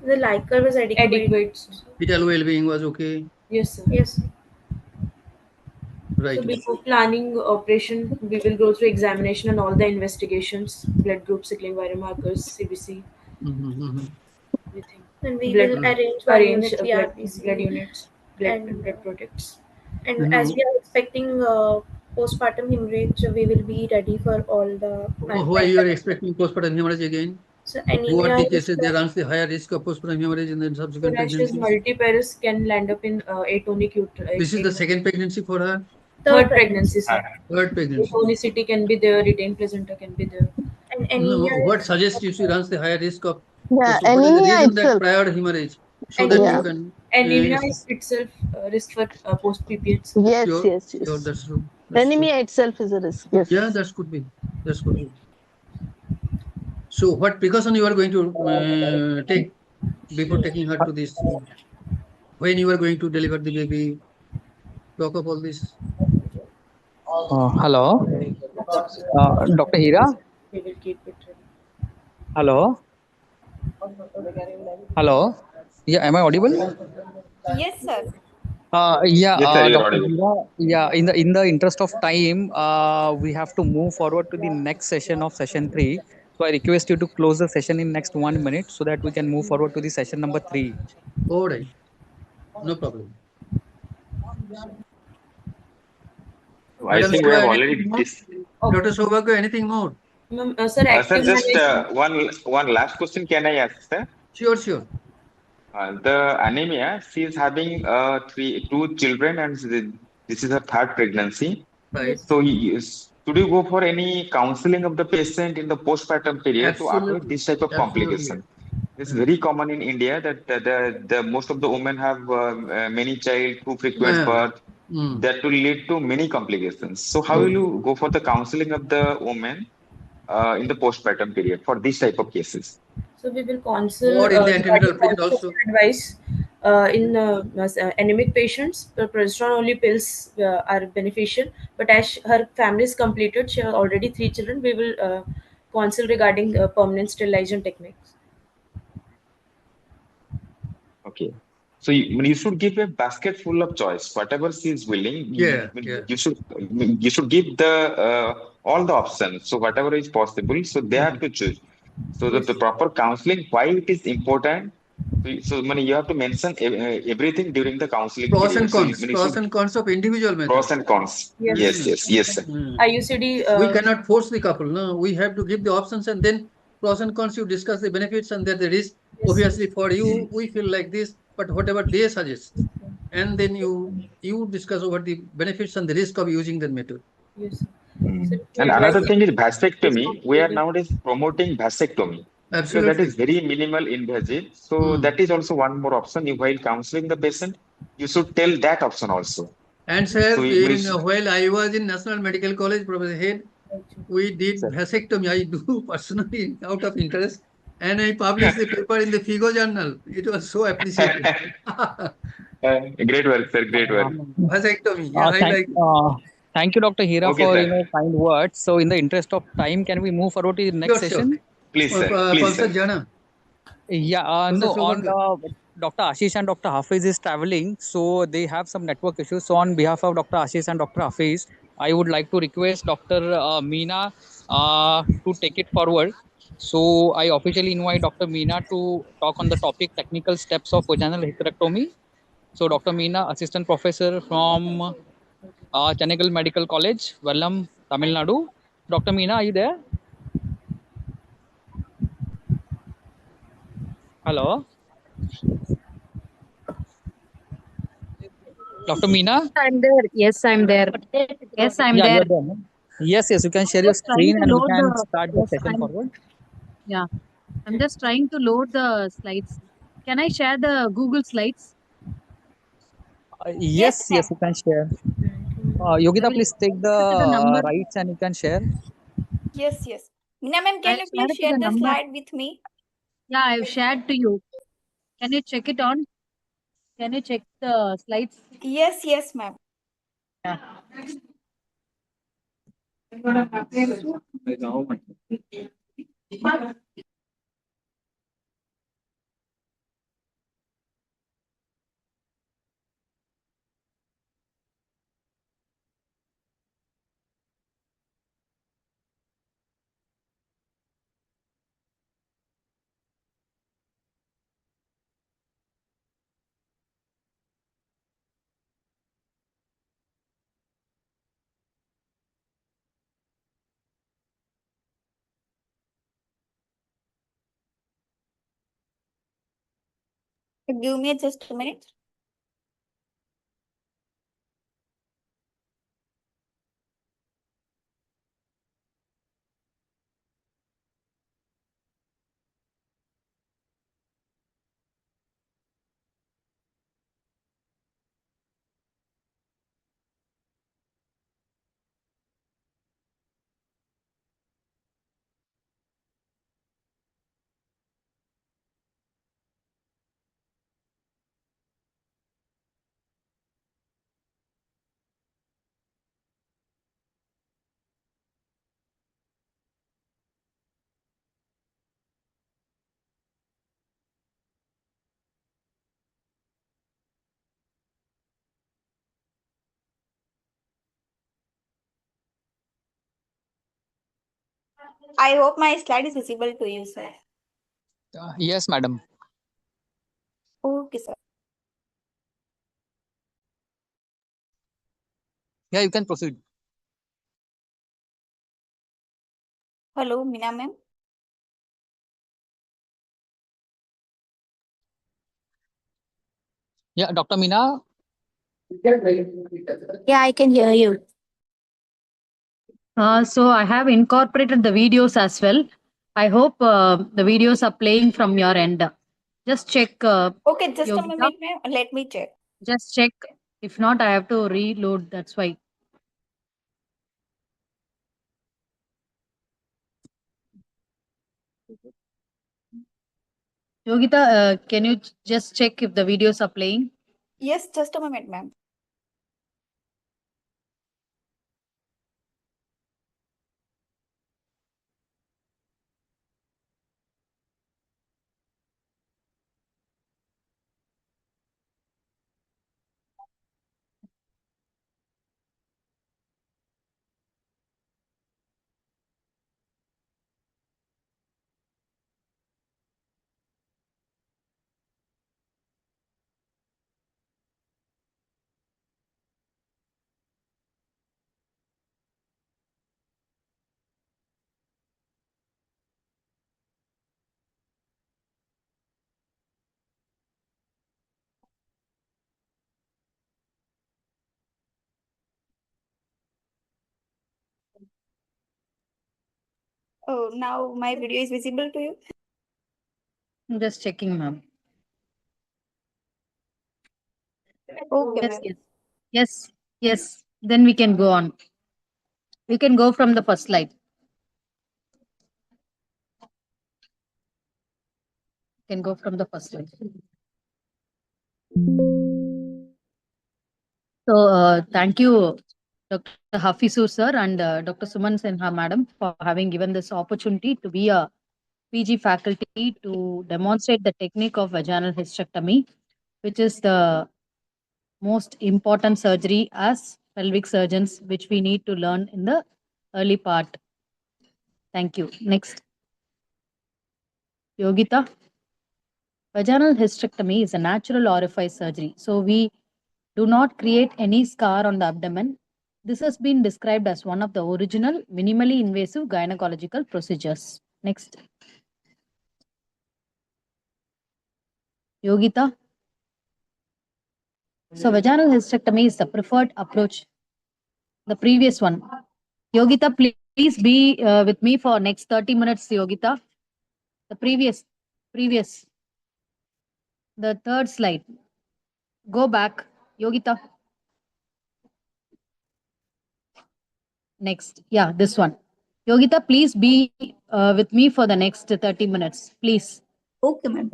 The lighter was adequate. Fetal well-being was okay. Yes, sir. Yes. Right. So before planning operation, we will go through examination and all the investigations, blood group, cycling biomarkers, CBC. And we will arrange blood units. blood products. And as we are expecting postpartum hemorrhage, we will be ready for all the. Why you are expecting postpartum hemorrhage again? So Who are anemia the is cases that runs the higher risk of postpartum hemorrhage in the subsequent Rashes, pregnancies? multiparous can land up in atonic uterus. This is the second pregnancy for her? Third pregnancy, sir. Third pregnancy. Atonicity can be there, retained placenta can be there. And No, anemia what suggests if she runs the higher risk of Yeah, what is the anemia reason that itself. prior hemorrhage? So that Yeah. you can Anemia is itself risk for post-PPH. Yes, Sure, yes, sure, yes. that's true. That's true. Anemia itself is a risk. Yes. Yeah, that could be. That could be. So, what precaution you are going to take before taking her to this? When you are going to deliver the baby? Talk of all this. Hello, Dr. Hira. We will keep it ready. Hello. Hello. Yeah, am I audible? Yes, sir. Yeah, Yes, sir, you're Dr. audible. Hira. Yeah, in the interest of time, we have to move forward to the next session of session 3. So I request you to close the session in next 1 minute so that we can move forward to the session number 3. All right. No problem. I Madam think we Shiva, have anything already more? Dr. Saubhagya, anything more? Sir, Sir, active just management. one last question can I ask, sir? Sure, sure. The anemia, she is having two children, and this is her third pregnancy. Right. So, should you go for any counseling of the patient in the postpartum period to avoid this type of complication? It's very common in India that the most of the women have many child, too frequent birth. That will lead to many complications. So, how will you go for the counseling of the woman in the postpartum period for this type of cases? So we will counsel Or in the regarding antenatal period also. contraceptive advice in anemic patients. The progesterone only pills are beneficial, but as her family is completed, she has already 3 children. We will counsel regarding permanent sterilization techniques. Okay. So you should give a basket full of choice. Whatever she is willing, you should give the all the options. So whatever is possible, so they have to choose. So that the proper counseling, why it is important. So you have to mention everything during the counseling Pros and period. So cons. Pros and cons of individual method. pros and cons. Yes. Yes, sir. IUCD. We cannot force the couple. No, we have to give the options and then pros and cons. You discuss the benefits and then the risk. Obviously, for you, we feel like this, but whatever they suggest, and then you discuss over the benefits and the risk of using that method. Yes. And another thing is vasectomy. We are nowadays promoting vasectomy. Because that is very minimal invasive. So that is also one more option. You, while counseling the patient, you should tell that option also. And sir, So while I was in National Medical College, Professor Head, we did vasectomy. I do personally out of interest, and I published the paper in the FIGO journal. It was so appreciated. Great work, sir. Great work. Vasectomy. Yeah, I like it. Thank you, Dr. Hira, Okay, for sir. kind words. So, in the interest of time, can we move forward to the next session? Please, sir. Please, sir. Jana. Yeah, no, on Dr. Ashish and Dr. Hafiz is traveling, so they have some network issues. So, on behalf of Dr. Ashish and Dr. Hafiz, I would like to request Dr. Meena to take it forward. So, I officially invite Dr. Meena to talk on the topic technical steps of vaginal hysterectomy. So, Dr. Meena, assistant professor from Chanagal Medical College, Vallam, Tamil Nadu. Dr. Meena, are you there? Hello? Dr. Meena? I'm there. Yes, I'm there. Yes, I'm Yeah, there. you're there. No? Yes, you can share your Just trying screen to and we load can the. start the Yes, session forward. yeah. I'm just trying to load the slides. Can I share the Google slides? Yes, you can share. Yogita, please take the number. rights and you can share. Yes. Meena ma'am, can I'll you share please it to share the the number. slide with me? Yeah, I've shared to you. Can you check it on? Can you check the slides? Yes, ma'am. Yeah. Give me just a minute. I hope my slide is visible to you, sir. Yes, madam. Okay, sir. Yeah, you can proceed. Hello, Meena ma'am. Yeah, Dr. Meena. Yeah, I can hear you. So I have incorporated the videos as well. I hope the videos are playing from your end. Just check. Okay, just a Yogita. minute, ma'am. Let me check. Just check. If not, I have to reload. That's why. Yogita, can you just check if the videos are playing? Yes, just a moment, ma'am. Oh, now my video is visible to you. I'm just checking, ma'am. Okay, Yes, ma'am. yes, yes, yes. Then we can go on. We can go from the first slide. Can go from the first slide. So thank you, Dr. Hafizur sir and Dr. Suman Sinha madam for having given this opportunity to be a PG faculty to demonstrate the technique of vaginal hysterectomy, which is the most important surgery as pelvic surgeons, which we need to learn in the early part. Thank you. Next. Yogita. Vaginal hysterectomy is a natural orifice surgery. So we do not create any scar on the abdomen. This has been described as one of the original minimally invasive gynecological procedures. Next. Yogita. So vaginal hysterectomy is the preferred approach. The previous one. Yogita, please be with me for next 30 minutes, Yogita. The previous. The third slide. Go back. Yogita. Next. Yeah, this one. Yogita, please be with me for the next 30 minutes, please. Okay, ma'am.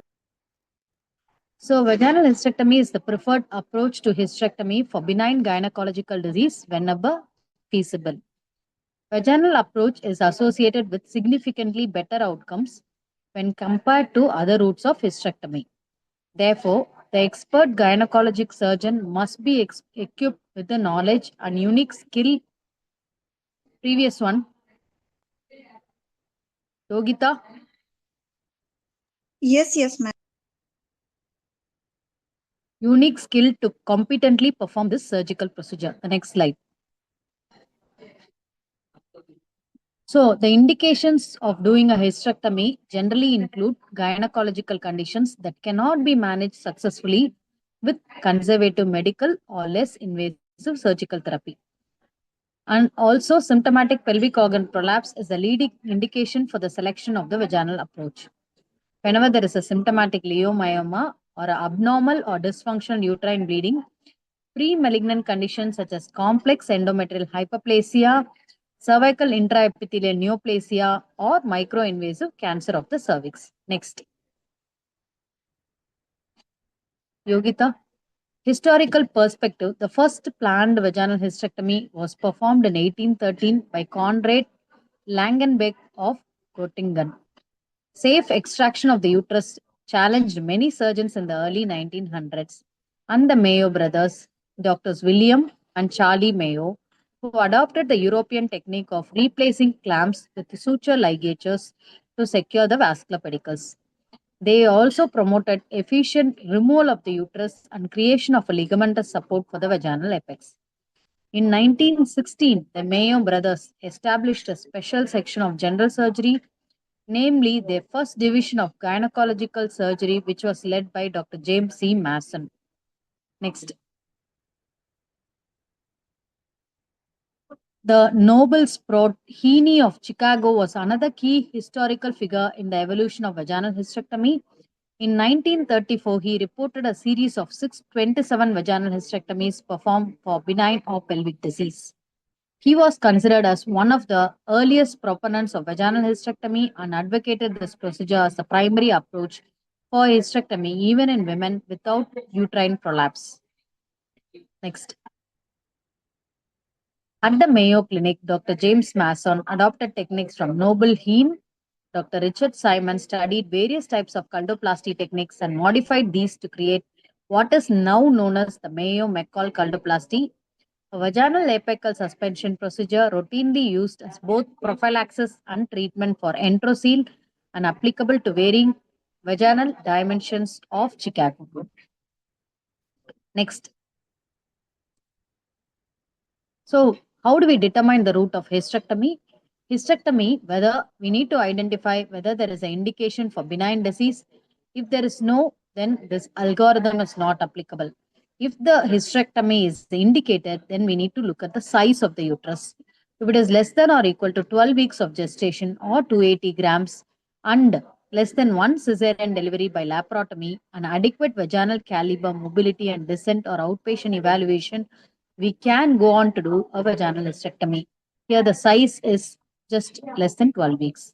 So, vaginal hysterectomy is the preferred approach to hysterectomy for benign gynecological disease whenever feasible. Vaginal approach is associated with significantly better outcomes when compared to other routes of hysterectomy. Therefore, the expert gynecologic surgeon must be equipped with the knowledge and unique skill. Previous one. Yogita. Yes, ma'am. Unique skill to competently perform this surgical procedure. The next slide. So, the indications of doing a hysterectomy generally include gynecological conditions that cannot be managed successfully with conservative medical or less invasive surgical therapy. And also, symptomatic pelvic organ prolapse is the leading indication for the selection of the vaginal approach. Whenever there is a symptomatic leiomyoma or a abnormal or dysfunctional uterine bleeding, pre-malignant conditions such as complex endometrial hyperplasia, cervical intraepithelial neoplasia, or microinvasive cancer of the cervix. Next. Yogita. Historical perspective, the first planned vaginal hysterectomy was performed in 1813 by Conrad Langenbeck of Göttingen. Safe extraction of the uterus challenged many surgeons in the early 1900s, and the Mayo brothers, Doctors William and Charlie Mayo, who adopted the European technique of replacing clamps with suture ligatures to secure the vascular pedicles. They also promoted efficient removal of the uterus and creation of a ligamentous support for the vaginal apex. In 1916, the Mayo brothers established a special section of general surgery, namely their first division of gynecological surgery, which was led by Dr. James C. Mason. Next. The Nobel Sprout Heaney of Chicago was another key historical figure in the evolution of vaginal hysterectomy. In 1934, he reported a series of 627 vaginal hysterectomies performed for benign or pelvic disease. He was considered as one of the earliest proponents of vaginal hysterectomy and advocated this procedure as the primary approach for hysterectomy even in women without uterine prolapse. Next. At the Mayo Clinic, Dr. James Mason adopted techniques from Noble Heen. Dr. Richard Simon studied various types of cultoplasty techniques and modified these to create what is now known as the Mayo-McCall cultoplasty, a vaginal apical suspension procedure routinely used as both prophylaxis and treatment for enterocele and applicable to varying vaginal dimensions of Chicago. Next. So, how do we determine the route of hysterectomy? Hysterectomy, whether we need to identify whether there is an indication for benign disease. If there is no, then this algorithm is not applicable. If the hysterectomy is indicated, then we need to look at the size of the uterus. If it is less than or equal to 12 weeks of gestation or 280 grams and less than one cesarean delivery by laparotomy, an adequate vaginal caliber, mobility and descent or outpatient evaluation, we can go on to do a vaginal hysterectomy. Here the size is just less than 12 weeks.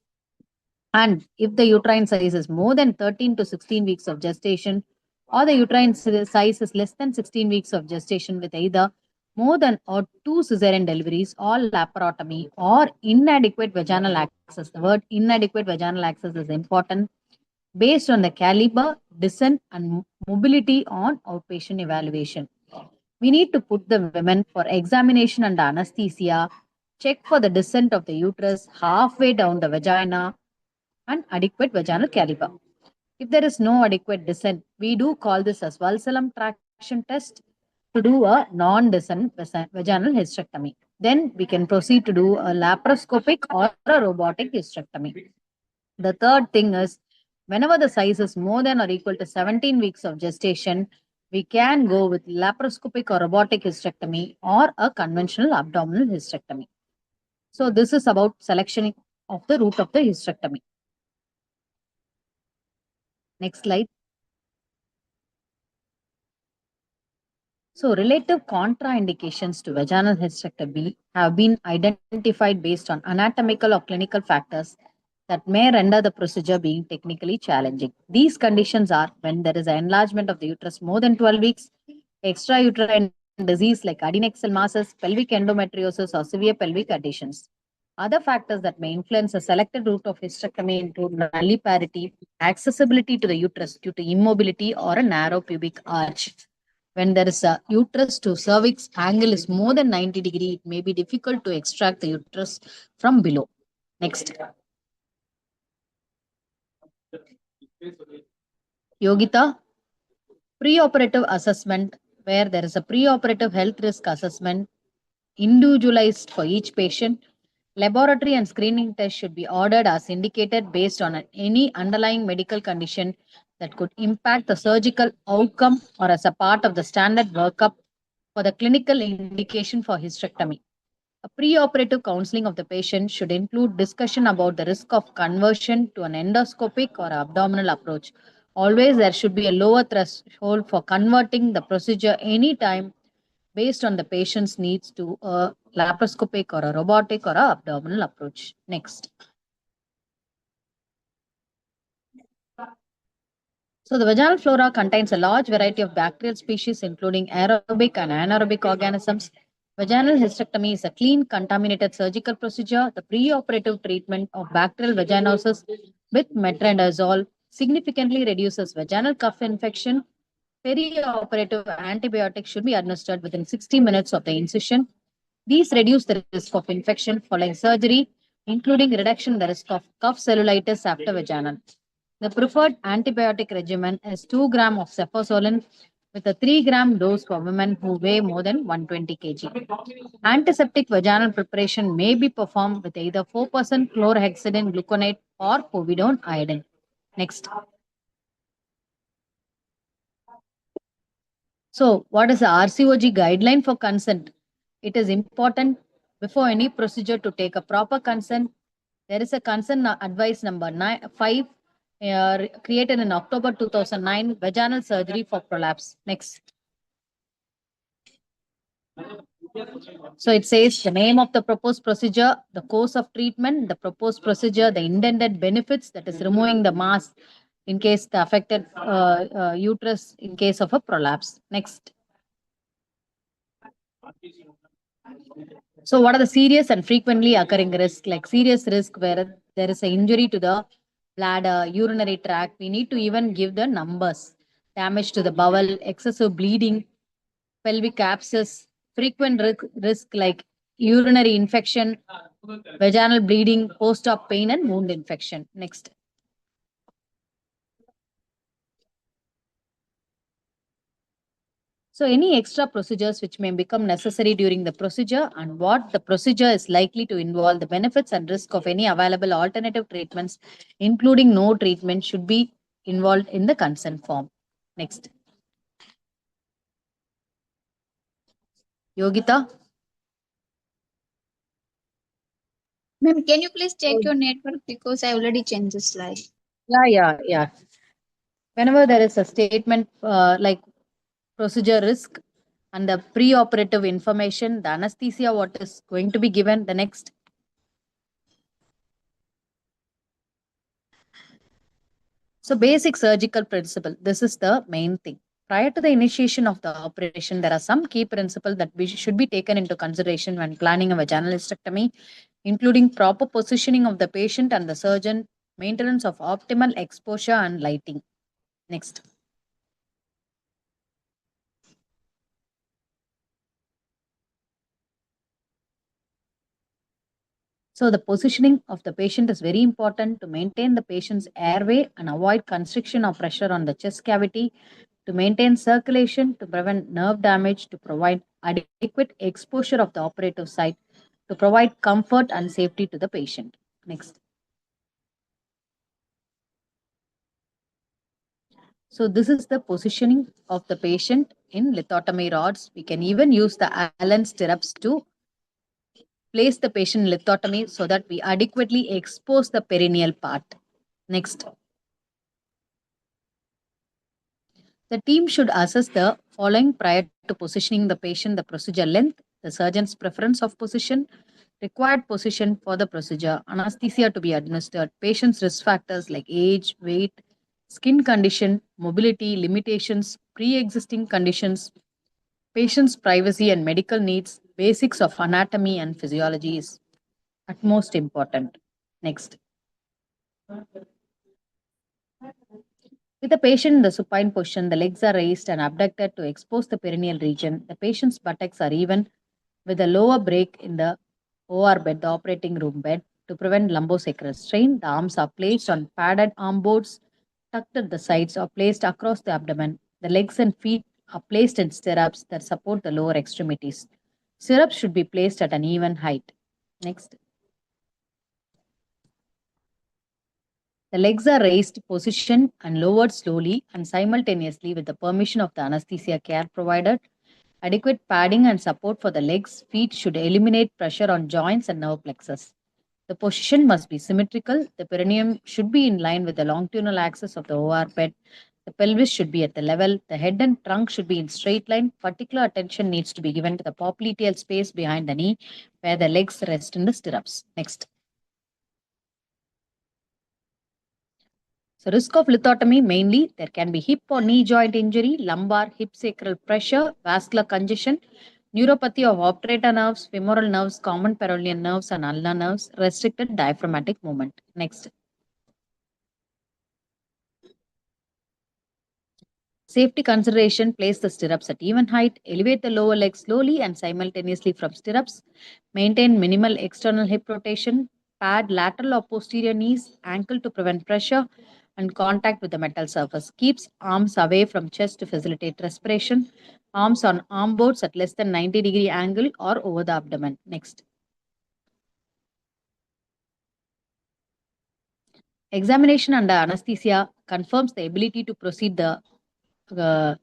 And if the uterine size is more than 13 to 16 weeks of gestation, or the uterine size is less than 16 weeks of gestation with either more than or two cesarean deliveries or laparotomy or inadequate vaginal access. The word inadequate vaginal access is important based on the caliber, descent, and mobility on outpatient evaluation. We need to put the women for examination under anesthesia, check for the descent of the uterus halfway down the vagina, and adequate vaginal caliber. If there is no adequate descent, we do call this as Valsalem traction test to do a non-descent vaginal hysterectomy. Then we can proceed to do a laparoscopic or a robotic hysterectomy. The third thing is, whenever the size is more than or equal to 17 weeks of gestation, we can go with laparoscopic or robotic hysterectomy or a conventional abdominal hysterectomy. So this is about selection of the route of the hysterectomy. Next slide. So relative contraindications to vaginal hysterectomy have been identified based on anatomical or clinical factors that may render the procedure being technically challenging. These conditions are when there is an enlargement of the uterus more than 12 weeks, extrauterine disease like adnexal masses, pelvic endometriosis, or severe pelvic adhesions. Other factors that may influence a selected route of hysterectomy include nulliparity, accessibility to the uterus due to immobility or a narrow pubic arch. When there is a uterus to cervix angle is more than 90 degrees, it may be difficult to extract the uterus from below. Next. Yogita, preoperative assessment, where there is a preoperative health risk assessment individualized for each patient. Laboratory and screening tests should be ordered as indicated based on any underlying medical condition that could impact the surgical outcome or as a part of the standard workup for the clinical indication for hysterectomy. A preoperative counseling of the patient should include discussion about the risk of conversion to an endoscopic or abdominal approach. Always there should be a lower threshold for converting the procedure anytime based on the patient's needs to a laparoscopic or a robotic or a abdominal approach. Next. So the vaginal flora contains a large variety of bacterial species, including aerobic and anaerobic organisms. Vaginal hysterectomy is a clean, contaminated surgical procedure. The preoperative treatment of bacterial vaginosis with metronidazole significantly reduces vaginal cuff infection. Perioperative antibiotics should be administered within 60 minutes of the incision. These reduce the risk of infection following surgery, including reduction in the risk of cuff cellulitis after vaginal. The preferred antibiotic regimen is 2 grams of cefazolin with a 3-gram dose for women who weigh more than 120 kg. Antiseptic vaginal preparation may be performed with either 4% chlorhexidine gluconate or povidone iodine. Next. So, what is the RCOG guideline for consent? It is important before any procedure to take a proper consent. There is a consent advice number 5 created in October 2009, vaginal surgery for prolapse. Next. So it says the name of the proposed procedure, the course of treatment, the proposed procedure, the intended benefits, that is removing the mass in case the affected uterus in case of a prolapse. Next. So what are the serious and frequently occurring risks? Like serious risk where there is an injury to the bladder, urinary tract. We need to even give the numbers. Damage to the bowel, excessive bleeding, pelvic abscess, frequent risk like urinary infection, vaginal bleeding, post-op pain, and wound infection. Next. So any extra procedures which may become necessary during the procedure and what the procedure is likely to involve, the benefits and risk of any available alternative treatments, including no treatment, should be involved in the consent form. Next. Yogita? Ma'am, can you please check your network because I already changed the slide. Yeah. Whenever there is a statement like procedure risk and the pre-operative information, the anesthesia, what is going to be given, the next. So basic surgical principle, this is the main thing. Prior to the initiation of the operation, there are some key principles that should be taken into consideration when planning a vaginal hysterectomy, including proper positioning of the patient and the surgeon, maintenance of optimal exposure and lighting. Next. So the positioning of the patient is very important to maintain the patient's airway and avoid constriction or pressure on the chest cavity, to maintain circulation, to prevent nerve damage, to provide adequate exposure of the operative site, to provide comfort and safety to the patient. Next. So this is the positioning of the patient in lithotomy rods. We can even use the Allen stirrups to place the patient in lithotomy so that we adequately expose the perineal part. Next. The team should assess the following prior to positioning the patient: the procedure length, the surgeon's preference of position, required position for the procedure, anesthesia to be administered, patient's risk factors like age, weight, skin condition, mobility, limitations, pre-existing conditions, patient's privacy and medical needs, basics of anatomy and physiology is at most important. Next. With the patient in the supine position, the legs are raised and abducted to expose the perineal region. The patient's buttocks are even with a lower break in the OR bed, the operating room bed, to prevent lumbosacral strain. The arms are placed on padded arm boards, tucked at the sides or placed across the abdomen. The legs and feet are placed in stirrups that support the lower extremities. Stirrups should be placed at an even height. Next. The legs are raised, positioned, and lowered slowly and simultaneously with the permission of the anesthesia care provider. Adequate padding and support for the legs, feet should eliminate pressure on joints and nerve plexus. The position must be symmetrical. The perineum should be in line with the longitudinal axis of the OR bed. The pelvis should be at the level. The head and trunk should be in straight line. Particular attention needs to be given to the popliteal space behind the knee where the legs rest in the stirrups. Next. So risk of lithotomy, mainly there can be hip or knee joint injury, lumbar, hip sacral pressure, vascular congestion, neuropathy of obturator nerves, femoral nerves, common peroneal nerves and ulnar nerves, restricted diaphragmatic movement. Next. Safety consideration, place the stirrups at even height, elevate the lower leg slowly and simultaneously from stirrups, maintain minimal external hip rotation, pad lateral or posterior knees, ankle to prevent pressure and contact with the metal surface. Keeps arms away from chest to facilitate respiration, arms on arm boards at less than 90-degree angle or over the abdomen. Next. Examination under anesthesia confirms the ability to proceed the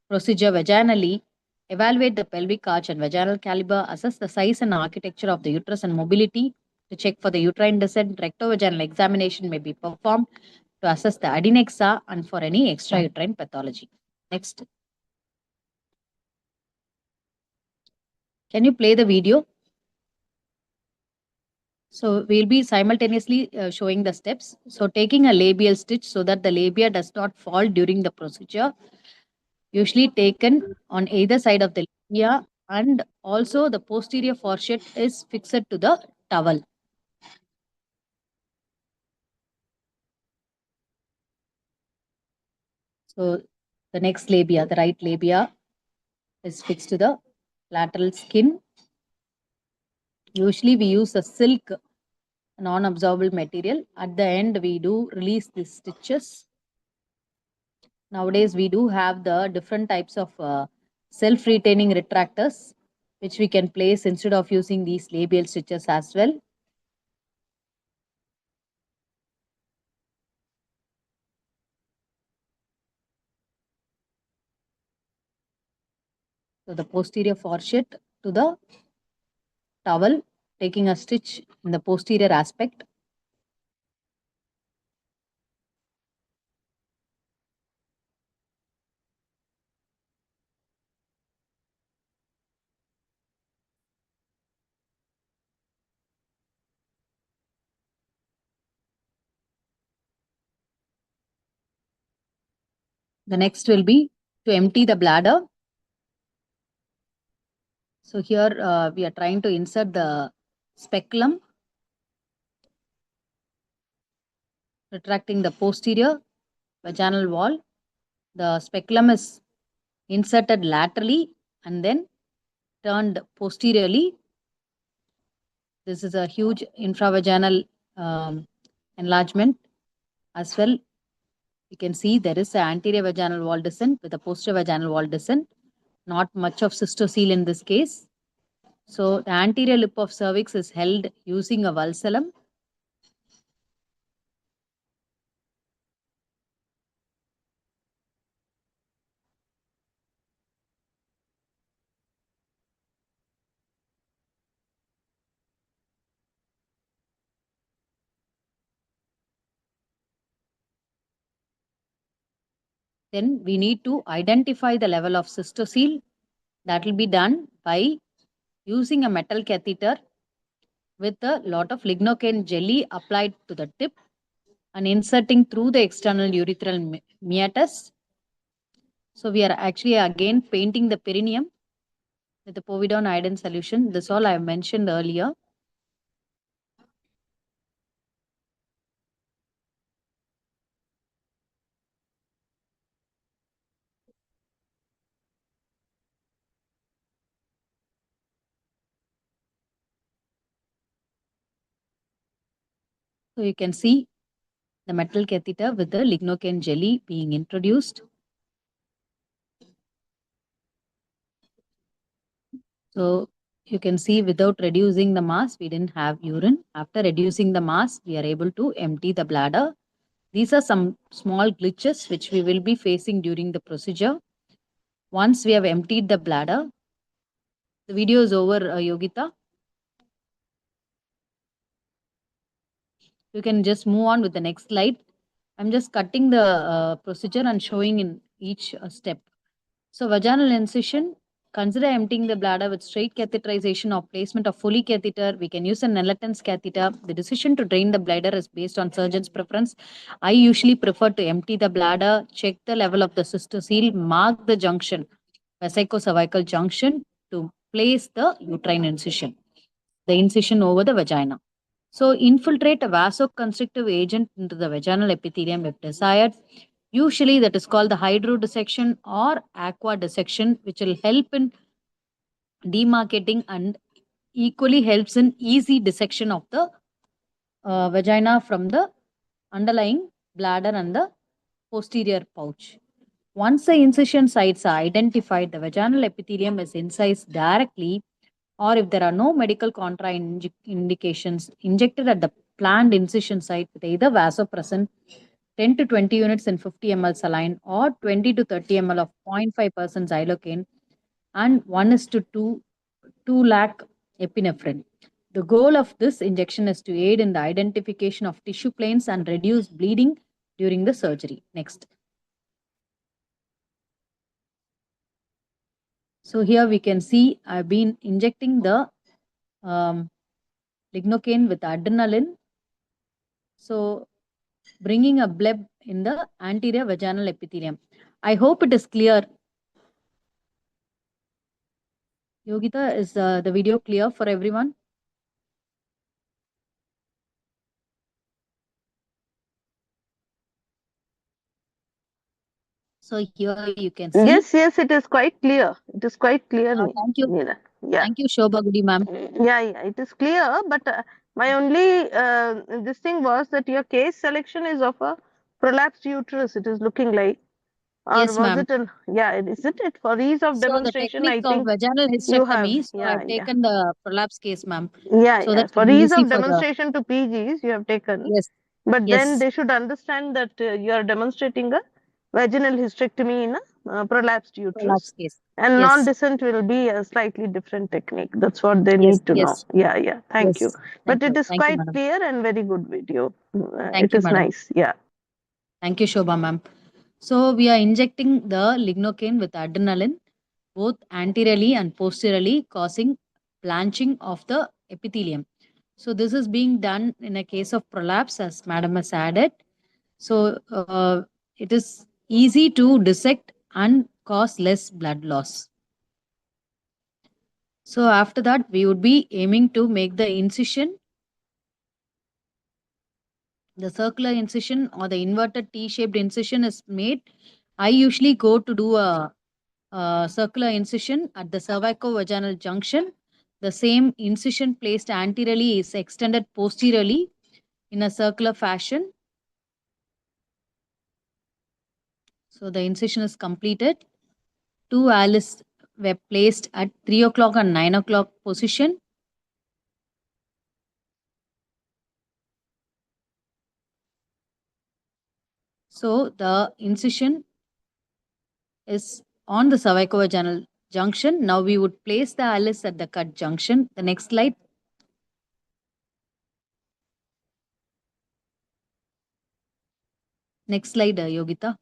procedure vaginally, evaluate the pelvic arch and vaginal caliber, assess the size and architecture of the uterus and mobility. To check for the uterine descent, rectovaginal examination may be performed to assess the adenexa and for any extrauterine pathology. Next. Can you play the video? So we'll be simultaneously showing the steps. So taking a labial stitch so that the labia does not fall during the procedure, usually taken on either side of the labia, and also the posterior fourchette is fixed to the towel. So the next labia, the right labia, is fixed to the lateral skin. Usually we use a silk non-absorbable material. At the end, we do release these stitches. Nowadays, we do have the different types of self-retaining retractors, which we can place instead of using these labial stitches as well. So the posterior fourchette to the towel, taking a stitch in the posterior aspect. The next will be to empty the bladder. So here we are trying to insert the speculum, retracting the posterior vaginal wall. The speculum is inserted laterally and then turned posteriorly. This is a huge infravaginal enlargement as well. You can see there is an anterior vaginal wall descent with a posterior vaginal wall descent. Not much of cystocele in this case. So the anterior lip of cervix is held using a valsalum. Then we need to identify the level of cystocele. That will be done by using a metal catheter with a lot of lignocaine jelly applied to the tip and inserting through the external urethral meatus. So we are actually again painting the perineum with the povidone iodine solution. This all I have mentioned earlier. So you can see the metal catheter with the lignocaine jelly being introduced. So you can see without reducing the mass, we didn't have urine. After reducing the mass, we are able to empty the bladder. These are some small glitches which we will be facing during the procedure. Once we have emptied the bladder, the video is over, Yogita. You can just move on with the next slide. I'm just cutting the procedure and showing in each step. So vaginal incision, consider emptying the bladder with straight catheterization or placement of Foley catheter. We can use a Nelton's catheter. The decision to drain the bladder is based on surgeon's preference. I usually prefer to empty the bladder, check the level of the cystocele, mark the junction, vesicocervical junction, to place the uterine incision, the incision over the vagina. So infiltrate a vasoconstrictive agent into the vaginal epithelium if desired. Usually that is called the hydrodissection or aqua dissection, which will help in demarcating and equally helps in easy dissection of the vagina from the underlying bladder and the posterior pouch. Once the incision sites are identified, the vaginal epithelium is incised directly, or if there are no medical contraindications, injected at the planned incision site with either vasopressin 10 to 20 units in 50 ml saline or 20 to 30 ml of 0.5% xylocaine and 1 is to 2 lakh epinephrine. The goal of this injection is to aid in the identification of tissue planes and reduce bleeding during the surgery. Next. So here we can see I've been injecting the lignocaine with adrenaline. So bringing a bleb in the anterior vaginal epithelium. I hope it is clear. Yogita, is the video clear for everyone? So here you can see. Yes, it is quite clear. It is quite clear. Thank you. Meena. Yeah. Thank you, Shobha Gudi ma'am. Yeah, it is clear. But my only this thing was that your case selection is of a prolapsed uterus. It is looking like, or Yes, was ma'am. it? Isn't it for ease of So the demonstration? I technique of think vaginal you have. hysterectomy. So I've taken the prolapse case, ma'am. So that For will be ease easy of for the. demonstration to PGs, you have taken. Yes. But Yes. then they should understand that you are demonstrating a vaginal hysterectomy in a prolapsed uterus. Prolapse case. And Yes. non-descent will be a slightly different technique. That's what they Yes, need to know. yes. Yeah. Thank you. Yes. But Thank it you. is Thank you, quite madam. clear and very good video. Thank It you, is madam. nice. Yeah. Thank you, Shobha ma'am. So we are injecting the lignocaine with adrenaline, both anteriorly and posteriorly, causing blanching of the epithelium. So this is being done in a case of prolapse, as madam has added. So it is easy to dissect and cause less blood loss. So after that, we would be aiming to make the incision, the circular incision or the inverted T-shaped incision is made. I usually go to do a circular incision at the cervicovaginal junction. The same incision placed anteriorly is extended posteriorly in a circular fashion. So the incision is completed. 2 Alice were placed at 3 o'clock and 9 o'clock position. So the incision is on the cervicovaginal junction. Now we would place the Alice at the cut junction. The next slide. Next slide, Yogita.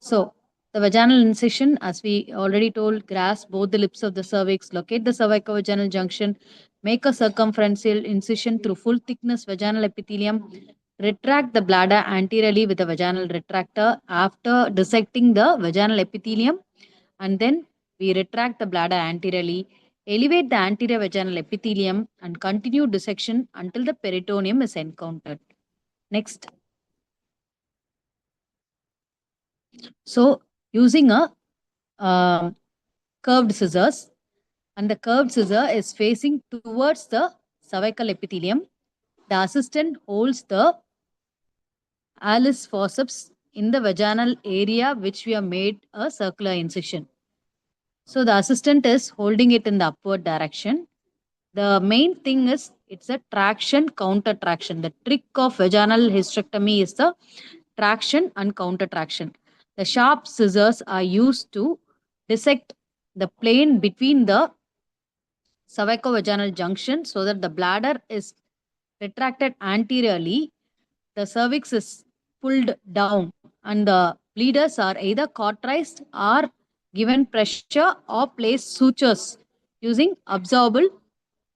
So the vaginal incision, as we already told, grasp both the lips of the cervix, locate the cervicovaginal junction, make a circumferential incision through full thickness vaginal epithelium, retract the bladder anteriorly with a vaginal retractor after dissecting the vaginal epithelium, and then we retract the bladder anteriorly, elevate the anterior vaginal epithelium, and continue dissection until the peritoneum is encountered. Next. So using a curved scissors, and the curved scissor is facing towards the cervical epithelium. The assistant holds the Alice forceps in the vaginal area which we have made a circular incision. So the assistant is holding it in the upward direction. The main thing is It's a traction, counter traction. The trick of vaginal hysterectomy is the traction and counter traction. The sharp scissors are used to dissect the plane between the cervicovaginal junction so that the bladder is retracted anteriorly, the cervix is pulled down, and the bleeders are either cauterized or given pressure or placed sutures using absorbable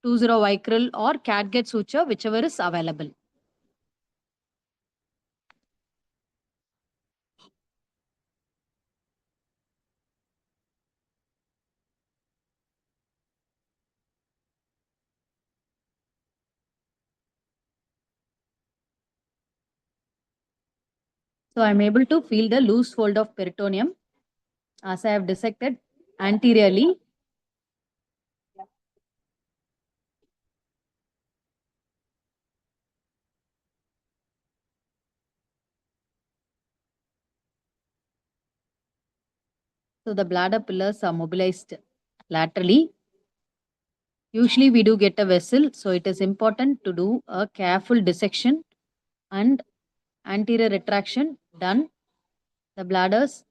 20 vicryl or catgut suture, whichever is available. So I'm able to feel the loose fold of peritoneum as I have dissected anteriorly. So the bladder pillars are mobilized laterally. Usually we do get a vessel, so it is important to do a careful dissection and anterior retraction done. The bladders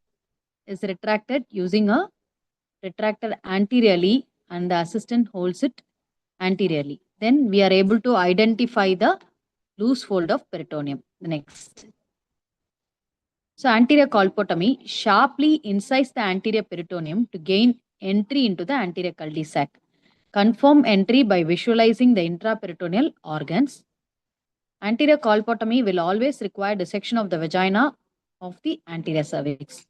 is retracted using a retractor anteriorly and the assistant holds it anteriorly. Then we are able to identify the loose fold of peritoneum. The next. So anterior colpotomy sharply incise the anterior peritoneum to gain entry into the anterior cul-de-sac. Confirm entry by visualizing the intraperitoneal organs. Anterior colpotomy will always require dissection of the vagina of the anterior cervix.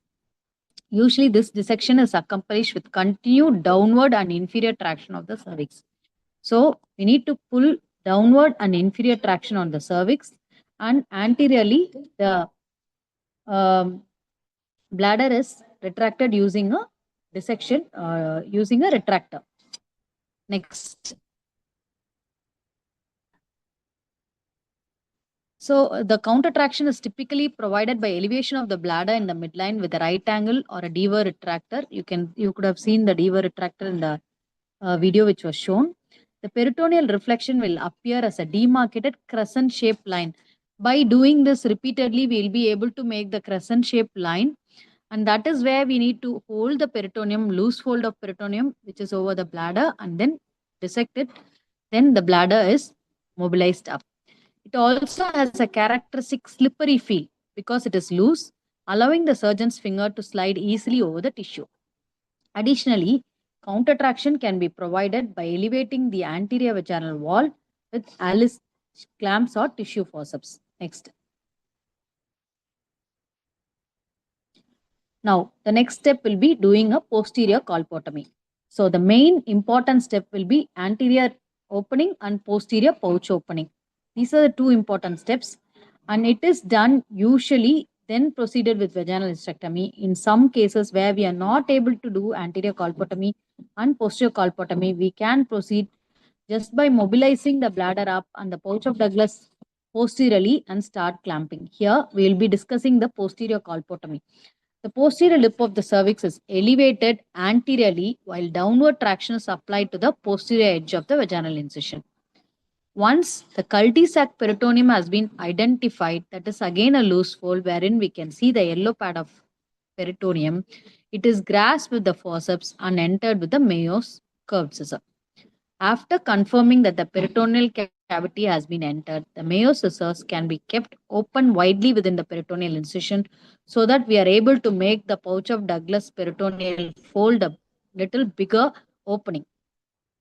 Usually this dissection is accomplished with continued downward and inferior traction of the cervix. So we need to pull downward and inferior traction on the cervix, and anteriorly the bladder is retracted using a dissection using a retractor. Next. So the counter traction is typically provided by elevation of the bladder in the midline with a right angle or a Deaver retractor. You could have seen the Deaver retractor in the video which was shown. The peritoneal reflection will appear as a demarcated crescent-shaped line. By doing this repeatedly, we will be able to make the crescent-shaped line, and that is where we need to hold the peritoneum, loose fold of peritoneum, which is over the bladder, and then dissect it. Then the bladder is mobilized up. It also has a characteristic slippery feel because it is loose, allowing the surgeon's finger to slide easily over the tissue. Additionally, counter traction can be provided by elevating the anterior vaginal wall with Alice clamps or tissue forceps. Next. Now, the next step will be doing a posterior colpotomy. So, the main important step will be anterior opening and posterior pouch opening. These are the two important steps, and it is done usually then proceeded with vaginal hysterectomy. In some cases where we are not able to do anterior colpotomy and posterior colpotomy, we can proceed just by mobilizing the bladder up and the pouch of Douglas posteriorly and start clamping. Here we will be discussing the posterior colpotomy. The posterior lip of the cervix is elevated anteriorly while downward traction is applied to the posterior edge of the vaginal incision. Once the cul-de-sac peritoneum has been identified, that is again a loose fold wherein we can see the yellow pad of peritoneum. It is grasped with the forceps and entered with the Mayo's curved scissor. After confirming that the peritoneal cavity has been entered, the Mayo scissors can be kept open widely within the peritoneal incision so that we are able to make the pouch of Douglas peritoneal fold a little bigger opening.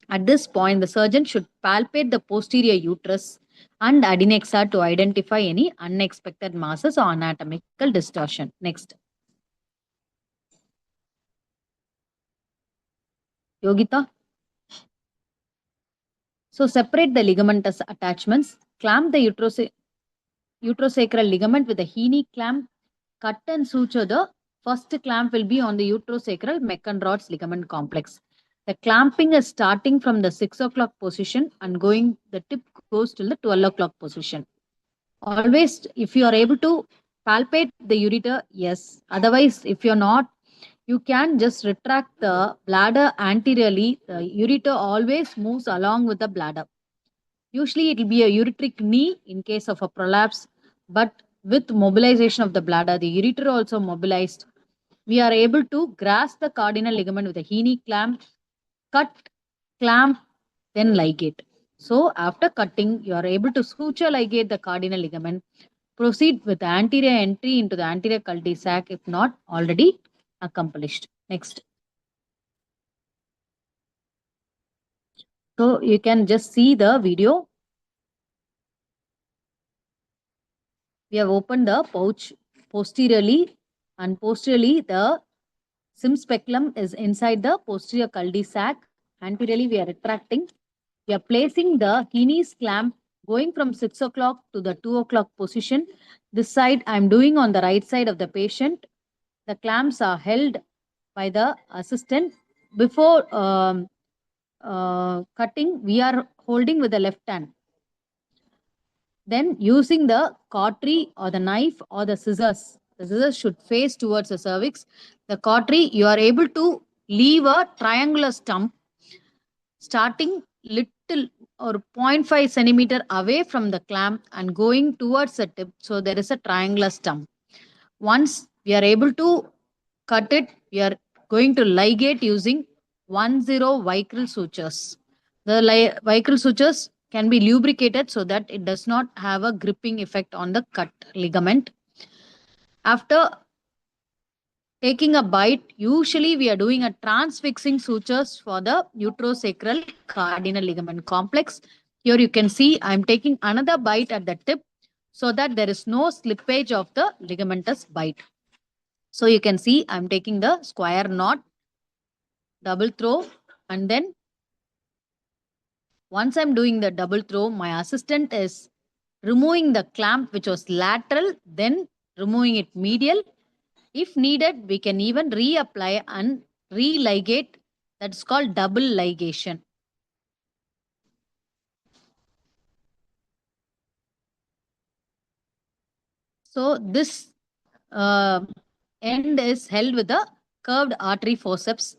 At this point, the surgeon should palpate the posterior uterus and adnexa to identify any unexpected masses or anatomical distortion. Next. Yogita. So separate the ligamentous attachments, clamp the uterosacral ligament with a Heaney clamp, cut and suture. The first clamp will be on the uterosacral Meckenrod's ligament complex. The clamping is starting from the 6 o'clock position and the tip goes till the 12 o'clock position. Always, if you are able to palpate the ureter, yes. Otherwise, if you're not, you can just retract the bladder anteriorly. The ureter always moves along with the bladder. Usually it will be a ureteric knee in case of a prolapse, but with mobilization of the bladder, the ureter also mobilized, we are able to grasp the cardinal ligament with a Heaney clamp, cut, clamp, then ligate. So after cutting, you are able to suture ligate the cardinal ligament, proceed with the anterior entry into the anterior cul-de-sac if not already accomplished. Next. So you can just see the video. We have opened the pouch posteriorly, and posteriorly the sim speculum is inside the posterior cul-de-sac. Anteriorly we are retracting. We are placing the Heaney's clamp going from 6 o'clock to the 2 o'clock position. This side I am doing on the right side of the patient. The clamps are held by the assistant. Before cutting, we are holding with the left hand. Then using the cautery or the knife or the scissors should face towards the cervix. The cautery, you are able to leave a triangular stump starting little or 0.5 centimeter away from the clamp and going towards the tip. So there is a triangular stump. Once we are able to cut it, we are going to ligate using 10 vicryl sutures. The vicryl sutures can be lubricated so that it does not have a gripping effect on the cut ligament. After taking a bite, usually we are doing a transfixing sutures for the uterosacral cardinal ligament complex. Here you can see I am taking another bite at the tip so that there is no slippage of the ligamentous bite. So you can see I am taking the square knot, double throw, and then once I am doing the double throw, my assistant is removing the clamp which was lateral, then removing it medial. If needed, we can even reapply and religate. That's called double ligation. So this end is held with a curved artery forceps.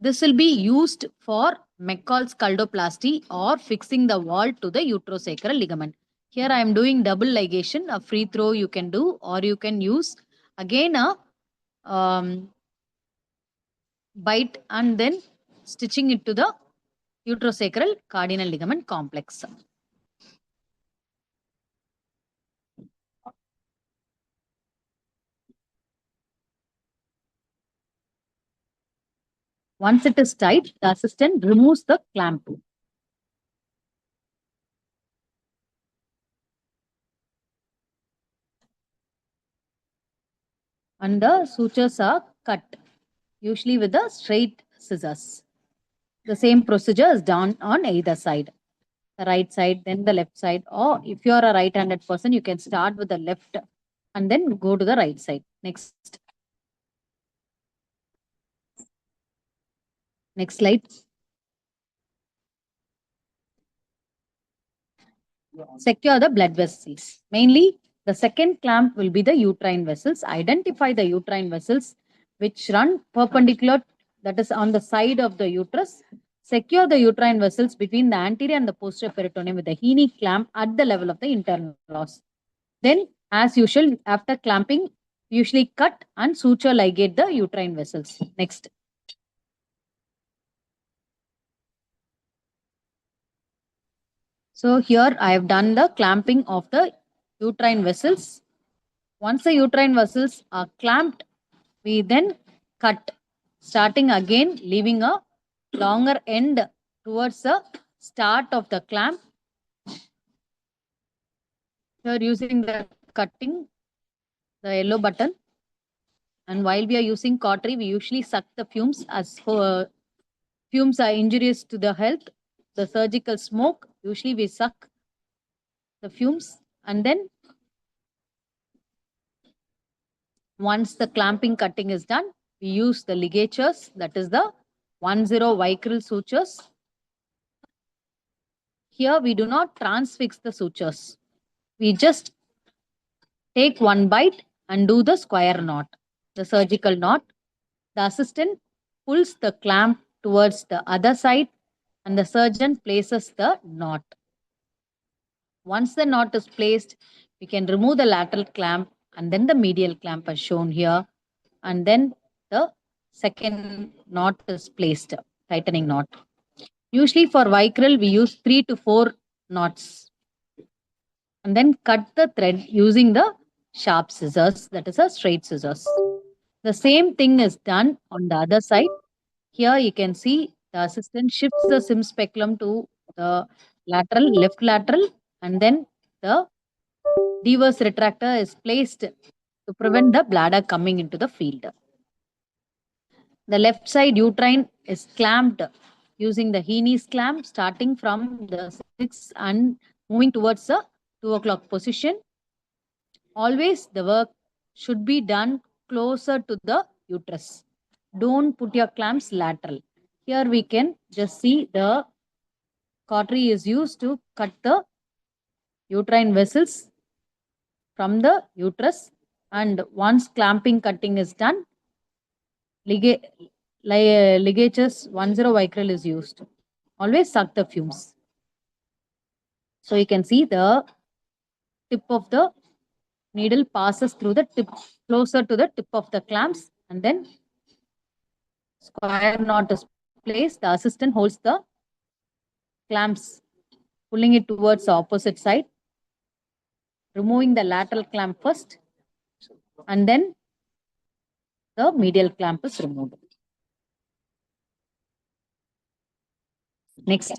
This will be used for McCall's scaldoplasty or fixing the wall to the uterosacral ligament. Here I am doing double ligation, a free throw you can do, or you can use again a bite and then stitching it to the uterosacral cardinal ligament complex. Once it is tight, the assistant removes the clamp. And the sutures are cut, usually with the straight scissors. The same procedure is done on either side. The right side, then the left side. Or if you are a right-handed person, you can start with the left and then go to the right side. Next. Next slide. Secure the blood vessels. Mainly, the second clamp will be the uterine vessels. Identify the uterine vessels which run perpendicular, that is on the side of the uterus. Secure the uterine vessels between the anterior and the posterior peritoneum with a Heaney clamp at the level of the internal os. Then, as usual, after clamping, usually cut and suture ligate the uterine vessels. Next. So here I have done the clamping of the uterine vessels. Once the uterine vessels are clamped, we then cut, starting again, leaving a longer end towards the start of the clamp. Here using the cutting, the yellow button. And while we are using cautery, we usually suck the fumes as fumes are injurious to the health. The surgical smoke, usually we suck the fumes, and then once the clamping cutting is done, we use the ligatures, that is the 10 vicryl sutures. Here we do not transfix the sutures. We just take one bite and do the square knot, the surgical knot. The assistant pulls the clamp towards the other side and the surgeon places the knot. Once the knot is placed, we can remove the lateral clamp and then the medial clamp as shown here. And then the second knot is placed, tightening knot. Usually for vicryl, we use 3 to 4 knots. And then cut the thread using the sharp scissors, that is a straight scissors. The same thing is done on the other side. Here you can see the assistant shifts the sim speculum to the lateral, left lateral, and then the Dever's retractor is placed to prevent the bladder coming into the field. The left side uterine is clamped using the Heaney's clamp starting from the 6 and moving towards the 2 o'clock position. Always the work should be done closer to the uterus. Don't put your clamps lateral. Here we can just see the cautery is used to cut the uterine vessels from the uterus, and once clamping cutting is done, ligatures 10 vicryl is used. Always suck the fumes. So you can see the tip of the needle passes through the tip closer to the tip of the clamps, and then square knot is placed. The assistant holds the clamps, pulling it towards the opposite side, removing the lateral clamp first, and then the medial clamp is removed. Next.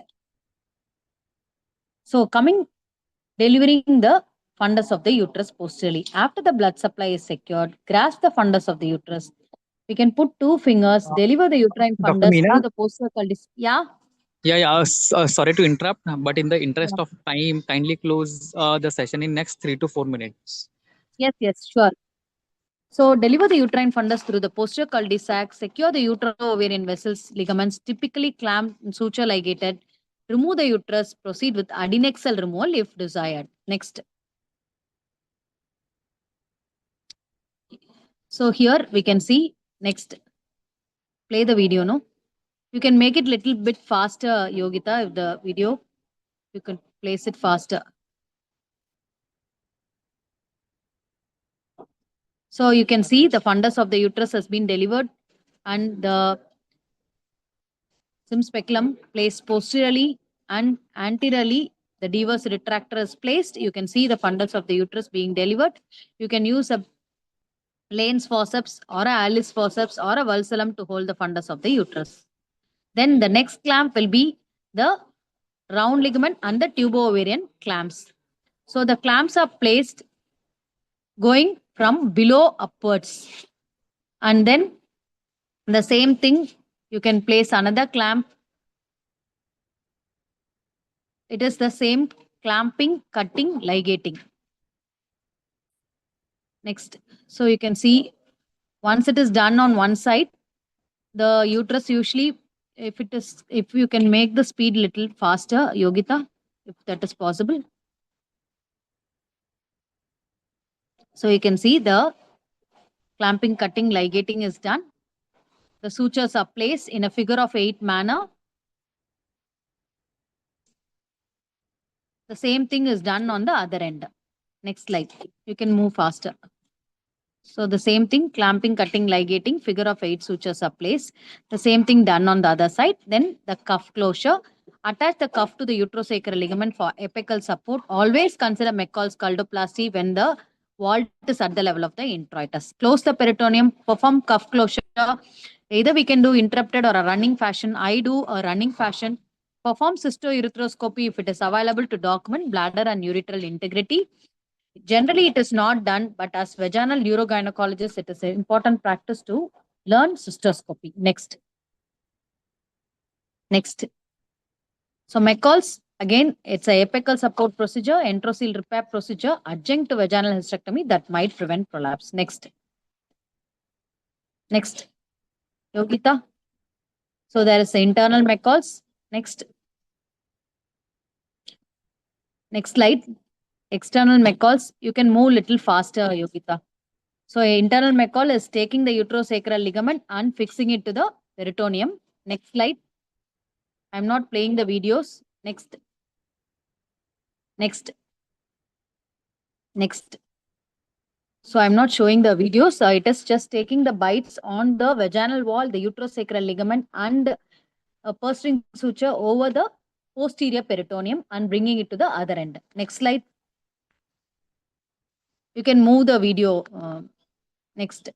So delivering the fundus of the uterus posteriorly. After the blood supply is secured, grasp the fundus of the uterus. We can put 2 fingers, deliver the uterine Dr. fundus Meena? through the posterior cul-de-sac. Yeah. Sorry to interrupt, but in the interest of time, kindly close the session in next 3 to 4 minutes. Yes, sure. So deliver the uterine fundus through the posterior cul-de-sac, secure the utero-ovarian vessels, ligaments typically clamped and suture ligated, remove the uterus, proceed with adnexal removal if desired. Next. So here we can see, next, play the video, no? You can make it little bit faster, Yogita, if the video, you can place it faster. So you can see the fundus of the uterus has been delivered and the sim speculum placed posteriorly and anteriorly. The Dever's retractor is placed. You can see the fundus of the uterus being delivered. You can use a Lane's forceps or a Alice forceps or a Valsalem to hold the fundus of the uterus. Then the next clamp will be the round ligament and the tubo-ovarian clamps. So the clamps are placed going from below upwards. And then the same thing, you can place another clamp. It is the same clamping, cutting, ligating. Next. So you can see once it is done on one side, the uterus usually, if you can make the speed little faster, Yogita, if that is possible. So you can see the clamping, cutting, ligating is done. The sutures are placed in a figure of 8 manner. The same thing is done on the other end. Next slide. You can move faster. So the same thing, clamping, cutting, ligating, figure of 8 sutures are placed. The same thing done on the other side. Then the cuff closure. Attach the cuff to the uterosacral ligament for apical support. Always consider McCall's scaldoplasty when the vault is at the level of the introitus. Close the peritoneum, perform cuff closure. Either we can do interrupted or a running fashion. I do a running fashion. Perform cystourethropy if it is available to document bladder and ureteral integrity. Generally, it is not done, but as vaginal urogynecologists, it is an important practice to learn cystoscopy. Next. So McCall's, again, it's a apical support procedure, enteroceal repair procedure, adjunct to vaginal hysterectomy that might prevent prolapse. Next. Yogita. So there is the internal McCall's. Next slide. External McCall's. You can move little faster, Yogita. So internal McCall is taking the uterosacral ligament and fixing it to the peritoneum. Next slide. I'm not playing the videos. Next. Next. So I'm not showing the video. So it is just taking the bites on the vaginal wall, the uterosacral ligament, and a purse string suture over the posterior peritoneum and bringing it to the other end. Next slide. You can move the video. Next.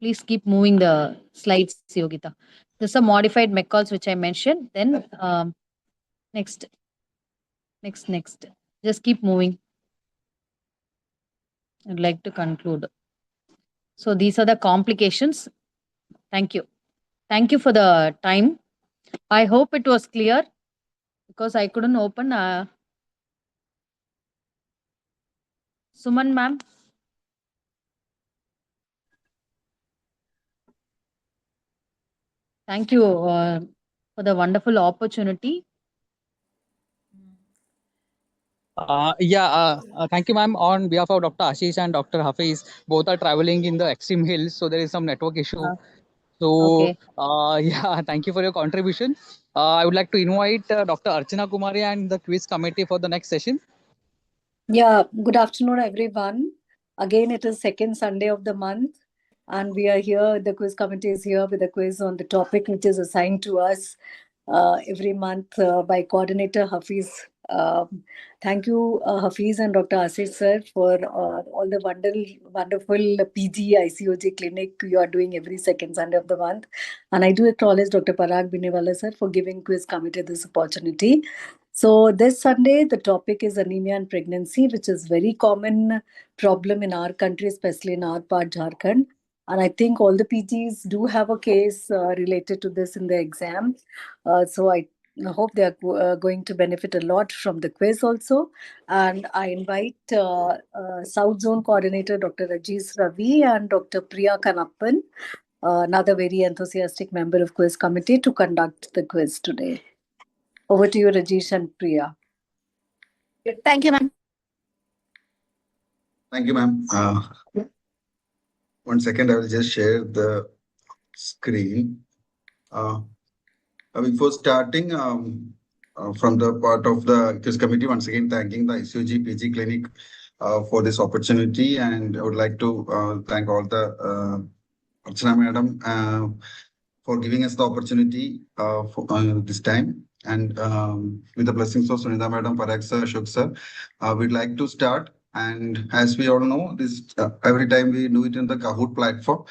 Please keep moving the slides, Yogita. This is a modified McCalls which I mentioned. Then next. Next. Just keep moving. I'd like to conclude. So these are the complications. Thank you. Thank you for the time. I hope it was clear because I couldn't open. Suman ma'am. Thank you for the wonderful opportunity. Thank you, ma'am. On behalf of Dr. Ashish and Dr. Hafiz, both are traveling in the extreme hills, so there is some network issue. Okay. Thank you for your contribution. I would like to invite Dr. Archana Kumari and the quiz committee for the next session. Yeah, good afternoon, everyone. Again, it is second Sunday of the month, and we are here. The quiz committee is here with a quiz on the topic which is assigned to us every month by coordinator Hafiz. Thank you, Hafiz and Dr. Asif sir, for all the wonderful PG ICOG clinic you are doing every second Sunday of the month. And I do acknowledge Dr. Parag Binewala sir for giving quiz committee this opportunity. So this Sunday, the topic is anemia and pregnancy, which is very common problem in our country, especially in our part, Jharkhand. And I think all the PGs do have a case related to this in the exam. So I hope they are going to benefit a lot from the quiz also. And I invite South Zone Coordinator Dr. Rajesh Ravi and Dr. Priya Kanappan, another very enthusiastic member of quiz committee, to conduct the quiz today. Over to you, Rajesh and Priya. Thank you, ma'am. Thank you, ma'am. 1 second, I will just share the screen. Before starting, from the part of the quiz committee, once again, thanking the ICOG PG Clinic for this opportunity. And I would like to thank all the Archana Madam for giving us the opportunity for this time. And with the blessings of Sunita Madam, Parag sir, Ashok sir, we'd like to start. And as we all know, this every time we do it in the Kahoot platform.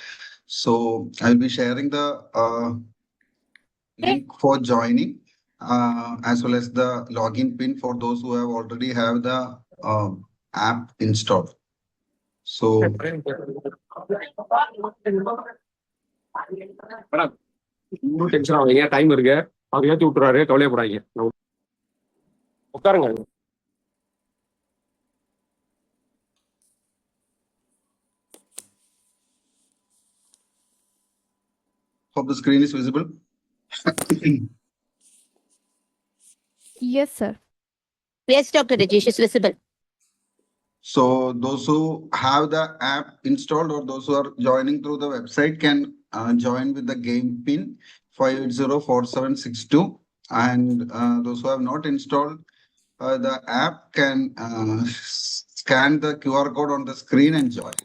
So I'll be sharing the link for joining as well as the login pin for those who have already have the app installed. So இன்னும் tension ஆகுங்க, time இருக்கு, அவர் ஏற்றி விட்டுறாரு, கவலையப்படாதீங்க. உட்காருங்க. hope the screen is visible. Yes, sir. Yes, Dr. Rajesh, is visible. So those who have the app installed or those who are joining through the website can join with the game pin 5804762. And those who have not installed the app can scan the QR code on the screen and join.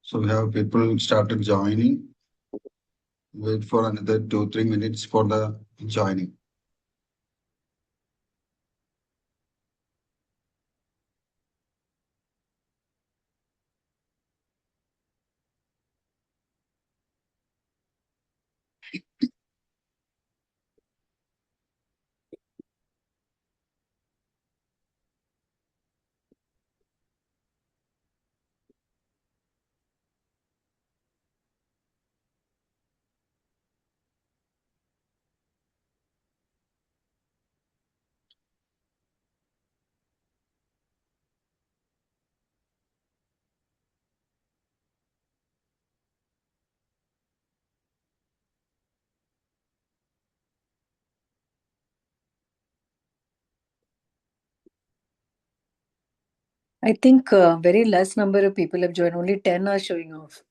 So we have people started joining. Wait for another 2-3 minutes for the joining. I think very less number of people have joined. Only 10 are showing off.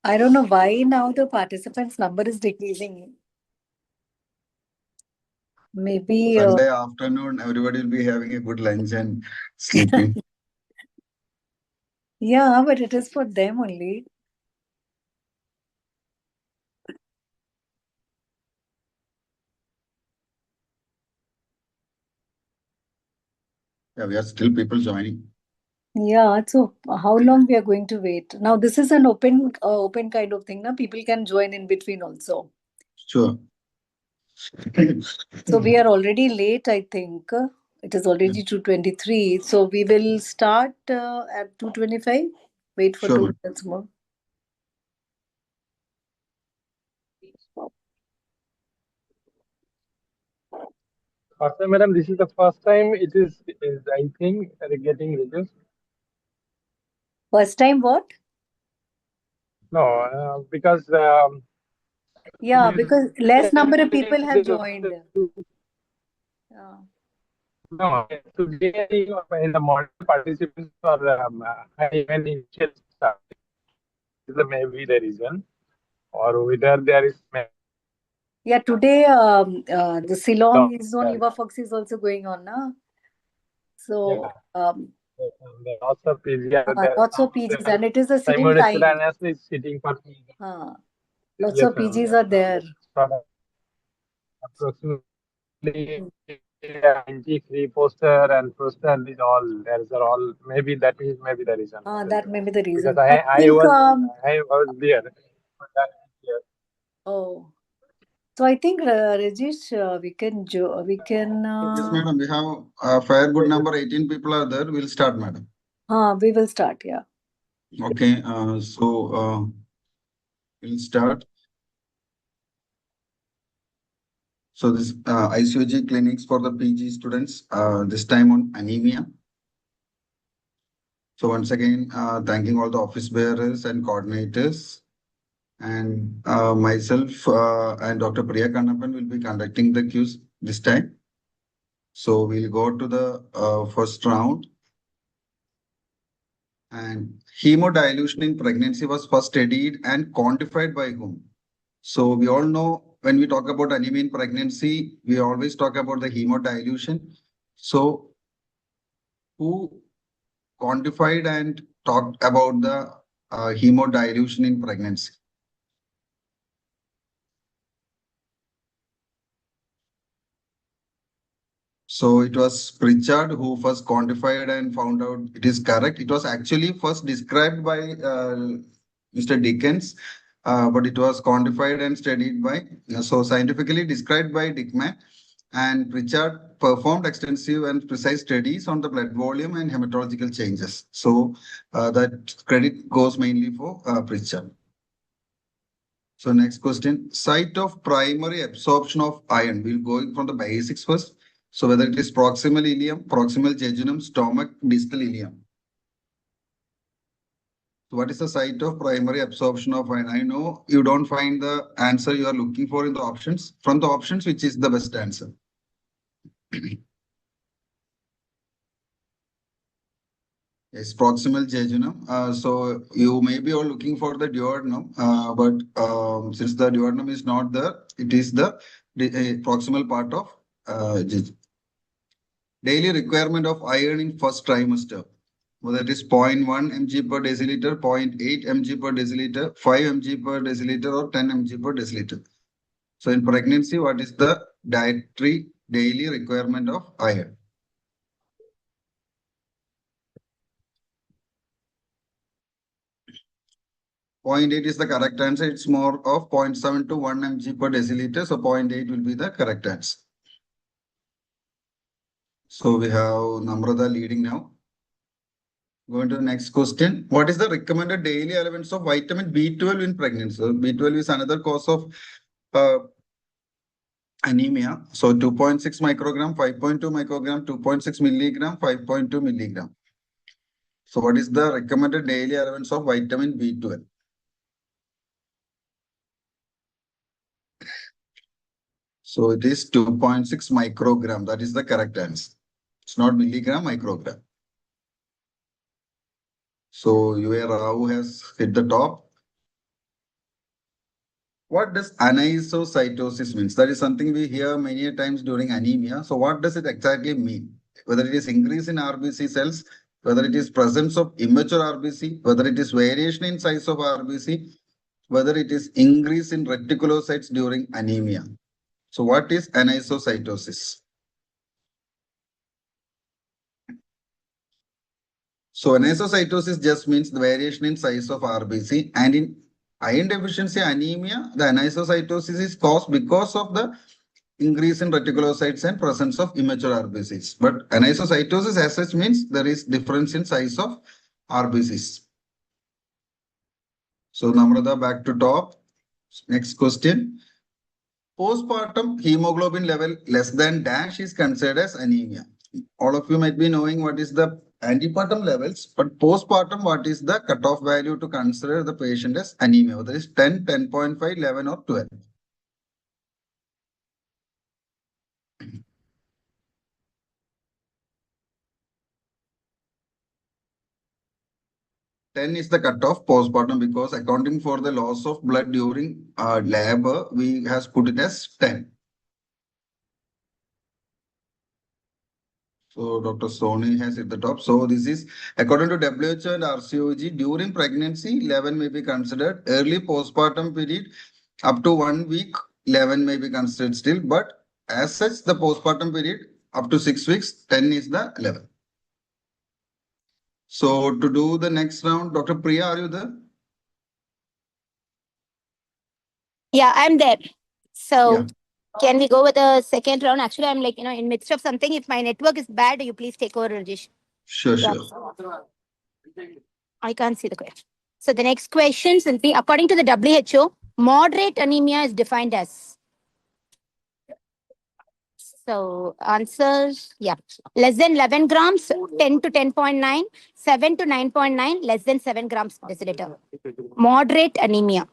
I don't know why now the participants' number is decreasing. Maybe Sunday afternoon, everybody will be having a good lunch and sleeping. yeah, but it is for them only. Yeah, we are still people joining. Yeah, so how long we are going to wait? Now this is an open kind of thing. Now people can join in between also. Sure. So we are already late, I think. It is already 2:23. So we will start at 2:25. Wait for Sure, 2 ma'am. minutes more. Madam, this is the first time it is I think, getting reduced. First time what? No, because Yeah, because less number of people have joined. Yeah. No, today in the model participants are high when initial start. Maybe the reason, or whether there is. Yeah, today the Ceylon is on FOGSI is also going on, na? So Lots of PG are there. lots of PGs, and it is a sitting time. Simultaneously sitting for Lots of PGs are there. Approximately 93 poster and these all there are all maybe that is maybe the reason. That may be the reason. Because I was there. Oh, so I think Rajesh, we can Yes, madam. We have a fair good number. 18 people are there. We'll start, madam. we will start. Yeah. Okay. We'll start. So this ICOG clinics for the PG students. This time on anemia. So once again, thanking all the office bearers and coordinators, and myself and Dr. Priya Kannapan will be conducting the Qs this time. So we'll go to the first round. And hemodilution in pregnancy was first studied and quantified by whom? So we all know when we talk about anemia in pregnancy, we always talk about the hemodilution. So who quantified and talked about the hemodilution in pregnancy? So it was Pritchard who first quantified and found out it is correct. It was actually first described by Mr. Dickens, but it was quantified and studied by, so scientifically described by Dickman. And Pritchard performed extensive and precise studies on the blood volume and hematological changes. So that credit goes mainly for Pritchard. So next question, site of primary absorption of iron. We'll go from the basics first. So whether it is proximal ileum, proximal jejunum, stomach, distal ileum. So what is the site of primary absorption of iron? I know you don't find the answer you are looking for in the options. From the options, which is the best answer? Yes, proximal jejunum. So you may be all looking for the duodenum, but since the duodenum is not there, it is the proximal part of jejunum. Daily requirement of iron in first trimester, whether it is 0.1 mg per deciliter, 0.8 mg per deciliter, 5 mg per deciliter, or 10 mg per deciliter. So in pregnancy, what is the dietary daily requirement of iron? Point 0.8 is the correct answer. It's more of 0.7 to 1 mg per deciliter. So 0.8 will be the correct answer. So we have Namrata leading now. Going to the next question. What is the recommended daily allowance of vitamin B12 in pregnancy? So B12 is another cause of anemia. So 2.6 microgram, 5.2 microgram, 2.6 milligram, 5.2 milligram. So what is the recommended daily allowance of vitamin B12? So it is 2.6 microgram. That is the correct answer. It's not milligram, microgram. So UA Rao has hit the top. What does anisocytosis means? That is something we hear many times during anemia. So what does it exactly mean? Whether it is increase in RBC cells, whether it is presence of immature RBC, whether it is variation in size of RBC, whether it is increase in reticulocytes during anemia. So what is anisocytosis? So anisocytosis just means the variation in size of RBC, and in iron deficiency anemia, the anisocytosis is caused because of the increase in reticulocytes and presence of immature RBCs. But anisocytosis as such means there is difference in size of RBCs. So Namrata, back to top. Next question. Postpartum hemoglobin level less than dash is considered as anemia. All of you might be knowing what is the antepartum levels, but postpartum, what is the cutoff value to consider the patient as anemia? Whether it's 10, 10.5, 11 or 12. 10 is the cutoff postpartum because accounting for the loss of blood during labor, we has put it as 10. So Dr. Soni has hit the top. So this is according to WHO and RCOG, during pregnancy, 11 may be considered. Early postpartum period, up to 1 week, 11 may be considered still. But as such, the postpartum period, up to 6 weeks, 10 is the level. So to do the next round, Dr. Priya, are you there? Yeah, I'm there. So can we go with the second round? Actually, I'm like, in midst of something. If my network is bad, you please take over, Rajesh. Sure. I can't see the question. So the next questions will be, according to the WHO, moderate anemia is defined as. So answers, yeah. Less than 11 grams, 10 to 10.9, 7 to 9.9, less than 7 grams per deciliter. Moderate anemia.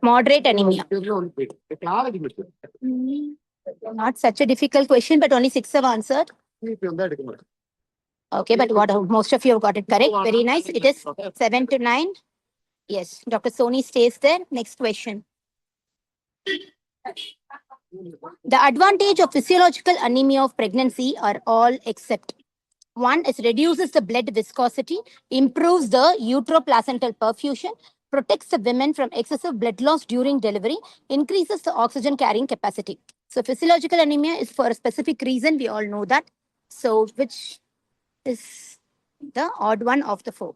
Moderate anemia. Not such a difficult question, but only 6 have answered. Okay, but most of you have got it correct. Very nice. It is 7 to 9. Yes, Dr. Soni stays there. Next question. The advantage of physiological anemia of pregnancy are all except. 1 is reduces the blood viscosity, improves the uteroplacental perfusion, protects the women from excessive blood loss during delivery, increases the oxygen carrying capacity. So physiological anemia is for a specific reason. We all know that. So which is the odd one of the 4?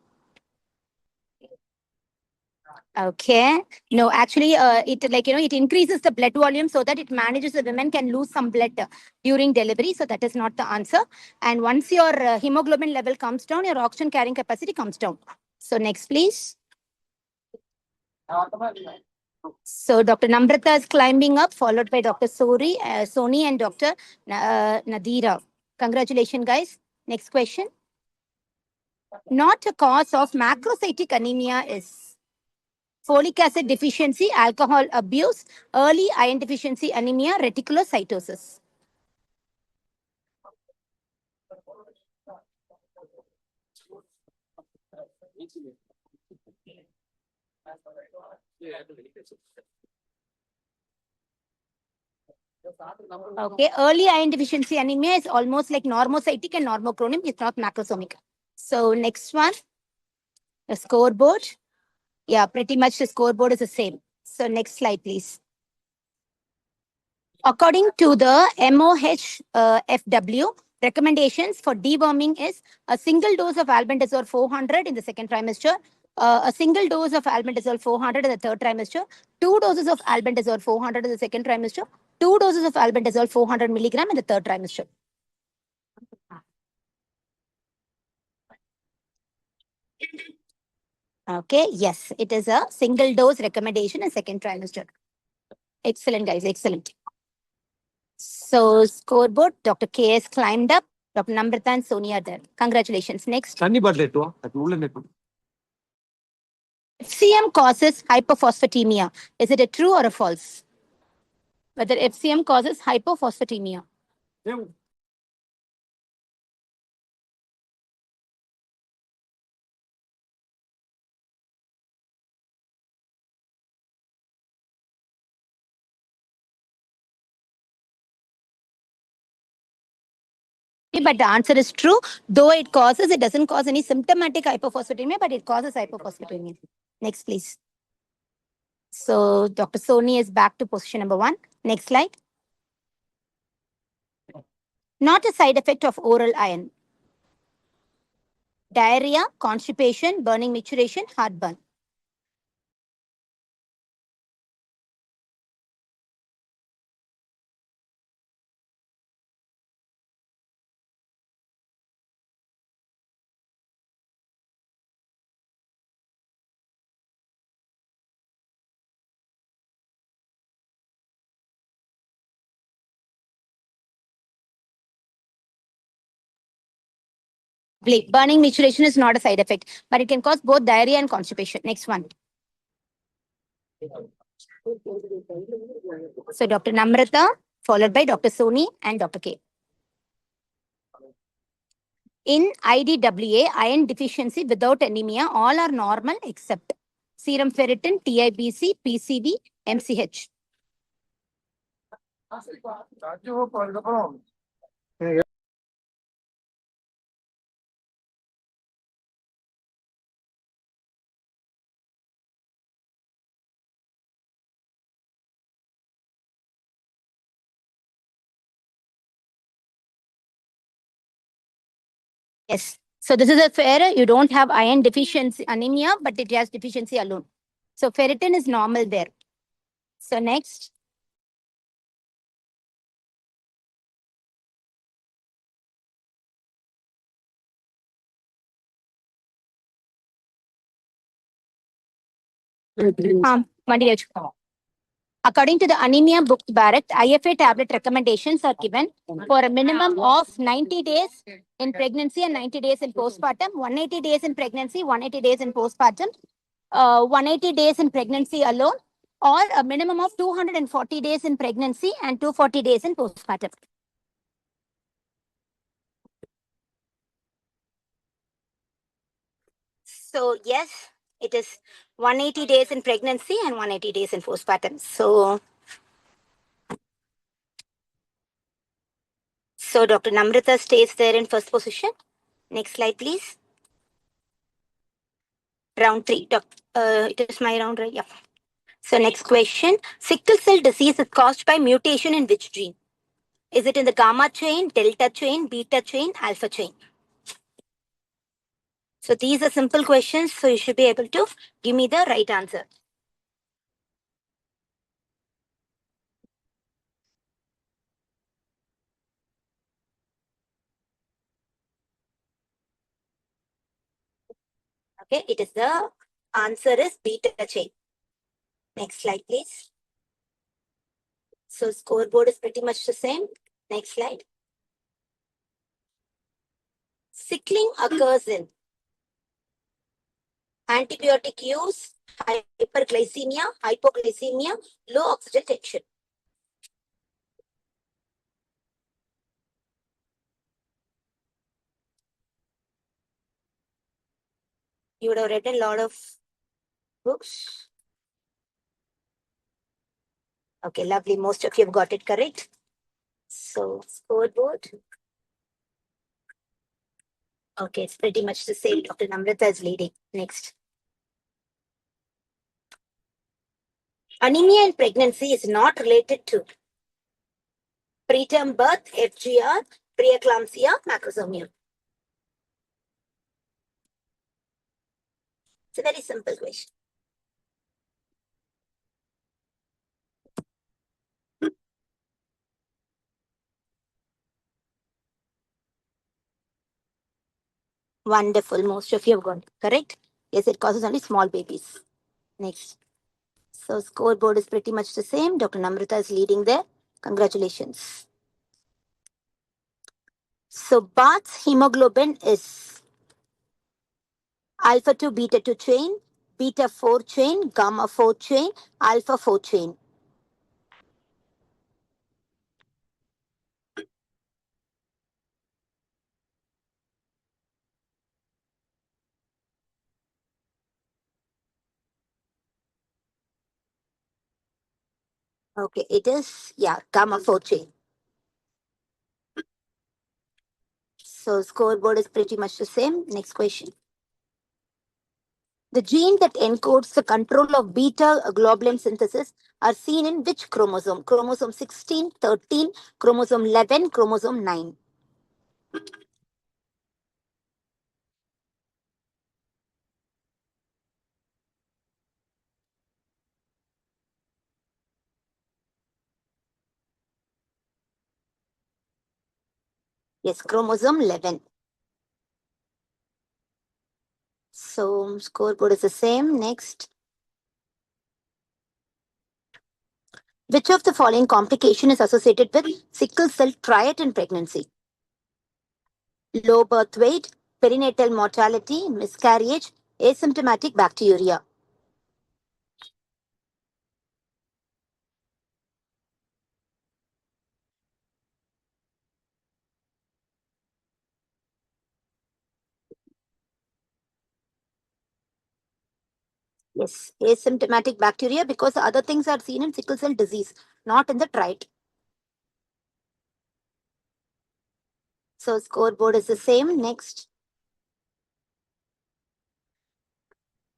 Okay. No, actually, it increases the blood volume so that it manages the women can lose some blood during delivery. So that is not the answer. And once your hemoglobin level comes down, your oxygen carrying capacity comes down. So next, please. So Dr. Namrata is climbing up, followed by Dr. Soni and Dr. Nadira. Congratulations, guys. Next question. Not a cause of macrocytic anemia is folic acid deficiency, alcohol abuse, early iron deficiency anemia, reticulocytosis. Okay, early iron deficiency anemia is almost like normocytic and normochromic. It's not macrosomic. So next one, the scoreboard. Yeah, pretty much the scoreboard is the same. So next slide, please. According to the MOHFW, recommendations for deworming is a single dose of albendazole 400 in the second trimester, a single dose of albendazole 400 in the third trimester, 2 doses of albendazole 400 in the second trimester, 2 doses of albendazole 400 milligram in the third trimester. Okay, yes, it is a single dose recommendation in second trimester. Excellent, guys, excellent. So scoreboard, Dr. KS climbed up, Dr. Namrata and Soni are there. Congratulations. Next. FCM causes hypophosphatemia. Is it a true or a false? Whether FCM causes hypophosphatemia. But the answer is true. Though it doesn't cause any symptomatic hypophosphatemia, but it causes hypophosphatemia. Next, please. So Dr. Soni is back to position number 1. Next slide. Not a side effect of oral iron. Diarrhea, constipation, burning micturition, heartburn. Burning micturition is not a side effect, but it can cause both diarrhea and constipation. Next one. So Dr. Namrata, followed by Dr. Soni and Dr. K. In IDWA, iron deficiency without anemia, all are normal except serum ferritin, TIBC, PCV, MCH. Yes. So this is a fair, you don't have iron deficiency anemia, but it has deficiency alone. So ferritin is normal there. So next. According to the Anemia Book Barrett, IFA tablet recommendations are given for a minimum of 90 days in pregnancy and 90 days in postpartum, 180 days in pregnancy, 180 days in postpartum, 180 days in pregnancy alone, or a minimum of 240 days in pregnancy and 240 days in postpartum. So yes, it is 180 days in pregnancy and 180 days in postpartum. So Dr. Namrata stays there in first position. Next slide, please. Round 3. It is my round, right? Yeah. So next question. Sickle cell disease is caused by mutation in which gene? Is it in the gamma chain, delta chain, beta chain, alpha chain? So these are simple questions. So you should be able to give me the right answer. Okay, it is the answer is beta chain. Next slide, please. So scoreboard is pretty much the same. Next slide. Sickling occurs in antibiotic use, hyperglycemia, hypoglycemia, low oxygen tension. You would have read a lot of books. Okay, lovely. Most of you have got it correct. So scoreboard. Okay, it's pretty much the same. Dr. Namrata is leading. Next. Anemia in pregnancy is not related to preterm birth, FGR, preeclampsia, macrosomia. It's a very simple question. Wonderful. Most of you have got it correct. Yes, it causes only small babies. Next. So scoreboard is pretty much the same. Dr. Namrata is leading there. Congratulations. So Barth's hemoglobin is alpha 2 beta 2 chain, beta 4 chain, gamma 4 chain, alpha 4 chain. Okay, it is, yeah, gamma 4 chain. So scoreboard is pretty much the same. Next question. The gene that encodes the control of beta globulin synthesis are seen in which chromosome? Chromosome 16, 13, chromosome 11, chromosome 9. Yes, chromosome 11. So scoreboard is the same. Next. Which of the following complication is associated with sickle cell triad in pregnancy? Low birth weight, perinatal mortality, miscarriage, asymptomatic bacteriuria. Yes, asymptomatic bacteria because the other things are seen in sickle cell disease, not in the triad. So scoreboard is the same. Next.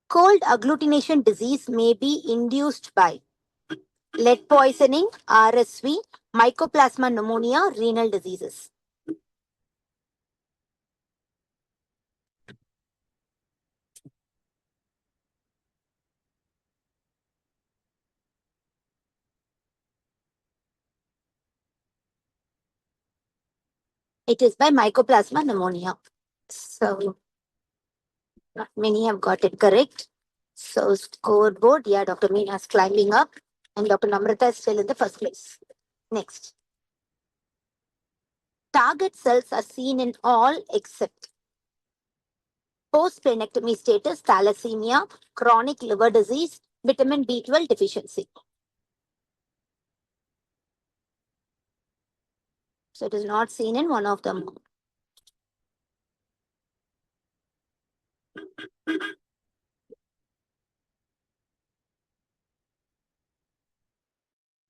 Cold agglutination disease may be induced by lead poisoning, RSV, mycoplasma pneumonia, renal diseases. It is by mycoplasma pneumonia. So not many have got it correct. So scoreboard, yeah, Dr. Meena is climbing up and Dr. Namrata is still in the first place. Next. Target cells are seen in all except post-splenectomy status, thalassemia, chronic liver disease, vitamin B12 deficiency. So it is not seen in one of them.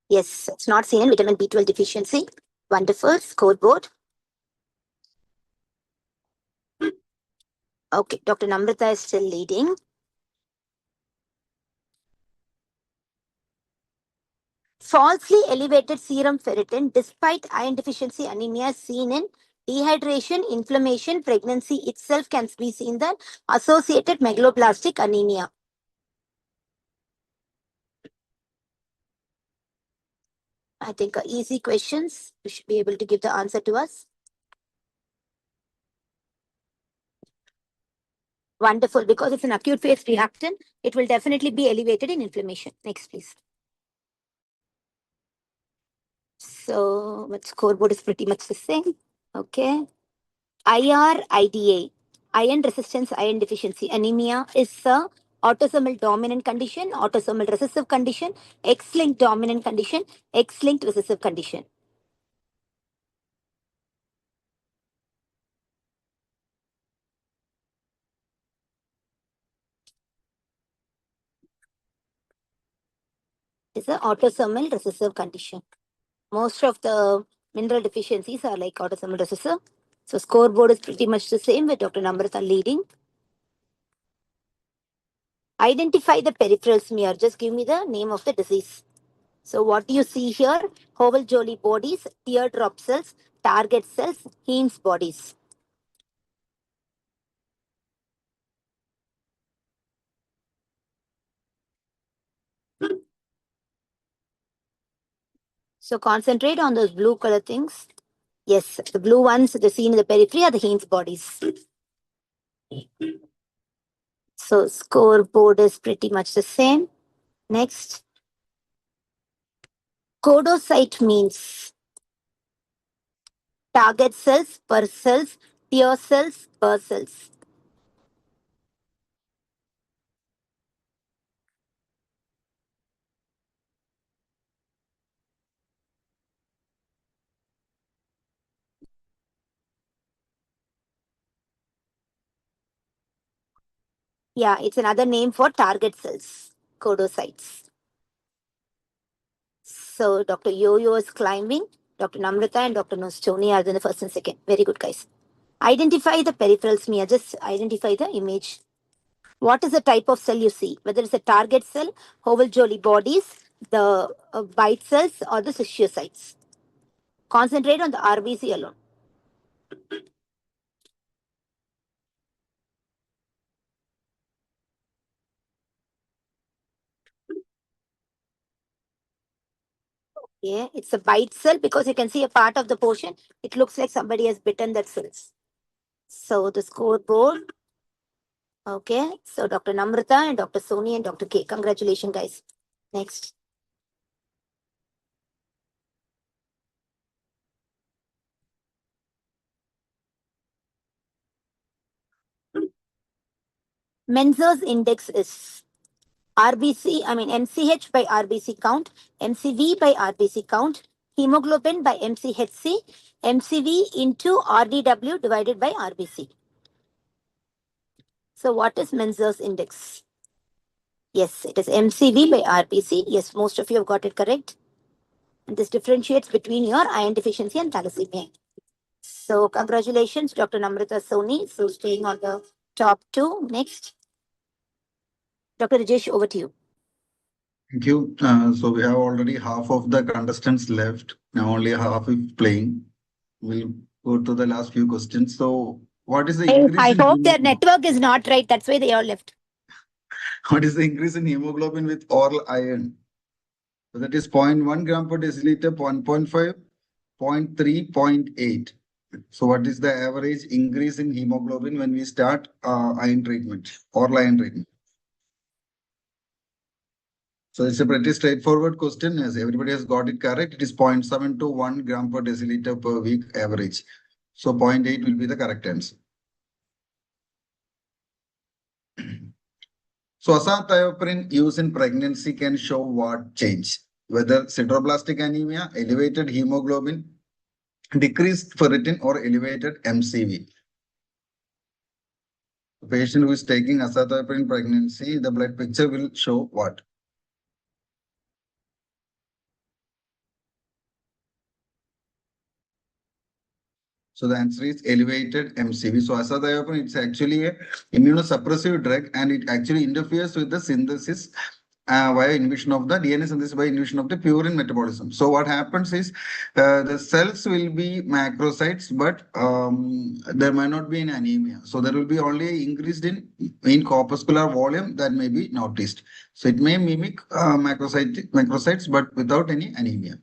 Yes, it's not seen in vitamin B12 deficiency. Wonderful. Scoreboard. Okay, Dr. Namrata is still leading. Falsely elevated serum ferritin despite iron deficiency anemia seen in dehydration, inflammation, pregnancy itself can be seen the associated megaloblastic anemia. I think easy questions. You should be able to give the answer to us. Wonderful, because it's an acute phase reactant, it will definitely be elevated in inflammation. Next, please. So, what scoreboard is pretty much the same. Okay. IRIDA, iron resistance, iron deficiency anemia is a autosomal dominant condition, autosomal recessive condition, X-linked dominant condition, X-linked recessive condition. It's an autosomal recessive condition. Most of the mineral deficiencies are like autosomal recessive. So scoreboard is pretty much the same with Dr. Namrata leading. Identify the peripheral smear. Just give me the name of the disease. So what do you see here? Howell-Jolly bodies, teardrop cells, target cells, Heinz bodies. So concentrate on those blue color things. Yes, the blue ones, the seen in the periphery are the Heinz bodies. So scoreboard is pretty much the same. Next. Codocyte means target cells, per cells, tear cells, per cells. Yeah, it's another name for target cells, codocytes. So Dr. Yo-Yo is climbing. Dr. Namrata and Dr. Nostoni are in the first and second. Very good, guys. Identify the peripheral smear. Just identify the image. What is the type of cell you see? Whether it's a target cell, oval jolly bodies, the bite cells, or the schistocytes. Concentrate on the RBC alone. Yeah, it's a bite cell because you can see a part of the portion. It looks like somebody has bitten that cells. So the scoreboard. Okay, so Dr. Namrata and Dr. Soni and Dr. K. Congratulations, guys. Next. Menzel's index is MCH by RBC count, MCV by RBC count, hemoglobin by MCHC, MCV into RDW divided by RBC. So what is Menzel's index? Yes, it is MCV by RBC. Yes, most of you have got it correct. And this differentiates between your iron deficiency and thalassemia. So congratulations, Dr. Namrata Soni. So staying on the top two. Next. Dr. Rajesh, over to you. Thank you. So we have already half of the contestants left. Now only half is playing. We'll go to the last few questions. So what is the increase I in hope their network is not right. That's why they all left. What is the increase in hemoglobin with oral iron? So that is 0.1 gram per deciliter, 1.5, 0.3, 0.8. So what is the average increase in hemoglobin when we start iron treatment, oral iron treatment? So it's a pretty straightforward question, as everybody has got it correct. It is 0.7 to 1 gram per deciliter per week average. So 0.8 will be the correct answer. So azathioprine use in pregnancy can show what change? Whether sideroblastic anemia, elevated hemoglobin, decreased ferritin, or elevated MCV. The patient who is taking azathioprine pregnancy, the blood picture will show what? So the answer is elevated MCV. So azathioprine, it's actually a immunosuppressive drug, and it actually interferes with the synthesis via inhibition of the DNA synthesis by inhibition of the purine metabolism. So what happens is the cells will be macrocytes, but there might not be an anemia. So there will be only increased in corpuscular volume that may be noticed. So it may mimic macrocytes, but without any anemia.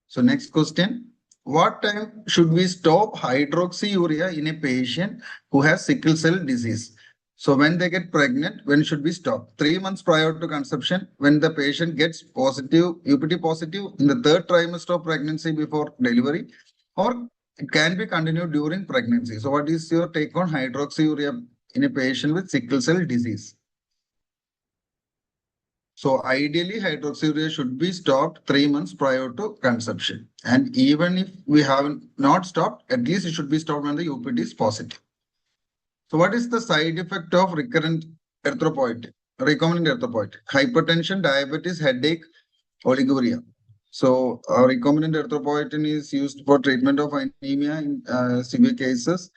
So next question. What time should we stop hydroxyurea in a patient who has sickle cell disease? So when they get pregnant, when should we stop? 3 months prior to conception, when the patient gets positive, UPT positive in the 3rd trimester of pregnancy before delivery, or it can be continued during pregnancy. So what is your take on hydroxyurea in a patient with sickle cell disease? So ideally, hydroxyurea should be stopped 3 months prior to conception. And even if we have not stopped, at least it should be stopped when the UPT is positive. So what is the side effect of recurrent erythropoietin, recombinant erythropoietin? Hypertension, diabetes, headache, oliguria. So recombinant erythropoietin is used for treatment of anemia in severe cases.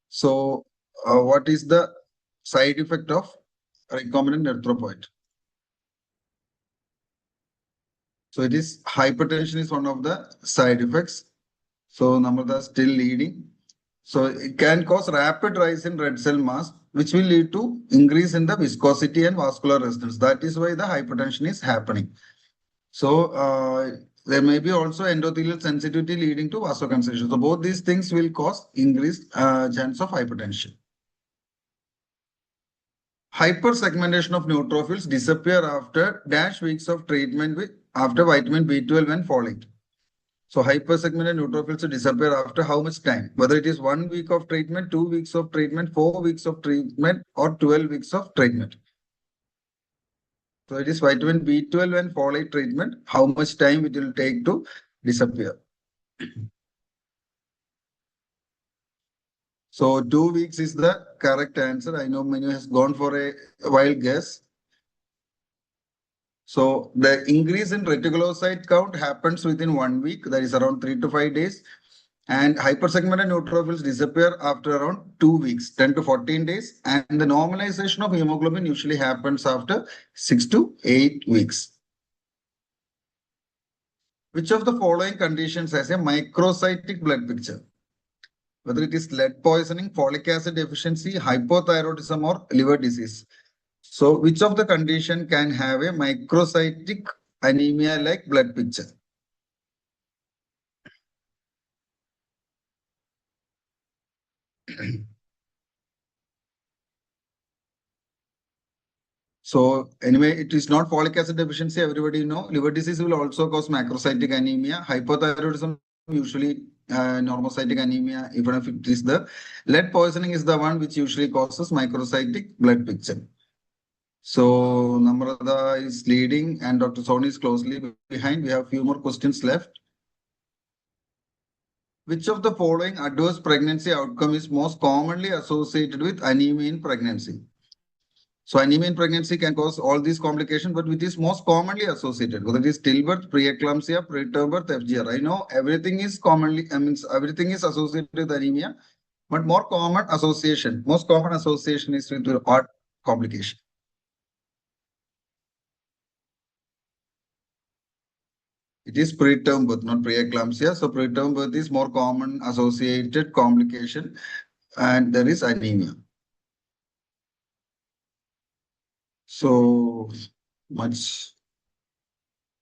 So what is the side effect of recombinant erythropoietin? So it is hypertension is one of the side effects. So Namrata is still leading. So it can cause rapid rise in red cell mass, which will lead to increase in the viscosity and vascular resistance. That is why the hypertension is happening. So there may be also endothelial sensitivity leading to vasoconstriction. So both these things will cause increased chance of hypertension. Hypersegmentation of neutrophils disappear after dash weeks of treatment with after vitamin B12 and folate. So hypersegmented neutrophils disappear after how much time? Whether it is 1 week of treatment, 2 weeks of treatment, 4 weeks of treatment, or 12 weeks of treatment. So it is vitamin B12 and folate treatment. How much time it will take to disappear? So 2 weeks is the correct answer. I know many has gone for a wild guess. So the increase in reticulocyte count happens within 1 week, that is around 3 to 5 days. And hypersegmented neutrophils disappear after around 2 weeks, 10 to 14 days. And the normalization of hemoglobin usually happens after 6 to 8 weeks. Which of the following conditions has a microcytic blood picture? Whether it is lead poisoning, folic acid deficiency, hypothyroidism, or liver disease. So which of the condition can have a microcytic anemia-like blood picture? So anyway, it is not folic acid deficiency, everybody know. Liver disease will also cause macrocytic anemia. Hypothyroidism usually normocytic anemia, even if it is the lead poisoning is the one which usually causes microcytic blood picture. So Namrata is leading and Dr. Soni is closely behind. We have a few more questions left. Which of the following adverse pregnancy outcome is most commonly associated with anemia in pregnancy? So anemia in pregnancy can cause all these complications, but which is most commonly associated, whether it is stillbirth, preeclampsia, preterm birth, FGR. I know everything is commonly, everything is associated with anemia, but most common association is with heart complication. It is preterm birth, not preeclampsia. So preterm birth is more common associated complication, and there is anemia. So much.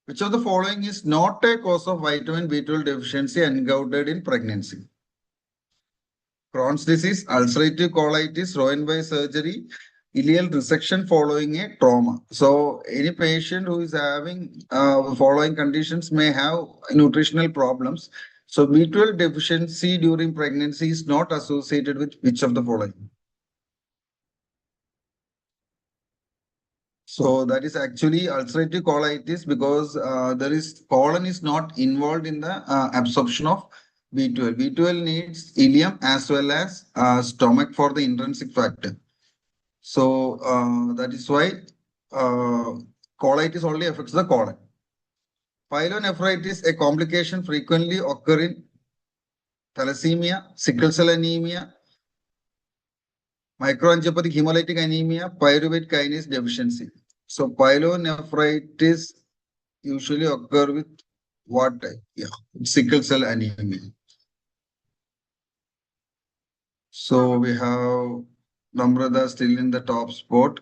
Which of the following is not a cause of vitamin B12 deficiency encountered in pregnancy? Crohn's disease, ulcerative colitis, Roentgen surgery, ileal resection following a trauma. So any patient who is having following conditions may have nutritional problems. So B12 deficiency during pregnancy is not associated with which of the following? So that is actually ulcerative colitis because there is colon is not involved in the absorption of B12. B12 needs ileum as well as stomach for the intrinsic factor. So that is why colitis only affects the colon. Pyelonephritis, a complication frequently occur in thalassemia, sickle cell anemia, microangiopathic hemolytic anemia, pyruvate kinase deficiency. So pyelonephritis usually occur with what type? Yeah, sickle cell anemia. So we have Namrata still in the top spot.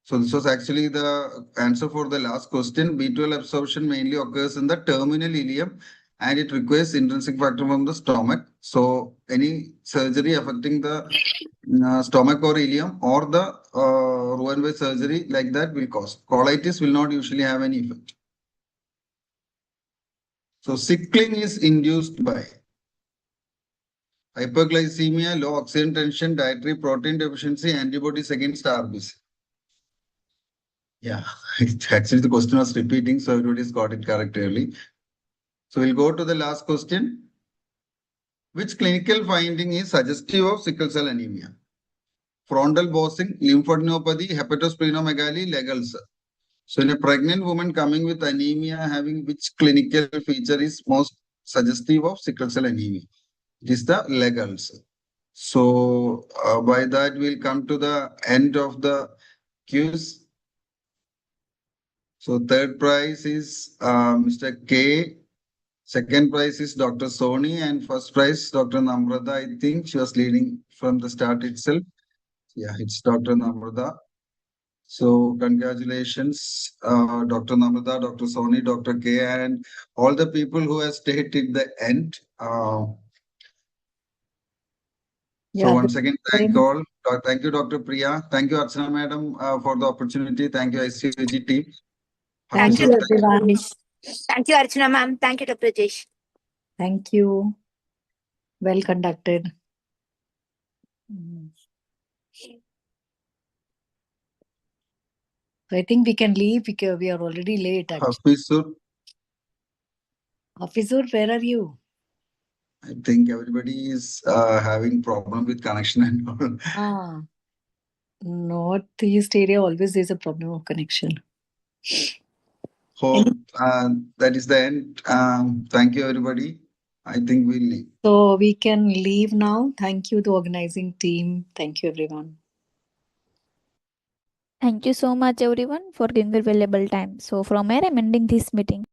So this was actually the answer for the last question. B12 absorption mainly occurs in the terminal ileum and it requires intrinsic factor from the stomach. So any surgery affecting the stomach or ileum or the Roentgen surgery like that will cause. Colitis will not usually have any effect. So sickling is induced by hyperglycemia, low oxygen tension, dietary protein deficiency, antibodies against RBC. Yeah, actually the question was repeating, so everybody's got it correct early. So we'll go to the last question. Which clinical finding is suggestive of sickle cell anemia? Frontal bossing, lymphadenopathy, hepatosplenomegaly, leg ulcer. So in a pregnant woman coming with anemia, having which clinical feature is most suggestive of sickle cell anemia? It is the leg ulcer. So by that we'll come to the end of the quiz. So third prize is Mr. K. Second prize is Dr. Soni and first prize Dr. Namrata. I think she was leading from the start itself. Yeah, it's Dr. Namrata. So congratulations, Dr. Namrata, Dr. Soni, Dr. K, and all the people who have stayed till the end. So once again, thank all. Thank you, Dr. Priya. Thank you, Archana Madam, for the opportunity. Thank you, ICOG team. Thank you, everyone. Thank you, Archana ma'am. Thank you, Dr. Rajesh. Thank you. Well conducted. So I think we can leave because we are already late. Hafizur, Hafizur, where are you? I think everybody is having problem with connection and all. Northeast area always there's a problem of connection. Hope that is the end. Thank you, everybody. I think we'll leave. So we can leave now. Thank you, the organizing team. Thank you, everyone. Thank you so much, everyone, for giving your valuable time. So from here, I'm ending this meeting.